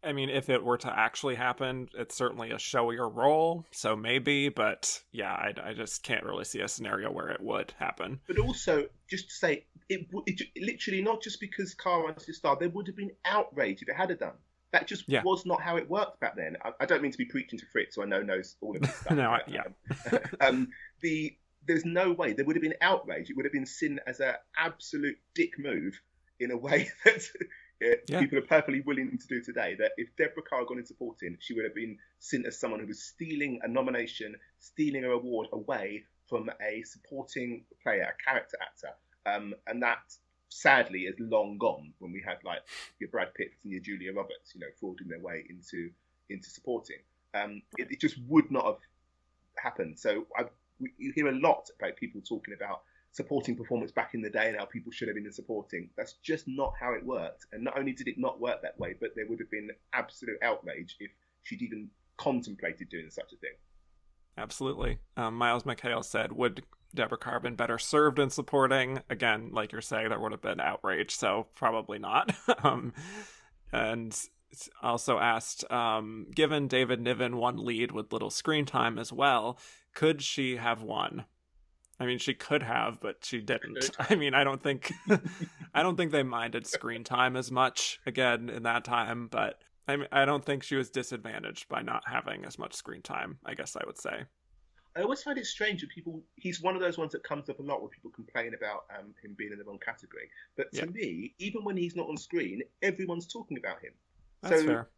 I mean, if it were to actually happen, it's certainly a showier role, so maybe, but yeah, I just can't really see a scenario where it would happen. But also, just to say, it literally not just because Kerr wants to star, there would have been outrage if it had done. That just was not how it worked back then. I don't mean to be preaching to Fritz, who I know knows all of this stuff. No, there's no way. There would have been outrage. It would have been seen as an absolute dick move in a way that... people are perfectly willing to do today. That if Deborah Kerr had gone in supporting, she would have been seen as someone who was stealing a nomination, stealing an award away from a supporting player, a character actor. And that, sadly, is long gone when we have like your Brad Pitts and your Julia Roberts, frauding their way into supporting. It just would not have happened. So you hear a lot about people talking about supporting performance back in the day and how people should have been in supporting. That's just not how it worked. And not only did it not work that way, but there would have been absolute outrage if she'd even contemplated doing such a thing. Absolutely. Miles McHale said, would Deborah Kerr have been better served in supporting? Again, like you're saying, there would have been outrage, so probably not. And also asked, given David Niven won lead with little screen time as well, could she have won? I mean, she could have, but she didn't. I mean, I don't think they minded screen time as much again in that time, but I don't think she was disadvantaged by not having as much screen time, I guess I would say. I always find it strange that people. He's one of those ones that comes up a lot where people complain about him being in the wrong category. But to me, even when he's not on screen, everyone's talking about him. That's fair.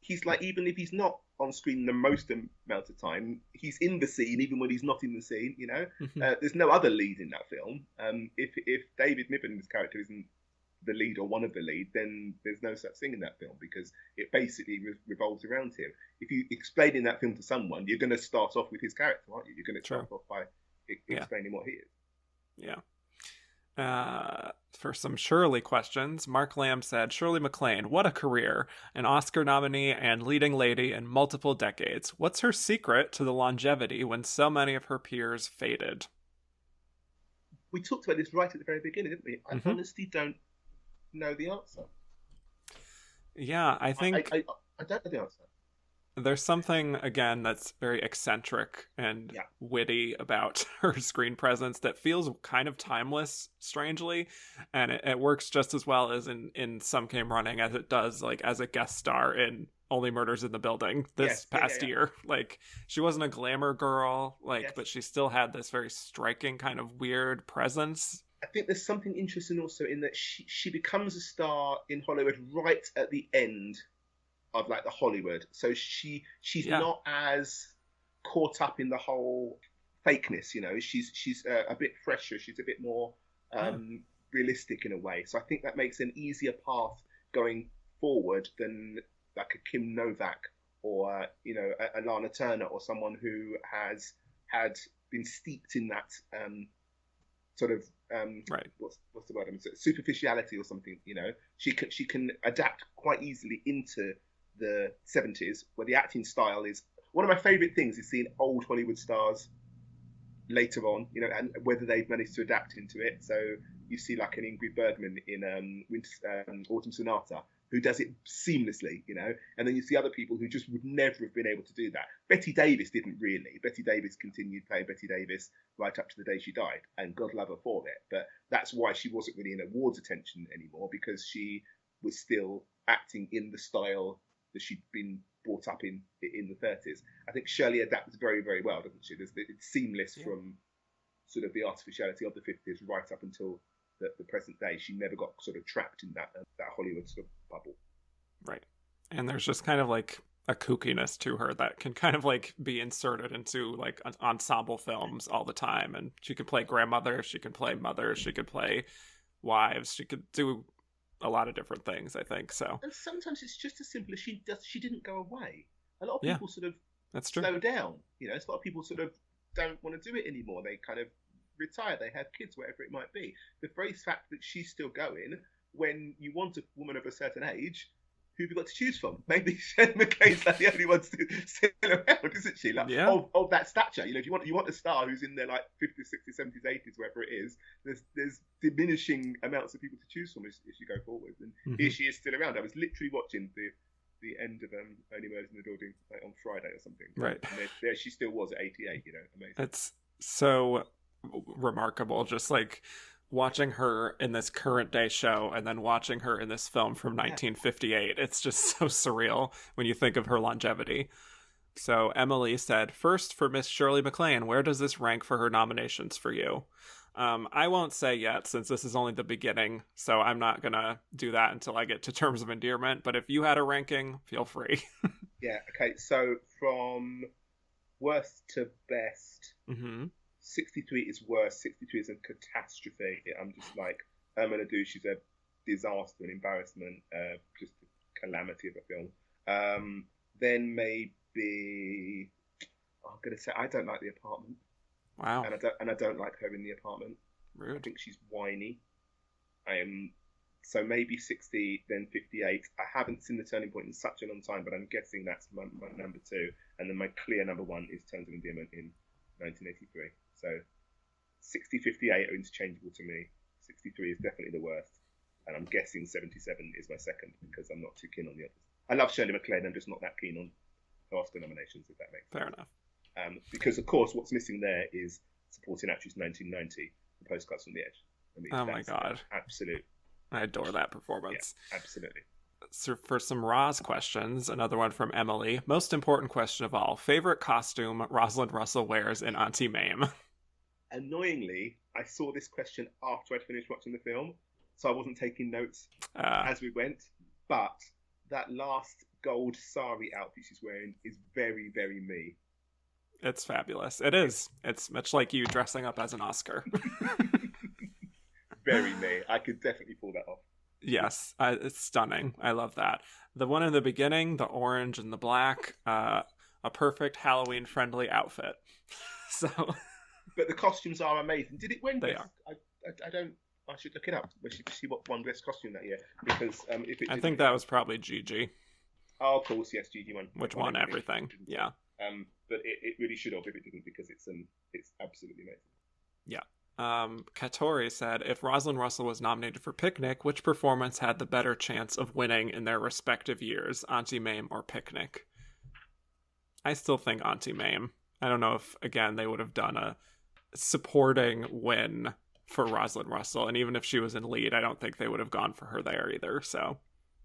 He's like, even if he's not on screen the most amount of time, he's in the scene even when he's not in the scene. You know, there's no other lead in that film. If David Niven's character isn't the lead or one of the lead, then there's no such thing in that film because it basically revolves around him. If you explain in that film to someone, you're going to start off with his character, aren't you? You're going to start off by explaining what he is. Yeah. For some Shirley questions, Mark Lamb said, Shirley MacLaine, what a career. An Oscar nominee and leading lady in multiple decades. What's her secret to the longevity when so many of her peers faded? We talked about this right at the very beginning, didn't we? I honestly don't know the answer. Yeah, I think... I don't know the answer. There's something, again, that's very eccentric and witty about her screen presence that feels kind of timeless, strangely, and it works just as well as in Some Came Running as it does, like, as a guest star in Only Murders in the Building this past year. Like, she wasn't a glamour girl, but she still had this very striking kind of weird presence. I think there's something interesting also in that she becomes a star in Hollywood right at the end of like the Hollywood, so she's not as caught up in the whole fakeness, you know. She's a bit fresher, she's a bit more realistic in a way, so I think that makes an easier path going forward than like a Kim Novak or a Lana Turner or someone who had been steeped in that sort of what's the word, superficiality or something, you know. She can adapt quite easily into the 70s, where the acting style is one of my favorite things is seeing old Hollywood stars later on, you know, and whether they've managed to adapt into it. So you see like an Ingrid Bergman in Autumn Sonata, who does it seamlessly, you know, and then you see other people who just would never have been able to do that. Betty Davis didn't really. Betty Davis continued playing Betty Davis right up to the day she died, and God love her for it. But that's why she wasn't really in awards attention anymore, because she was still acting in the style that she'd been brought up in the 30s. I think Shirley adapts very, very well, doesn't she? It's seamless from sort of the artificiality of the 50s right up until the present day. She never got sort of trapped in that Hollywood sort of bubble. Right. And there's just kind of like a kookiness to her that can kind of like be inserted into like ensemble films all the time. And she could play grandmother, she could play mother, she could play wives, she could do a lot of different things, I think. So, and sometimes it's just as simple as she didn't go away. A lot of people sort of slow down. You know, a lot of people sort of don't want to do it anymore. They kind of retire. They have kids, whatever it might be. The very fact that she's still going, when you want a woman of a certain age, who have you got to choose from? Maybe Shirley MacLaine's like the only one still around, isn't she? Like, of that stature. You know, if you want a star who's in their like 50s, 60s, 70s, 80s, wherever it is, there's diminishing amounts of people to choose from as you go forward. And here she is still around. I was literally watching the end of Only Murders in the Building like on Friday or something. Right. And there she still was at 88. You know, amazing. It's so remarkable. Just like watching her in this current day show and then watching her in this film from 1958. It's just so surreal when you think of her longevity. So Emily said, first for Miss Shirley MacLaine, where does this rank for her nominations for you? I won't say yet since this is only the beginning, so I'm not going to do that until I get to Terms of Endearment. But if you had a ranking, feel free. Yeah, okay. So from worst to best, 63 is worse. 63 is a catastrophe. I'm just like, Irma she's a disaster, an embarrassment, just a calamity of a film. Then maybe, I'm going to say, I don't like The Apartment. Wow. And I don't like her in The Apartment. Rude. I think she's whiny. So maybe 60, then 58. I haven't seen The Turning Point in such a long time, but I'm guessing that's my number 2. And then my clear number 1 is Terms of Endearment in 1983. So 60, 58 are interchangeable to me. 63 is definitely the worst. And I'm guessing 77 is my second because I'm not too keen on the others. I love Shirley MacLaine. I'm just not that keen on her Oscar nominations, if that makes sense. Fair enough. Because, of course, what's missing there is Supporting Actress 1990, The Postcards from the Edge. I mean, oh, my God. Absolute. I adore that performance. Yeah, absolutely. So for some Roz questions, another one from Emily. Most important question of all. Favorite costume Rosalind Russell wears in Auntie Mame? Annoyingly, I saw this question after I'd finished watching the film, so I wasn't taking notes as we went. But that last gold sari outfit she's wearing is very, very me. It's fabulous. It is. It's much like you dressing up as an Oscar. Very me. I could definitely pull that off. Yes, it's stunning. I love that. The one in the beginning, the orange and the black, a perfect Halloween-friendly outfit. So, but the costumes are amazing. Did it win? They are. I don't. I should look it up. We should see what won best costume that year, because if it. I think that was probably Gigi. Oh, of course, yes, Gigi won. Which won everything. Yeah. But it really should have if it didn't, because it's absolutely amazing. Yeah. Katori said, if Rosalind Russell was nominated for Picnic, which performance had the better chance of winning in their respective years, Auntie Mame or Picnic? I still think Auntie Mame. I don't know if, again, they would have done a supporting win for Rosalind Russell, and even if she was in lead, I don't think they would have gone for her there either, so...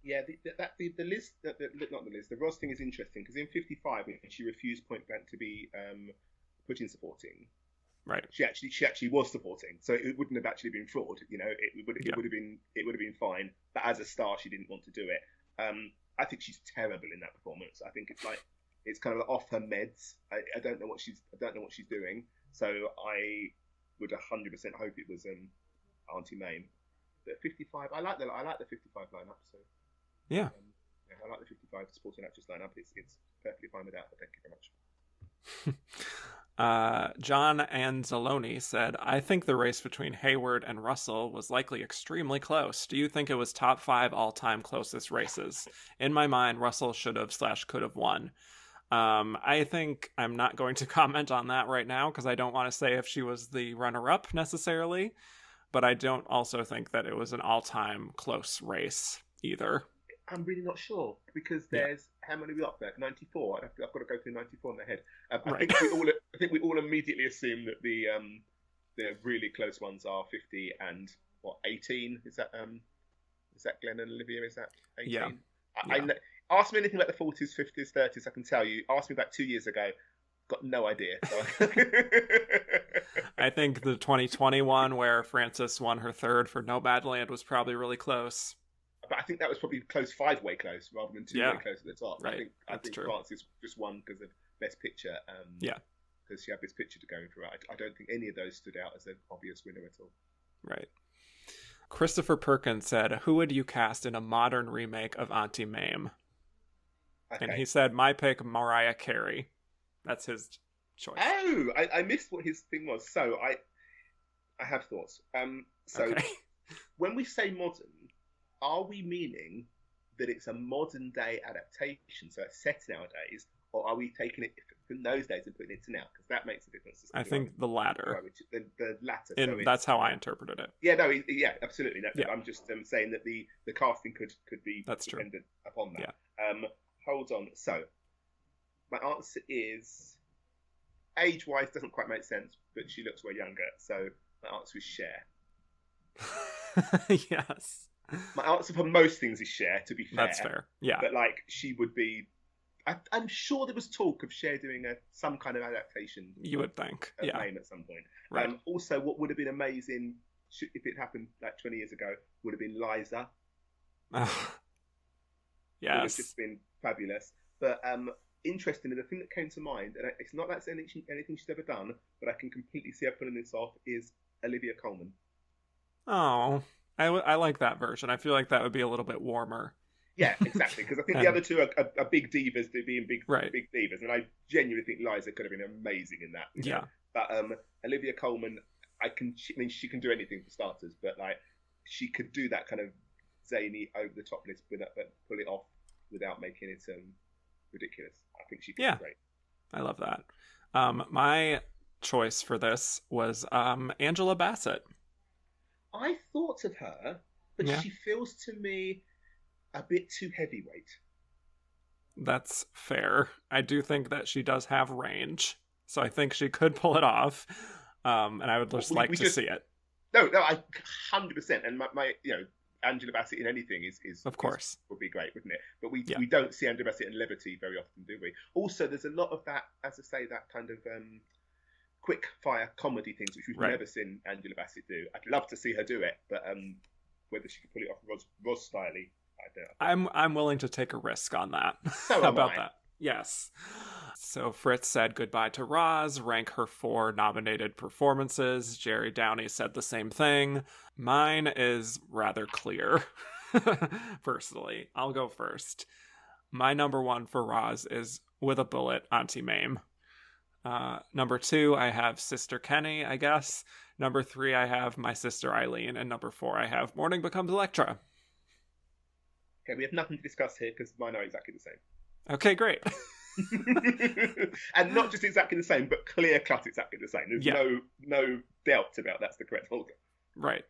Yeah, the Liz, not the Liz, the Ros thing is interesting, because in 55, she refused point blank to be put in supporting. Right. She actually was supporting, so it wouldn't have actually been fraud. You know, it would have been fine. But as a star, she didn't want to do it. I think she's terrible in that performance. I think it's kind of off her meds. I don't know what she's doing. So I would 100% hope it was Auntie Mame. But 55, I like the 55 lineup. So yeah, I like the 55 supporting actress lineup. It's perfectly fine without. But thank you very much. John Anzalone said, I think the race between Hayward and Russell was likely extremely close. Do you think it was top 5 all-time closest races? In my mind, Russell should have / could have won. I think I'm not going to comment on that right now because I don't want to say if she was the runner-up necessarily, but I don't also think that it was an all-time close race either. I'm really not sure, because there's how many we up there? 94. I've got to go through 94 in my head. Right. I think we all immediately assume that the really close ones are 50 and 18. Is that Glenn and Olivia? Is that 18? Yeah. Ask me anything about the 40s, 50s, 30s. I can tell you. Ask me about 2 years ago. Got no idea. So. I think the 2021 where Frances won her third for Nomadland was probably really close. But I think that was probably close, 5-way close rather than 2-way close at the top. Right. I think Frances just won because of Best Picture. Because she had Best Picture to go for it. I don't think any of those stood out as an obvious winner at all. Right. Christopher Perkins said, who would you cast in a modern remake of Auntie Mame? Okay. And he said, my pick, Mariah Carey. That's his choice. Oh, I missed what his thing was. So I have thoughts. When we say modern, are we meaning that it's a modern day adaptation, so it's set nowadays, or are we taking it from those days and putting it to now? Because that makes a difference. I think the latter. The latter. That's how I interpreted it. Yeah, no, yeah, absolutely. No, yeah. I'm just saying that the casting could be dependent upon that. Yeah. Hold on. So my answer is, age-wise, doesn't quite make sense, but she looks way younger. So my answer is Cher. Yes. My answer for most things is Cher, to be fair. That's fair, yeah. But, she would be... I'm sure there was talk of Cher doing some kind of adaptation. You would think, of Mame at some point. Right. Also, what would have been amazing, if it happened 20 years ago, would have been Liza. Yes. It would have just been fabulous. But interestingly, the thing that came to mind, and it's not that's anything she's ever done, but I can completely see her pulling this off, is Olivia Colman. Oh... I like that version. I feel like that would be a little bit warmer. Yeah, exactly. Because I think the other two are big divas being big divas. And I genuinely think Liza could have been amazing in that. Yeah. Know? But Olivia Colman, she can do anything for starters, but she could do that kind of zany, over the top list, but pull it off without making it ridiculous. I think she could be great. I love that. My choice for this was Angela Bassett. I thought of her, but she feels to me a bit too heavyweight. That's fair. I do think that she does have range, so I think she could pull it off. And I would just like to see it. No, I 100%. And my Angela Bassett in anything of course would be great, wouldn't it? But we Yeah. we don't see Angela Bassett in Levity very often, do we? Also, there's a lot of that, as I say, that kind of quick fire comedy things which we've Right. never seen Angela Bassett do. I'd love to see her do it, but whether she could pull it off Ros styly, I don't. I'm willing to take a risk on that. So am about I. that. Yes. So Fritz said goodbye to Roz, rank her 4 nominated performances. Jerry Downey said the same thing. Mine is rather clear. Personally, I'll go first. My number 1 for Roz is With a Bullet, Auntie Mame. Number 2, I have Sister Kenny, I guess. Number 3, I have My Sister Eileen. And number 4, I have Morning Becomes Electra. Okay, we have nothing to discuss here because mine are exactly the same. Okay, great. And not just exactly the same, but clear cut exactly the same. There's no doubt about that's the correct order. Right.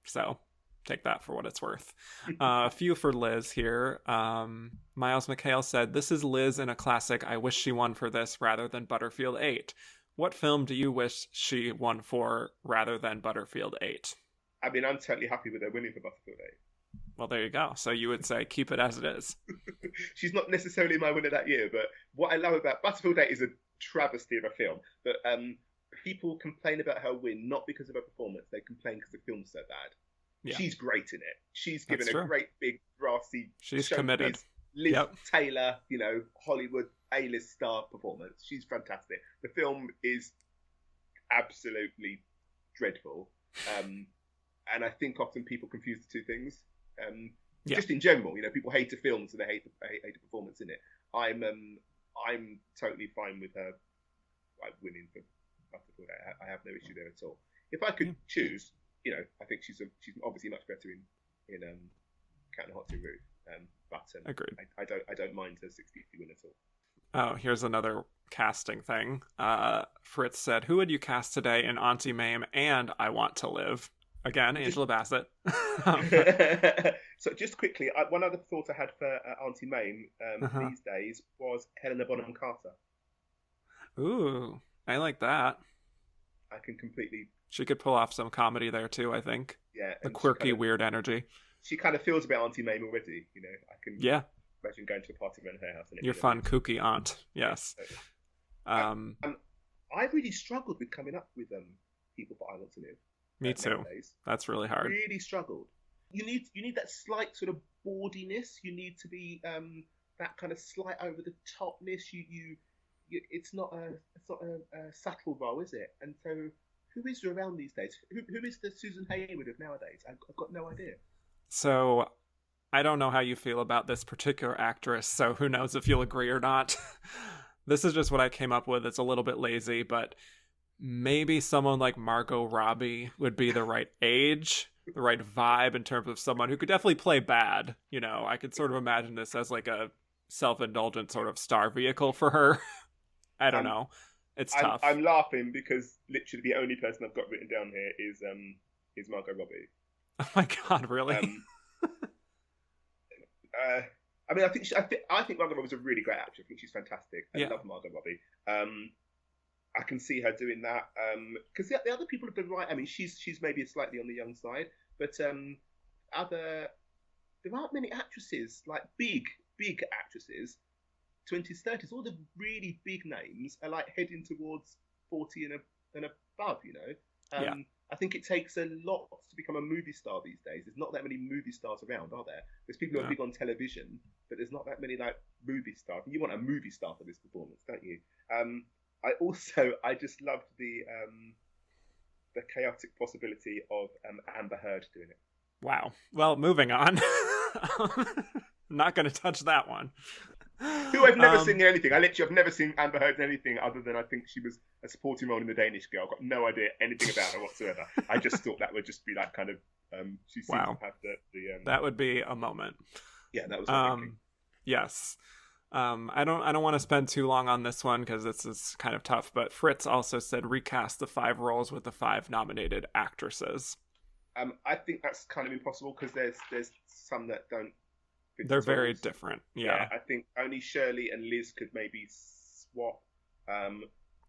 So take that for what it's worth. A few for Liz here. Miles McHale said, "This is Liz in a classic. I wish she won for this rather than Butterfield 8. What film do you wish she won for rather than Butterfield 8? I mean, I'm totally happy with her winning for Butterfield 8. Well, there you go. So you would say keep it as it is. She's not necessarily my winner that year, but what I love about Butterfield 8 is a travesty of a film. But people complain about her win not because of her performance. They complain because the film's so bad. Yeah. She's great in it. She's given a great big brassy. She's committed. Liz Taylor, Hollywood A-list star performance. She's fantastic. The film is absolutely dreadful, and I think often people confuse the two things. Just in general, people hate the film, so they hate the performance in it. I'm totally fine with her winning for Butterfield. I have no issue there at all. If I could choose, I think she's obviously much better in Cat and Hot Tin Roof. But agreed. I don't mind her 60 win at all. Oh, here's another casting thing. Fritz said, "Who would you cast today in Auntie Mame and I Want to Live?" Again, Angela Bassett. So just quickly, one other thought I had for Auntie Mame these days was Helena Bonham Carter. Ooh, I like that. I can completely... She could pull off some comedy there too, I think. Yeah. The quirky, weird energy. She kind of feels a bit Auntie Mame already, I can imagine going to a party around her house. And your fun, kooky aunt, yes. I've really struggled with coming up with people for I Want to Live. Me too. Nowadays. That's really hard. Really struggled. You need that slight sort of bawdiness. You need to be that kind of slight over the topness. It's not a subtle role, is it? And so, who is around these days? Who is the Susan Hayward of nowadays? I've got no idea. So, I don't know how you feel about this particular actress. So who knows if you'll agree or not. This is just what I came up with. It's a little bit lazy, but maybe someone like Margot Robbie would be the right age, the right vibe in terms of someone who could definitely play bad. I could sort of imagine this as like a self-indulgent sort of star vehicle for her. I don't know. It's tough. I'm laughing because literally the only person I've got written down here is Margot Robbie. Oh my God, really? I mean, I think Margot Robbie's a really great actress. I think she's fantastic. I love Margot Robbie. I can see her doing that because the other people have been right. I mean, she's maybe slightly on the young side, but there aren't many actresses like big actresses, 20s, 30s. All the really big names are like heading towards 40 and above. I think it takes a lot to become a movie star these days. There's not that many movie stars around, are there? There's people who are big on television, but there's not that many like movie stars. You want a movie star for this performance, don't you? I just loved the chaotic possibility of Amber Heard doing it. Wow. Well, moving on. Not going to touch that one. Who I've never seen in anything. I've never seen Amber Heard in anything other than I think she was a supporting role in The Danish Girl. I've got no idea anything about her whatsoever. I just thought that would just be that kind of. She seems to have the. That would be a moment. Yeah, that was my thinking. Yes. I don't want to spend too long on this one because this is kind of tough. But Fritz also said recast the 5 roles with the 5 nominated actresses. I think that's kind of impossible because there's some that don't. They're very different. Yeah, I think only Shirley and Liz could maybe swap.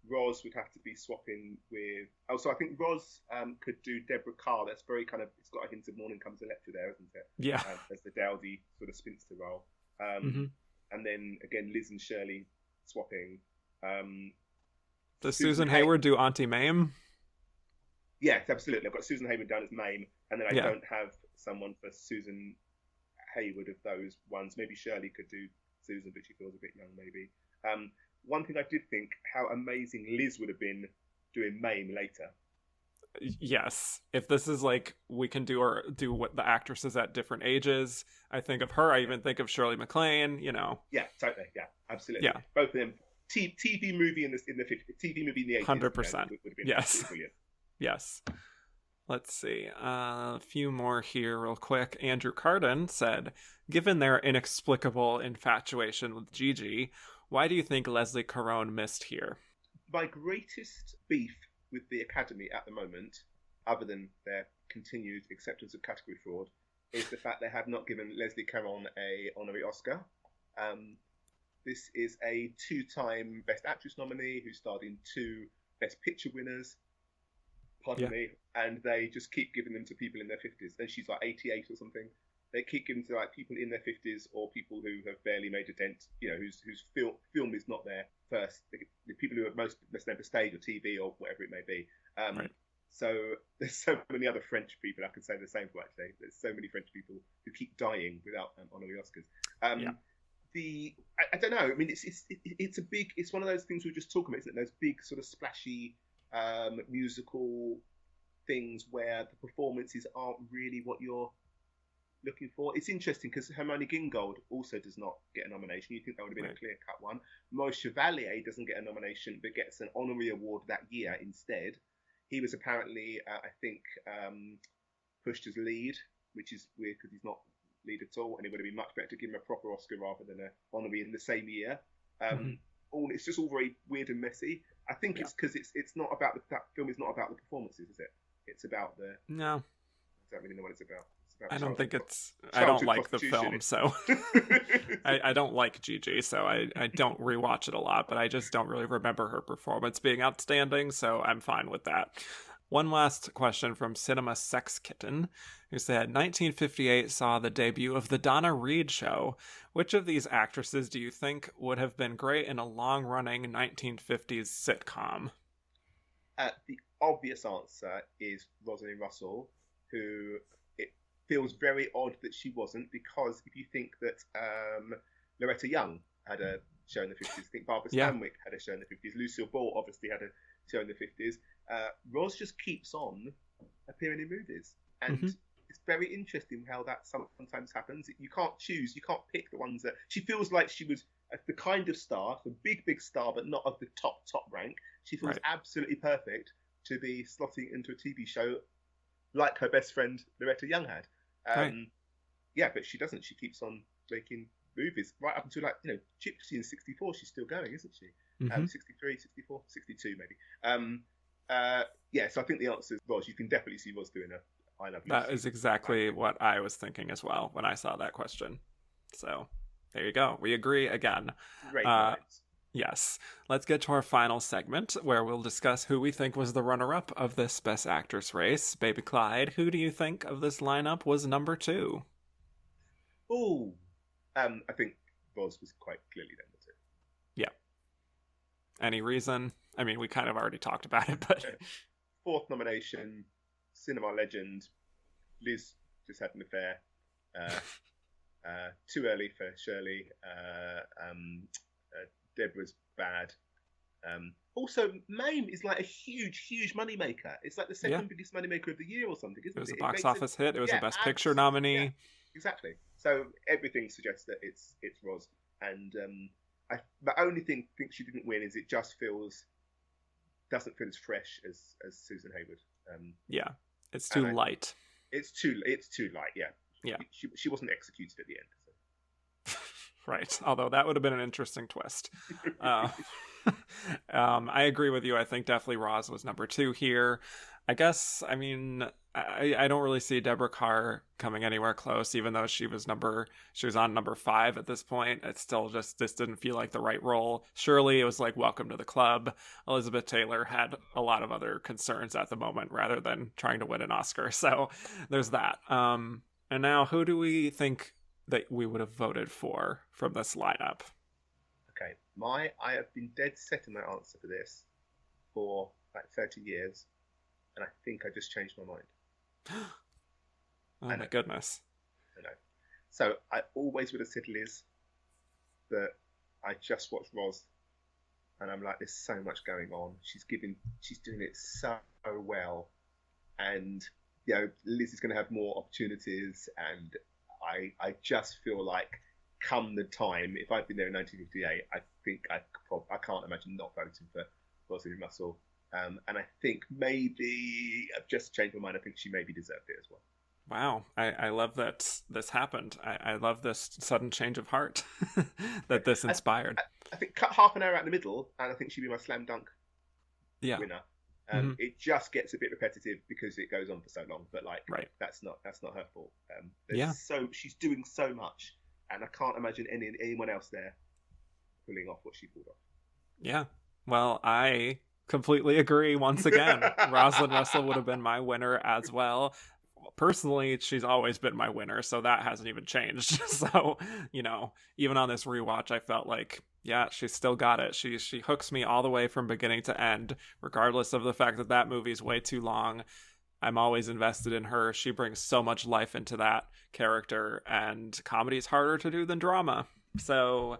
Ros would have to be swapping with. Oh, so I think Ros could do Deborah Kerr. That's very kind of. It's got a hint of Morning Comes Electra there, isn't it? Yeah. As the dowdy sort of spinster role. And then again, Liz and Shirley swapping. Does Susan Hayward do Auntie Mame? Yes, absolutely. I've got Susan Hayward down as Mame, and then I don't have someone for Susan Hayward of those ones. Maybe Shirley could do Susan, but she feels a bit young, maybe. One thing I did think, how amazing Liz would have been doing Mame later. Yes. If this is like, we can do what the actresses at different ages, I think of her. I even think of Shirley MacLaine, you know. Yeah, totally. Yeah, absolutely. Yeah. Both of them. TV movie in the 50s, TV movie in the 80s. 100%. Would have been yes. Brilliant. Yes. Let's see. A few more here real quick. Andrew Carden said, given their inexplicable infatuation with Gigi, why do you think Leslie Caron missed here? My greatest beef with the Academy at the moment, other than their continued acceptance of category fraud, is the fact they have not given Leslie Caron a honorary Oscar. This is a 2-time Best Actress nominee who starred in 2 Best Picture winners. Pardon me. And they just keep giving them to people in their 50s. And she's like 88 or something. They keep giving to like people in their 50s or people who have barely made a dent, you know, whose film is not their first. The people who are most known for stage or TV or whatever it may be. Right. So there's so many other French people I could say the same for, actually. There's so many French people who keep dying without honorary Oscars. I don't know. I mean, it's one of those things we were just talking about, isn't it? Those big sort of splashy musical things where the performances aren't really what you're looking for. It's interesting because Hermione Gingold also does not get a nomination. You think that would have been a clear-cut one. Maurice Chevalier doesn't get a nomination but gets an honorary award that year instead. He was apparently, I think, pushed as lead, which is weird because he's not lead at all, and it would have been much better to give him a proper Oscar rather than an honorary in the same year. It's just all very weird and messy. I think it's because it's not about that film is not about the performances, is it? It's about the I don't really know what it's about. I don't think it's. I don't like the film, so I don't like Gigi, so I don't rewatch it a lot. But I just don't really remember her performance being outstanding, so I'm fine with that. One last question from Cinema Sex Kitten, who said, 1958 saw the debut of the Donna Reed Show. Which of these actresses do you think would have been great in a long-running 1950s sitcom? The obvious answer is Rosalind Russell, who it feels very odd that she wasn't, because if you think that Loretta Young had a show in the 50s, I think Barbara Stanwyck had a show in the 50s, Lucille Ball obviously had a show in the 50s, Ros just keeps on appearing in movies, and it's very interesting how that sometimes happens. You can't choose, you can't pick the ones that she feels like she was the kind of star, the big star, but not of the top rank. She feels absolutely perfect to be slotting into a TV show like her best friend Loretta Young had. But she doesn't. She keeps on making movies right up until, like, you know, Gypsy in 64. She's still going, isn't she? 63, 64, 62 maybe. So I think the answer is Ros. You can definitely see Ros doing a I Love Lucy. That is exactly what I was thinking as well when I saw that question. So there you go. We agree again. Great minds. Yes. Let's get to our final segment where we'll discuss who we think was the runner-up of this Best Actress race. Baby Clyde, who do you think of this lineup was number 2? Oh, I think Ros was quite clearly number 2. Yeah. Any reason? I mean, we kind of already talked about it, but... 4th nomination, cinema legend. Liz just had an affair. Too early for Shirley. Deborah's bad. Also, Mame is like a huge moneymaker. It's like the second biggest moneymaker of the year or something, isn't it? It was a box office hit. It was a Best Picture nominee. Yeah, exactly. So everything suggests that it's Ros. And the only thing I think she didn't win is it just doesn't feel as fresh as Susan Hayward. It's too light. It's too light. Yeah. She wasn't executed at the end. So. Right. Although that would have been an interesting twist. I agree with you. I think definitely Ros was number 2 here. I guess, I mean, I don't really see Deborah Kerr coming anywhere close, even though she was on number 5 at this point. It still just, this didn't feel like the right role. Shirley, it was like, welcome to the club. Elizabeth Taylor had a lot of other concerns at the moment rather than trying to win an Oscar. So there's that. And now, who do we think that we would have voted for from this lineup? Okay, I have been dead set in my answer for this for like 30 years. And I think I just changed my mind. Oh my goodness. I know. So I always would have said Liz, but I just watched Ros, and I'm like, there's so much going on. She's doing it so well, and you know, Liz is going to have more opportunities, and I just feel like come the time, if I'd been there in 1958, I think I can't imagine not voting for Rosalind Russell. And I think maybe I've just changed my mind. I think she maybe deserved it as well. Wow. I love that this happened. I love this sudden change of heart that this inspired. I think cut half an hour out in the middle, and I think she'd be my slam dunk winner. It just gets a bit repetitive because it goes on for so long. But like, that's not her fault. So she's doing so much, and I can't imagine anyone else there pulling off what she pulled off. Yeah. Well, I completely agree once again. Rosalind Russell would have been my winner as well. Personally, she's always been my winner, so that hasn't even changed. So, you know, even on this rewatch, I felt like, yeah, she's still got it. She hooks me all the way from beginning to end, regardless of the fact that that movie's way too long. I'm always invested in her. She brings so much life into that character, and comedy is harder to do than drama. So,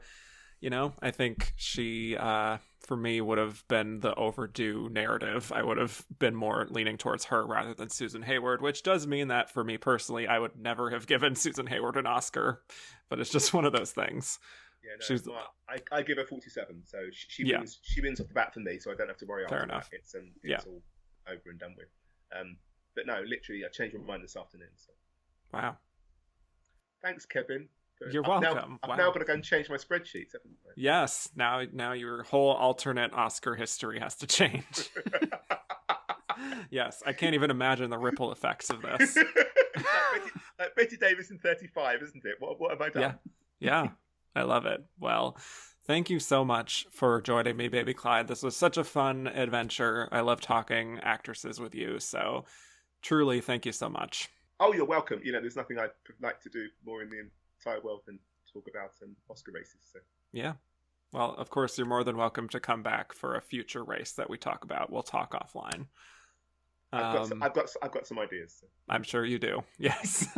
you know, I think she, for me, would have been the overdue narrative. I would have been more leaning towards her rather than Susan Hayward, which does mean that for me personally, I would never have given Susan Hayward an Oscar, but it's just one of those things. Yeah, no, I give her 47, so she wins off the bat for me, so I don't have to worry. Fair enough. It's all over and done with. But no, literally, I changed my mind this afternoon. So. Wow. Thanks, Kevin. You're welcome. I've now got to go and change my spreadsheets, haven't I? Yes. Now your whole alternate Oscar history has to change. Yes. I can't even imagine the ripple effects of this. like Betty Davis in 35, isn't it? What have I done? Yeah. I love it. Well, thank you so much for joining me, Baby Clyde. This was such a fun adventure. I love talking actresses with you. So truly, thank you so much. Oh, you're welcome. You know, there's nothing I'd like to do more in the entire world than talk about Oscar races. So yeah. Well, of course, you're more than welcome to come back for a future race that we talk about. We'll talk offline. I've got some ideas. So. I'm sure you do. Yes.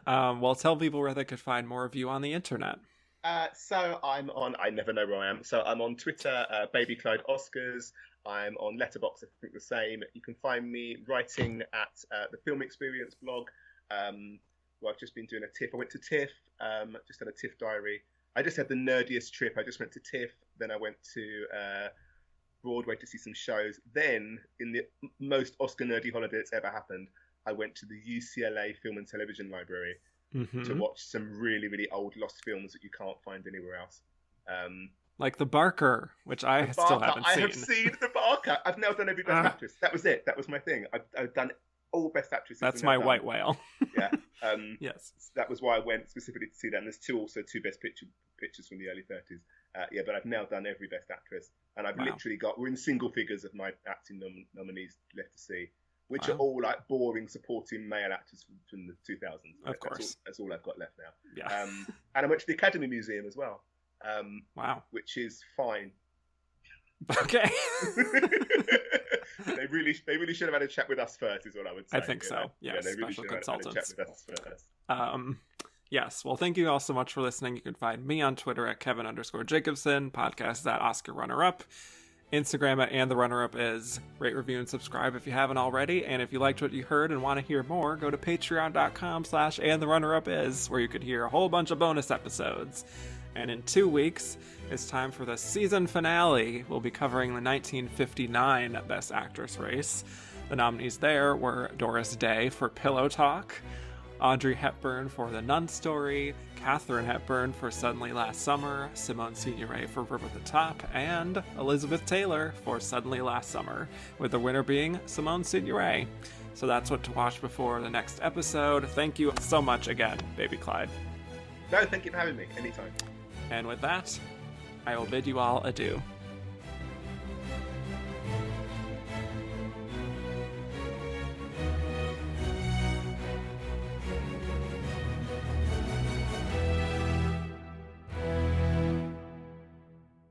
Well, tell people where they could find more of you on the internet. So I'm on, I never know where I am. So I'm on Twitter, Baby Clyde Oscars. I'm on Letterboxd, I think the same. You can find me writing at the Film Experience blog. Well, I've just been doing a TIFF. I went to TIFF, just had a TIFF diary. I just had the nerdiest trip. I just went to TIFF, then I went to Broadway to see some shows. Then, in the most Oscar nerdy holiday that's ever happened, I went to the UCLA Film and Television Library to watch some really, really old lost films that you can't find anywhere else. Like The Barker, which I still haven't seen. I have seen The Barker. I've now done every Best Actress. That was it. That was my thing. I've done all Best Actresses. That's my white whale. Yeah. Yes. That was why I went specifically to see that. And there's two Best Pictures from the early 30s. Yeah, but I've now done every Best Actress. And I've literally we're in single figures of my acting nominees left to see, which are all like boring supporting male actors from the 2000s. Right? Of course. That's all I've got left now. Yeah. And I went to the Academy Museum as well. Wow. Which is fine. Okay. They really should have had a chat with us first, is what I would say. I think so. Yeah, they really special should have had a chat with us first. Yes. Well, thank you all so much for listening. You can find me on Twitter at Kevin_Jacobson, podcast at Oscar Runner Up, Instagram at And the Runner Up is. Rate, review, and subscribe if you haven't already. And if you liked what you heard and want to hear more, go to patreon.com/andtherunnerupis, where you could hear a whole bunch of bonus episodes. And in 2 weeks, it's time for the season finale. We'll be covering the 1959 Best Actress race. The nominees there were Doris Day for Pillow Talk, Audrey Hepburn for The Nun Story, Katharine Hepburn for Suddenly Last Summer, Simone Signoret for Room at the Top, and Elizabeth Taylor for Suddenly Last Summer, with the winner being Simone Signoret. So that's what to watch before the next episode. Thank you so much again, Baby Clyde. No, thank you for having me. Anytime. And with that, I will bid you all adieu.